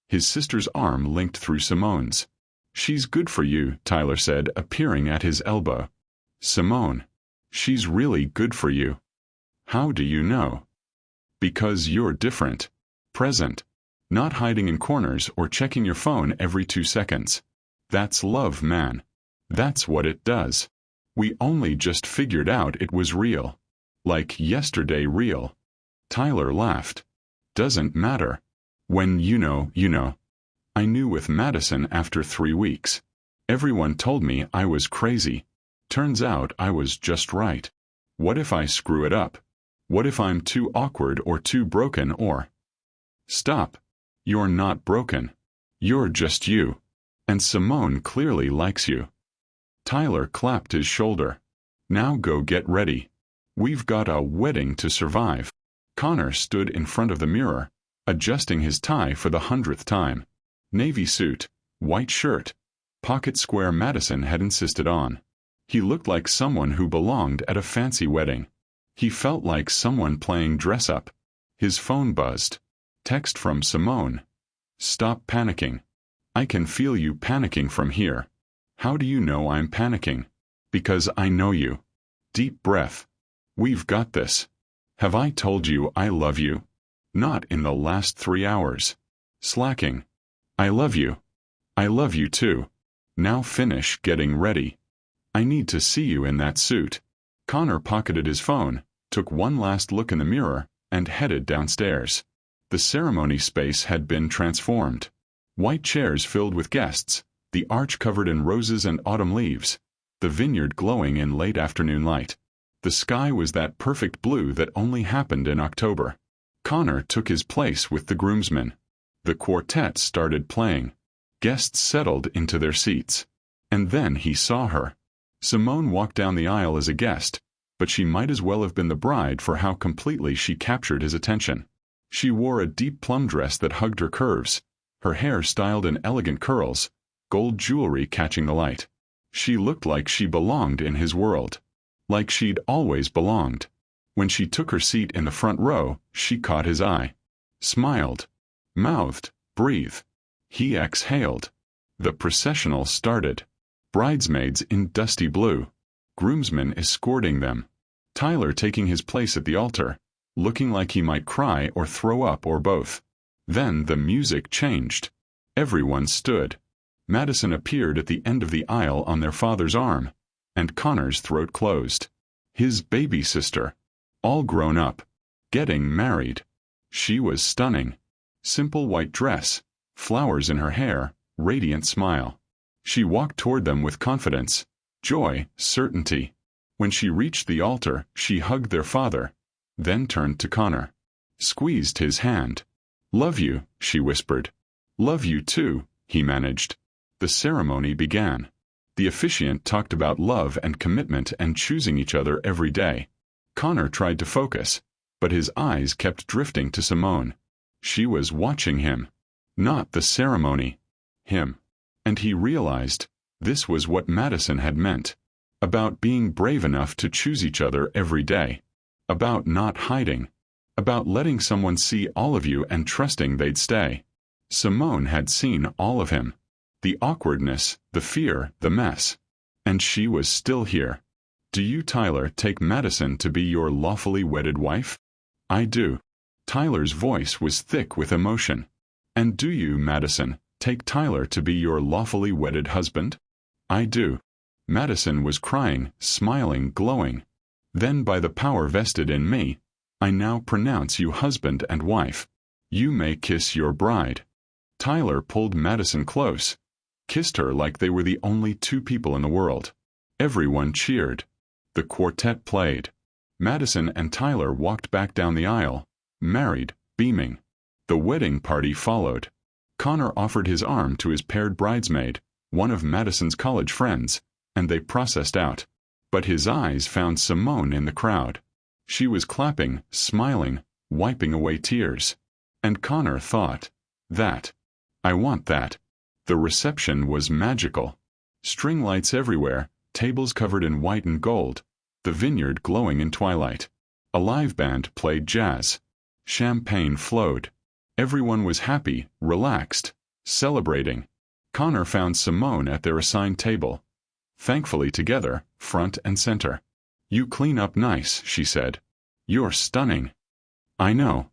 His sister's arm linked through Simone's. She's good for you, Tyler said, appearing at his elbow. Simone. She's really good for you. How do you know? Because you're different. Present. Not hiding in corners or checking your phone every 2 seconds. That's love, man. That's what it does. We only just figured out it was real. Like yesterday real. Tyler laughed. Doesn't matter. When you know, you know. I knew with Madison after 3 weeks. Everyone told me I was crazy. Turns out I was just right. What if I screw it up? What if I'm too awkward or too broken or... Stop. You're not broken. You're just you. And Simone clearly likes you. Tyler clapped his shoulder. Now go get ready. We've got a wedding to survive. Connor stood in front of the mirror, adjusting his tie for the 100th time. Navy suit, white shirt, pocket square Madison had insisted on. He looked like someone who belonged at a fancy wedding. He felt like someone playing dress-up. His phone buzzed. Text from Simone. Stop panicking. I can feel you panicking from here. How do you know I'm panicking? Because I know you. Deep breath. We've got this. Have I told you I love you? Not in the last 3 hours. Slacking. I love you. I love you too. Now finish getting ready. I need to see you in that suit. Connor pocketed his phone, took one last look in the mirror, and headed downstairs. The ceremony space had been transformed. White chairs filled with guests, the arch covered in roses and autumn leaves, the vineyard glowing in late afternoon light. The sky was that perfect blue that only happened in October. Connor took his place with the groomsmen. The quartet started playing. Guests settled into their seats. And then he saw her. Simone walked down the aisle as a guest, but she might as well have been the bride for how completely she captured his attention. She wore a deep plum dress that hugged her curves, her hair styled in elegant curls, gold jewelry catching the light. She looked like she belonged in his world. Like she'd always belonged. When she took her seat in the front row, she caught his eye. Smiled. Mouthed. Breathed. He exhaled. The processional started. Bridesmaids in dusty blue. Groomsmen escorting them. Tyler taking his place at the altar, looking like he might cry or throw up or both. Then the music changed. Everyone stood. Madison appeared at the end of the aisle on their father's arm, and Connor's throat closed. His baby sister. All grown up. Getting married. She was stunning. Simple white dress, flowers in her hair, radiant smile. She walked toward them with confidence, joy, certainty. When she reached the altar, she hugged their father, then turned to Connor. Squeezed his hand. "Love you," she whispered. "Love you too," he managed. The ceremony began. The officiant talked about love and commitment and choosing each other every day. Connor tried to focus, but his eyes kept drifting to Simone. She was watching him. Not the ceremony. Him. And he realized, this was what Madison had meant. About being brave enough to choose each other every day. About not hiding. About letting someone see all of you and trusting they'd stay. Simone had seen all of him. The awkwardness, the fear, the mess. And she was still here. "Do you, Tyler, take Madison to be your lawfully wedded wife?" "I do." Tyler's voice was thick with emotion. "And do you, Madison, take Tyler to be your lawfully wedded husband?" "I do." Madison was crying, smiling, glowing. "Then by the power vested in me, I now pronounce you husband and wife. You may kiss your bride." Tyler pulled Madison close, kissed her like they were the only two people in the world. Everyone cheered. The quartet played. Madison and Tyler walked back down the aisle, married, beaming. The wedding party followed. Connor offered his arm to his paired bridesmaid, one of Madison's college friends, and they processed out. But his eyes found Simone in the crowd. She was clapping, smiling, wiping away tears. And Connor thought, that. I want that. The reception was magical. String lights everywhere, tables covered in white and gold, the vineyard glowing in twilight. A live band played jazz. Champagne flowed. Everyone was happy, relaxed, celebrating. Connor found Simone at their assigned table. Thankfully together, front and center. "You clean up nice," she said. "You're stunning." "I know.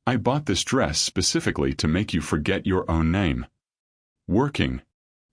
I bought this dress specifically to make you forget your own name." Working.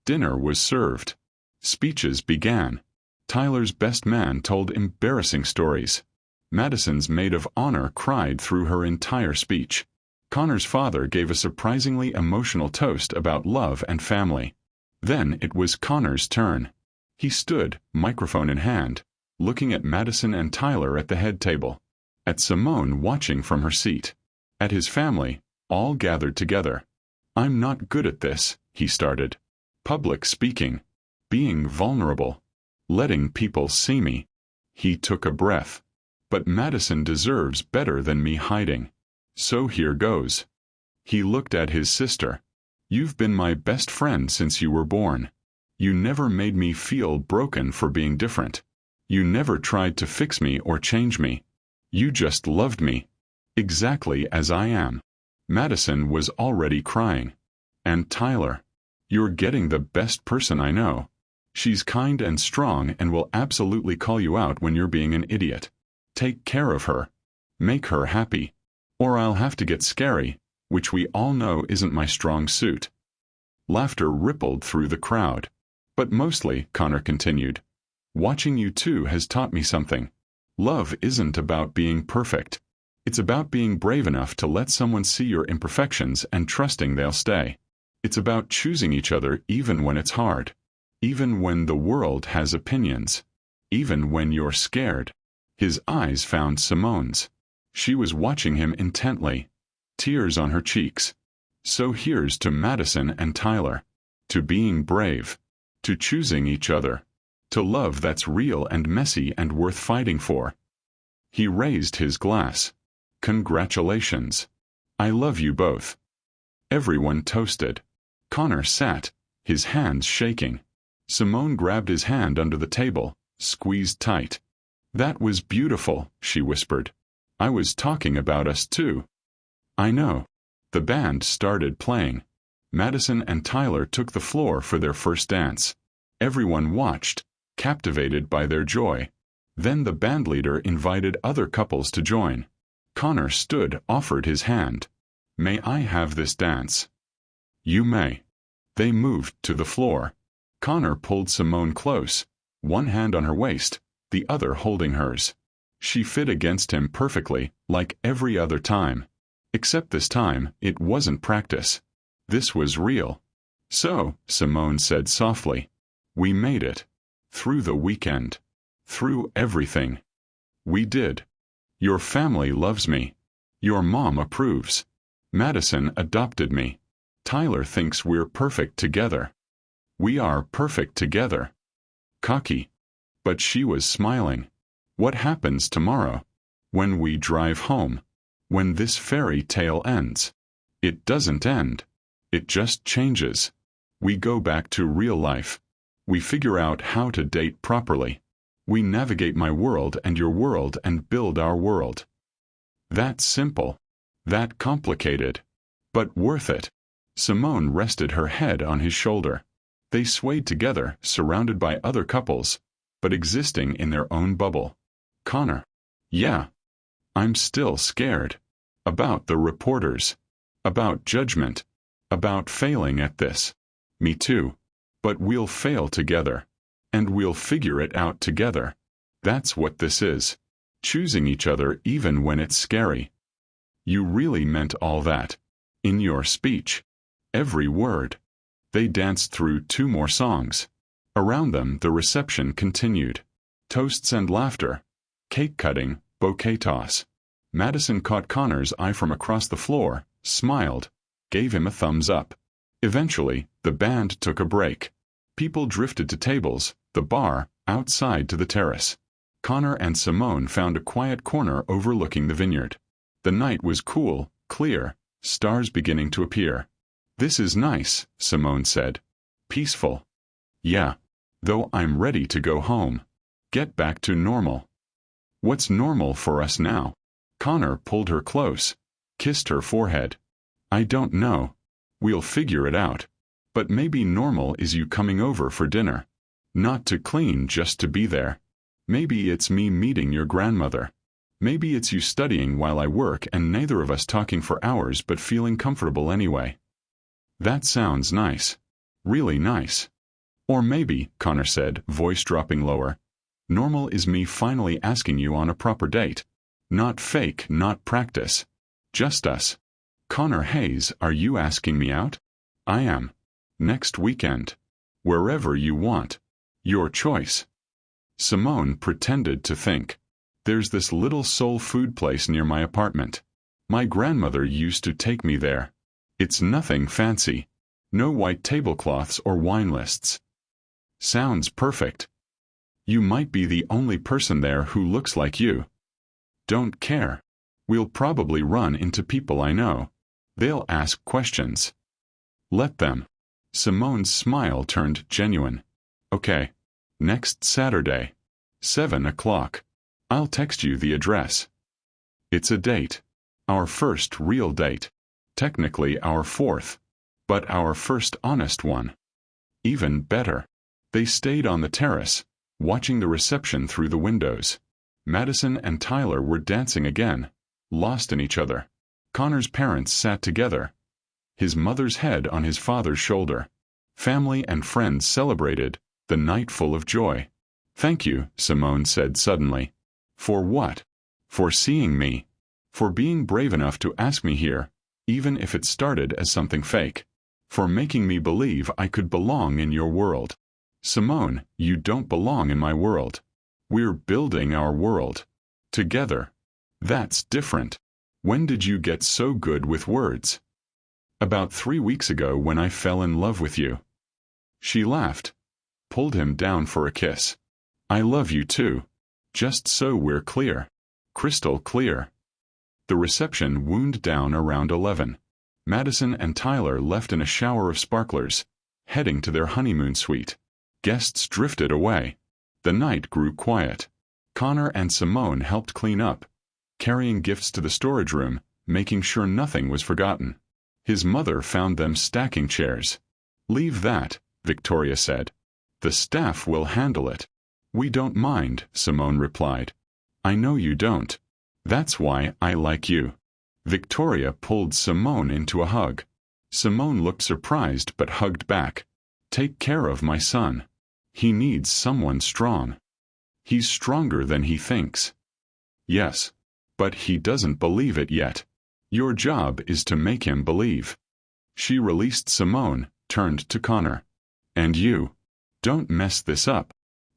Dinner was served. Speeches began. Tyler's best man told embarrassing stories. Madison's maid of honor cried through her entire speech. Connor's father gave a surprisingly emotional toast about love and family. Then it was Connor's turn. He stood, microphone in hand, looking at Madison and Tyler at the head table. At Simone watching from her seat. At his family, all gathered together. "I'm not good at this," he started. "Public speaking. Being vulnerable. Letting people see me." He took a breath. "But Madison deserves better than me hiding. So here goes." He looked at his sister. "You've been my best friend since you were born. You never made me feel broken for being different. You never tried to fix me or change me. You just loved me. Exactly as I am." Madison was already crying. "And Tyler. You're getting the best person I know. She's kind and strong and will absolutely call you out when you're being an idiot. Take care of her. Make her happy. Or I'll have to get scary, which we all know isn't my strong suit." Laughter rippled through the crowd. "But mostly," Connor continued, "watching you two has taught me something. Love isn't about being perfect. It's about being brave enough to let someone see your imperfections and trusting they'll stay. It's about choosing each other even when it's hard. Even when the world has opinions. Even when you're scared." His eyes found Simone's. She was watching him intently, tears on her cheeks. So here's to Madison and Tyler. To being brave. To choosing each other. To love that's real and messy and worth fighting for. He raised his glass. Congratulations. I love you both. Everyone toasted. Connor sat, his hands shaking. Simone grabbed his hand under the table, squeezed tight. That was beautiful, she whispered. I was talking about us too. I know. The band started playing. Madison and Tyler took the floor for their first dance. Everyone watched, captivated by their joy. Then the bandleader invited other couples to join. Connor stood, offered his hand. May I have this dance? You may. They moved to the floor. Connor pulled Simone close, one hand on her waist, the other holding hers. She fit against him perfectly, like every other time. Except this time, it wasn't practice. This was real. So, Simone said softly, we made it. Through the weekend. Through everything. We did. Your family loves me. Your mom approves. Madison adopted me. Tyler thinks we're perfect together. We are perfect together. Cocky. But she was smiling. What happens tomorrow? When we drive home? When this fairy tale ends? It doesn't end. It just changes. We go back to real life. We figure out how to date properly. We navigate my world and your world and build our world. That simple. That complicated. But worth it. Simone rested her head on his shoulder. They swayed together, surrounded by other couples, but existing in their own bubble. Connor. Yeah. I'm still scared. About the reporters. About judgment. About failing at this. Me too. But we'll fail together. And we'll figure it out together. That's what this is. Choosing each other even when it's scary. You really meant all that. In your speech. Every word. They danced through 2 more songs. Around them the reception continued. Toasts and laughter. Cake cutting, bouquet toss. Madison caught Connor's eye from across the floor, smiled, gave him a thumbs up. Eventually, the band took a break. People drifted to tables, the bar, outside to the terrace. Connor and Simone found a quiet corner overlooking the vineyard. The night was cool, clear, stars beginning to appear. This is nice, Simone said. Peaceful. Yeah. Though I'm ready to go home. Get back to normal. What's normal for us now? Connor pulled her close, kissed her forehead. I don't know. We'll figure it out. But maybe normal is you coming over for dinner. Not to clean, just to be there. Maybe it's me meeting your grandmother. Maybe it's you studying while I work and neither of us talking for hours but feeling comfortable anyway. That sounds nice. Really nice. Or maybe, Connor said, voice dropping lower, normal is me finally asking you on a proper date. Not fake, not practice. Just us. Connor Hayes, are you asking me out? I am. Next weekend. Wherever you want. Your choice. Simone pretended to think. There's this little soul food place near my apartment. My grandmother used to take me there. It's nothing fancy. No white tablecloths or wine lists. Sounds perfect. You might be the only person there who looks like you. Don't care. We'll probably run into people I know. They'll ask questions. Let them. Simone's smile turned genuine. Okay. Next Saturday. 7 o'clock. I'll text you the address. It's a date. Our first real date. Technically our 4th. But our first honest one. Even better. They stayed on the terrace, watching the reception through the windows. Madison and Tyler were dancing again, lost in each other. Connor's parents sat together, his mother's head on his father's shoulder. Family and friends celebrated, the night full of joy. Thank you, Simone said suddenly. For what? For seeing me. For being brave enough to ask me here, even if it started as something fake. For making me believe I could belong in your world. Simone, you don't belong in my world. We're building our world. Together. That's different. When did you get so good with words? About 3 weeks ago when I fell in love with you. She laughed, pulled him down for a kiss. I love you too. Just so we're clear. Crystal clear. The reception wound down around 11. Madison and Tyler left in a shower of sparklers, heading to their honeymoon suite. Guests drifted away. The night grew quiet. Connor and Simone helped clean up, carrying gifts to the storage room, making sure nothing was forgotten. His mother found them stacking chairs. Leave that, Victoria said. The staff will handle it. We don't mind, Simone replied. I know you don't. That's why I like you. Victoria pulled Simone into a hug. Simone looked surprised but hugged back. Take care of my son. He needs someone strong. He's stronger than he thinks. Yes. But he doesn't believe it yet. Your job is to make him believe. She released Simone, turned to Connor. And you. Don't mess this up.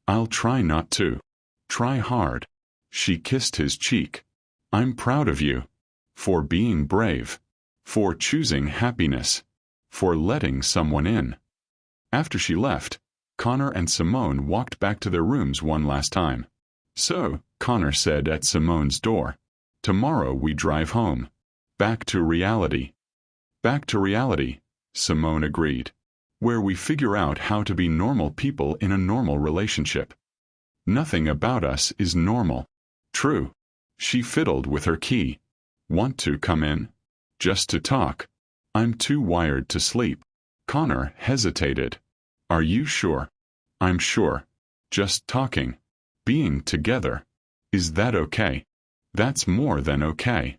I'll try not to. Try hard. She kissed his cheek. I'm proud of you. For being brave. For choosing happiness. For letting someone in. After she left, Connor and Simone walked back to their rooms one last time. So, Connor said at Simone's door, tomorrow we drive home. Back to reality. Back to reality, Simone agreed. Where we figure out how to be normal people in a normal relationship. Nothing about us is normal. True. She fiddled with her key. Want to come in? Just to talk. I'm too wired to sleep. Connor hesitated. Are you sure? I'm sure. Just talking. Being together. Is that okay? That's more than okay.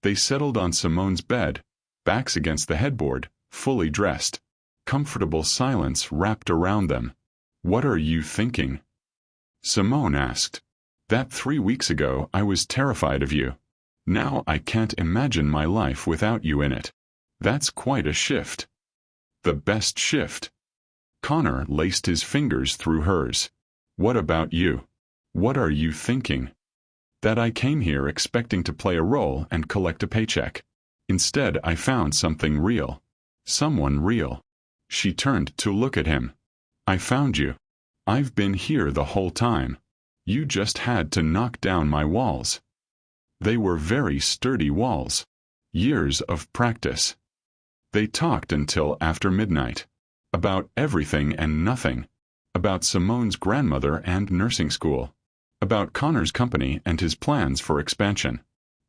They settled on Simone's bed, backs against the headboard, fully dressed. Comfortable silence wrapped around them. What are you thinking? Simone asked. That 3 weeks ago I was terrified of you. Now I can't imagine my life without you in it. That's quite a shift. The best shift. Connor laced his fingers through hers. What about you? What are you thinking? That I came here expecting to play a role and collect a paycheck. Instead I found something real. Someone real. She turned to look at him. I found you. I've been here the whole time. You just had to knock down my walls. They were very sturdy walls. Years of practice. They talked until after midnight. About everything and nothing. About Simone's grandmother and nursing school. About Connor's company and his plans for expansion.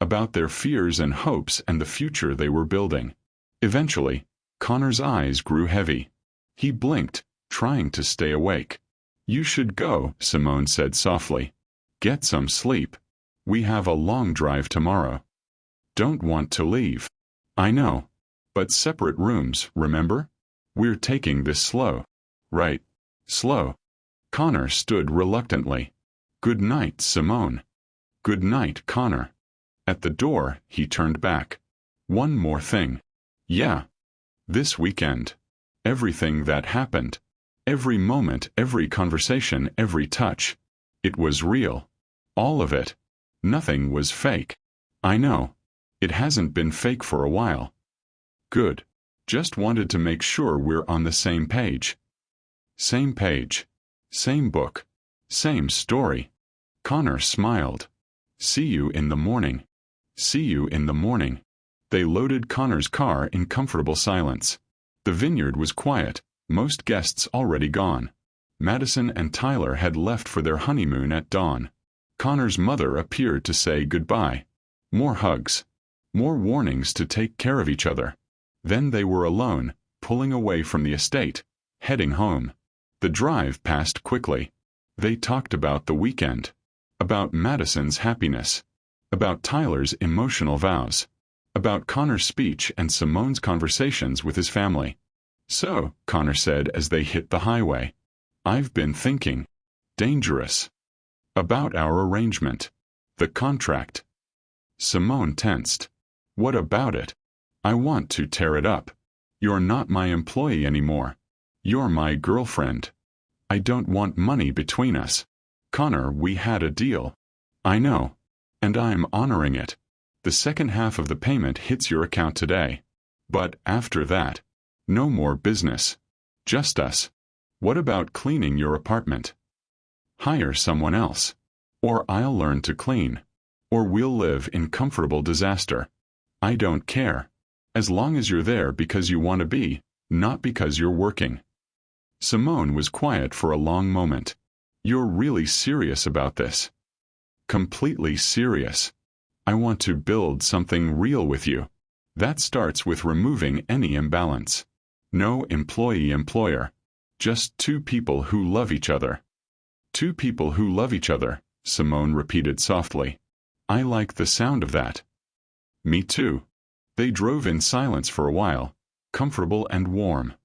About their fears and hopes and the future they were building. Eventually, Connor's eyes grew heavy. He blinked, trying to stay awake. You should go, Simone said softly. Get some sleep. We have a long drive tomorrow. Don't want to leave. I know. But separate rooms, remember? We're taking this slow. Right. Slow. Connor stood reluctantly. Good night, Simone. Good night, Connor. At the door, he turned back. One more thing. Yeah. This weekend. Everything that happened. Every moment, every conversation, every touch. It was real. All of it. Nothing was fake. I know. It hasn't been fake for a while. Good. Just wanted to make sure we're on the same page. Same page. Same book. Same story. Connor smiled. See you in the morning. See you in the morning. They loaded Connor's car in comfortable silence. The vineyard was quiet, most guests already gone. Madison and Tyler had left for their honeymoon at dawn. Connor's mother appeared to say goodbye. More hugs. More warnings to take care of each other. Then they were alone, pulling away from the estate, heading home. The drive passed quickly. They talked about the weekend. About Madison's happiness. About Tyler's emotional vows. About Connor's speech and Simone's conversations with his family. So, Connor said as they hit the highway. I've been thinking. Dangerous. About our arrangement. The contract. Simone tensed. What about it? I want to tear it up. You're not my employee anymore. You're my girlfriend. I don't want money between us. Connor, we had a deal. I know. And I'm honoring it. The second half of the payment hits your account today. But after that, no more business. Just us. What about cleaning your apartment? Hire someone else. Or I'll learn to clean. Or we'll live in comfortable disaster. I don't care. As long as you're there because you want to be, not because you're working. Simone was quiet for a long moment. You're really serious about this? Completely serious. I want to build something real with you. That starts with removing any imbalance. No employee-employer. Just two people who love each other. Two people who love each other, Simone repeated softly. I like the sound of that. Me too. They drove in silence for a while, comfortable and warm.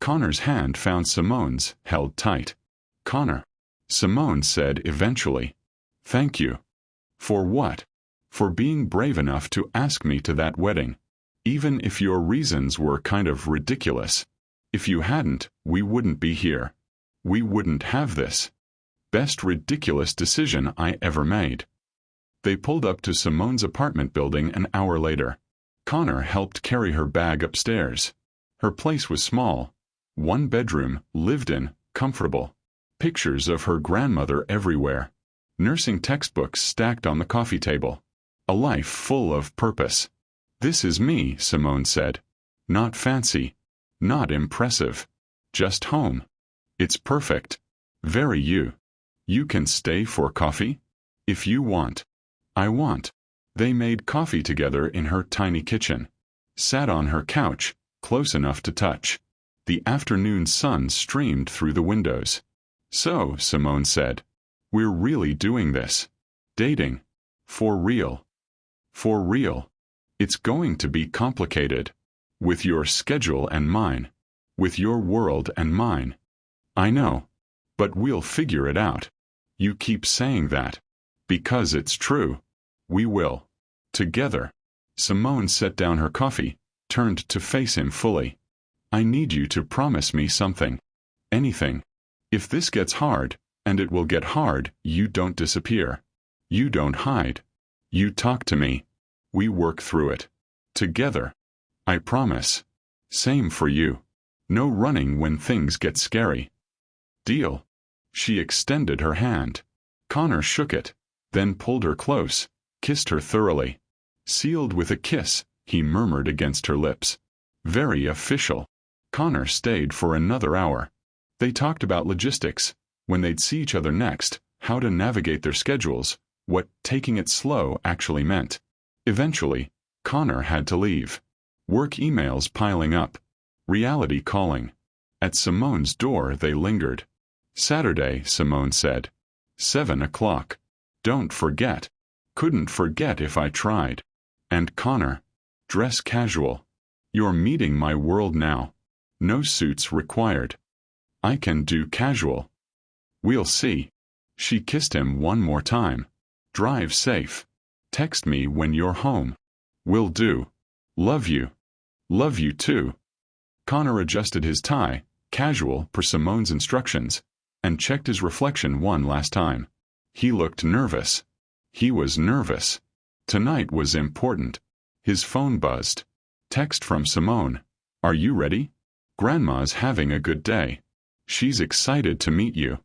Connor's hand found Simone's, held tight. Connor. Simone said eventually. Thank you. For what? For being brave enough to ask me to that wedding. Even if your reasons were kind of ridiculous. If you hadn't, we wouldn't be here. We wouldn't have this. Best ridiculous decision I ever made. They pulled up to Simone's apartment building an hour later. Connor helped carry her bag upstairs. Her place was small. One bedroom, lived in, comfortable. Pictures of her grandmother everywhere. Nursing textbooks stacked on the coffee table. A life full of purpose. This is me, Simone said. Not fancy. Not impressive. Just home. It's perfect. Very you. You can stay for coffee? If you want. I want. They made coffee together in her tiny kitchen. Sat on her couch, close enough to touch. The afternoon sun streamed through the windows. So, Simone said, we're really doing this. Dating. For real. For real. It's going to be complicated. With your schedule and mine. With your world and mine. I know. But we'll figure it out. You keep saying that. Because it's true. We will. Together. Simone set down her coffee, turned to face him fully. I need you to promise me something. Anything. If this gets hard, and it will get hard, you don't disappear. You don't hide. You talk to me. We work through it. Together. I promise. Same for you. No running when things get scary. Deal. She extended her hand. Connor shook it, then pulled her close, kissed her thoroughly. Sealed with a kiss, he murmured against her lips. Very official. Connor stayed for another hour. They talked about logistics, when they'd see each other next, how to navigate their schedules, what taking it slow actually meant. Eventually, Connor had to leave. Work emails piling up. Reality calling. At Simone's door they lingered. Saturday, Simone said. 7 o'clock. Don't forget. Couldn't forget if I tried. And Connor. Dress casual. You're meeting my world now. No suits required. I can do casual. We'll see. She kissed him one more time. Drive safe. Text me when you're home. Will do. Love you. Love you too. Connor adjusted his tie, casual per Simone's instructions, and checked his reflection one last time. He looked nervous. He was nervous. Tonight was important. His phone buzzed. Text from Simone. Are you ready? Grandma's having a good day. She's excited to meet you.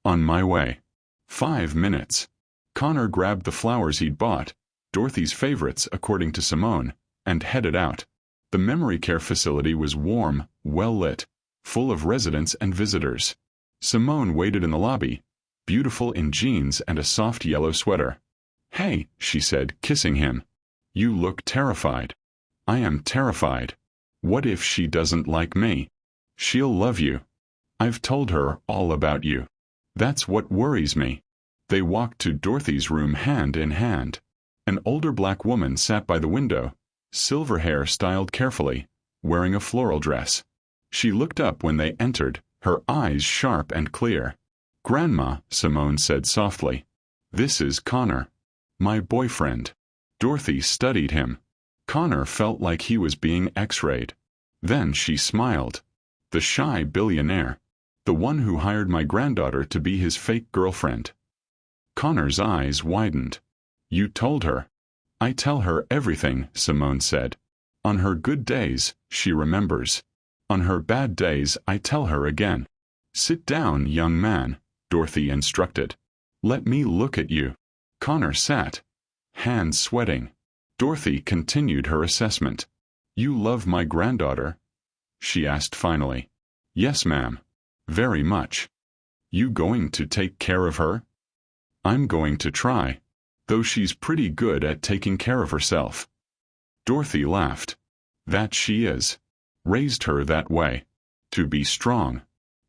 On my way. 5 minutes. Connor grabbed the flowers he'd bought, Dorothy's favorites according to Simone, and headed out. The memory care facility was warm, well lit, full of residents and visitors. Simone waited in the lobby, beautiful in jeans and a soft yellow sweater. Hey, she said, kissing him. You look terrified. I am terrified. What if she doesn't like me? She'll love you. I've told her all about you. That's what worries me. They walked to Dorothy's room hand in hand. An older black woman sat by the window, silver hair styled carefully, wearing a floral dress. She looked up when they entered, her eyes sharp and clear. Grandma, Simone said softly. This is Connor. My boyfriend. Dorothy studied him. Connor felt like he was being x-rayed. Then she smiled. The shy billionaire. The one who hired my granddaughter to be his fake girlfriend. Connor's eyes widened. You told her. I tell her everything, Simone said. On her good days, she remembers. On her bad days, I tell her again. Sit down, young man, Dorothy instructed. Let me look at you. Connor sat, hands sweating. Dorothy continued her assessment. You love my granddaughter? She asked finally. Yes, ma'am. Very much. You going to take care of her? I'm going to try, though she's pretty good at taking care of herself. Dorothy laughed. That she is. Raised her that way. To be strong.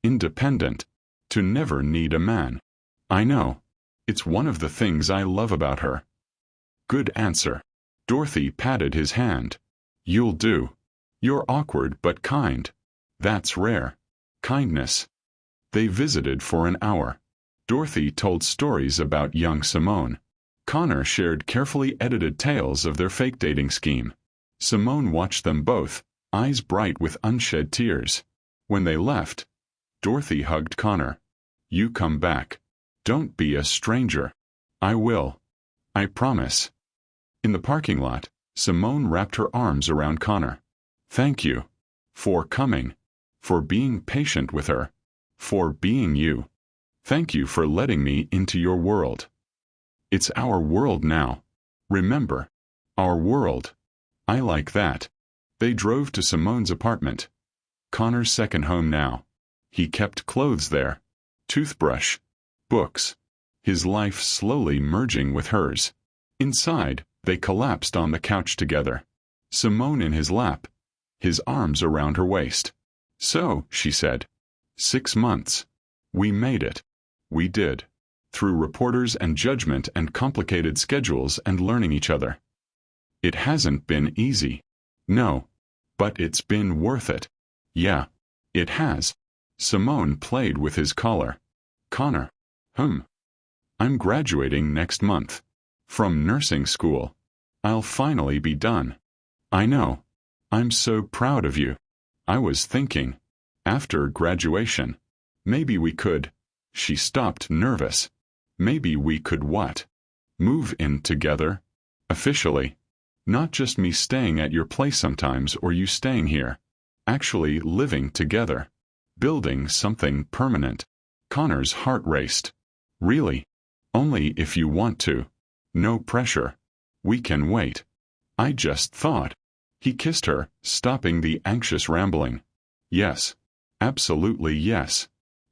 Independent. To never need a man. I know. It's one of the things I love about her. Good answer. Dorothy patted his hand. You'll do. You're awkward but kind. That's rare. Kindness. They visited for an hour. Dorothy told stories about young Simone. Connor shared carefully edited tales of their fake dating scheme. Simone watched them both, eyes bright with unshed tears. When they left, Dorothy hugged Connor. You come back. Don't be a stranger. I will. I promise. In the parking lot, Simone wrapped her arms around Connor. Thank you. For coming. For being patient with her. For being you. Thank you for letting me into your world. It's our world now. Remember. Our world. I like that. They drove to Simone's apartment. Connor's second home now. He kept clothes there. Toothbrush. Books. His life slowly merging with hers. Inside, they collapsed on the couch together. Simone in his lap. His arms around her waist. So, she said. 6 months. We made it. We did. Through reporters and judgment and complicated schedules and learning each other. It hasn't been easy. No. But it's been worth it. Yeah. It has. Simone played with his collar. Connor. I'm graduating next month. From nursing school. I'll finally be done. I know. I'm so proud of you. I was thinking. After graduation. Maybe we could. She stopped, nervous. Maybe we could what? Move in together? Officially. Not just me staying at your place sometimes or you staying here. Actually living together. Building something permanent. Connor's heart raced. Really? Only if you want to. No pressure. We can wait. I just thought. He kissed her, stopping the anxious rambling. Yes. Absolutely yes.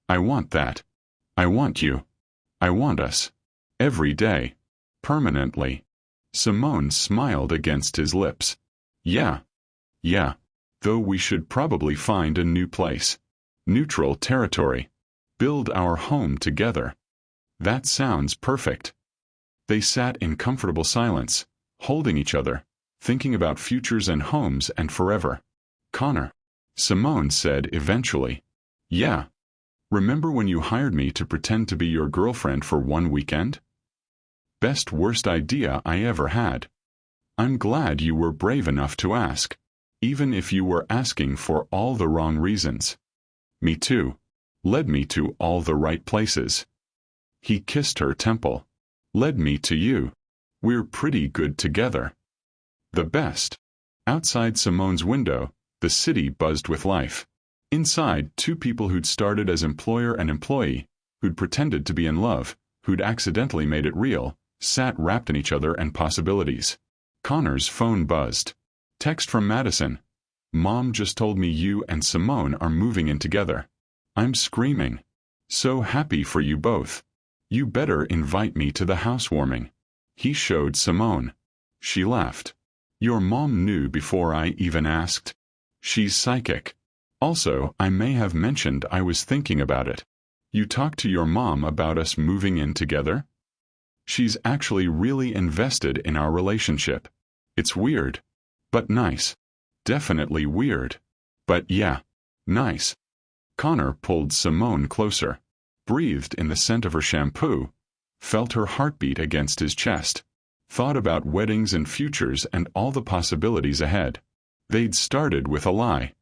I want that. I want you. I want us. Every day. Permanently. Simone smiled against his lips. Yeah. Yeah. Though we should probably find a new place. Neutral territory. Build our home together. That sounds perfect. They sat in comfortable silence, holding each other, thinking about futures and homes and forever. Connor. Simone said eventually. Yeah. Remember when you hired me to pretend to be your girlfriend for one weekend? Best worst idea I ever had. I'm glad you were brave enough to ask, even if you were asking for all the wrong reasons. Me too. Led me to all the right places. He kissed her temple. Led me to you. We're pretty good together. The best. Outside Simone's window, the city buzzed with life. Inside, two people who'd started as employer and employee, who'd pretended to be in love, who'd accidentally made it real, sat wrapped in each other and possibilities. Connor's phone buzzed. Text from Madison. Mom just told me you and Simone are moving in together. I'm screaming. So happy for you both. You better invite me to the housewarming. He showed Simone. She laughed. Your mom knew before I even asked. She's psychic. Also, I may have mentioned I was thinking about it. You talked to your mom about us moving in together? She's actually really invested in our relationship. It's weird. But nice. Definitely weird. But yeah. Nice. Connor pulled Simone closer. Breathed in the scent of her shampoo. Felt her heartbeat against his chest. Thought about weddings and futures and all the possibilities ahead. They'd started with a lie.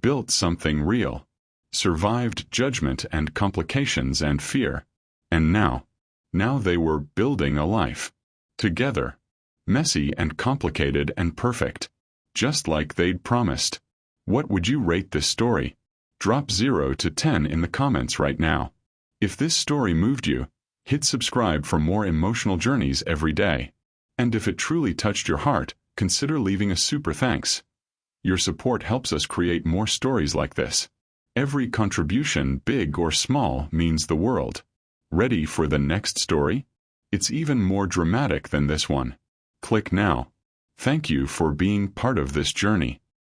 Built something real. Survived judgment and complications and fear. And now they were building a life. Together. Messy and complicated and perfect. Just like they'd promised. What would you rate this story? Drop 0 to 10 in the comments right now. If this story moved you, hit subscribe for more emotional journeys every day. And if it truly touched your heart, consider leaving a super thanks. Your support helps us create more stories like this. Every contribution, big or small, means the world. Ready for the next story? It's even more dramatic than this one. Click now. Thank you for being part of this journey.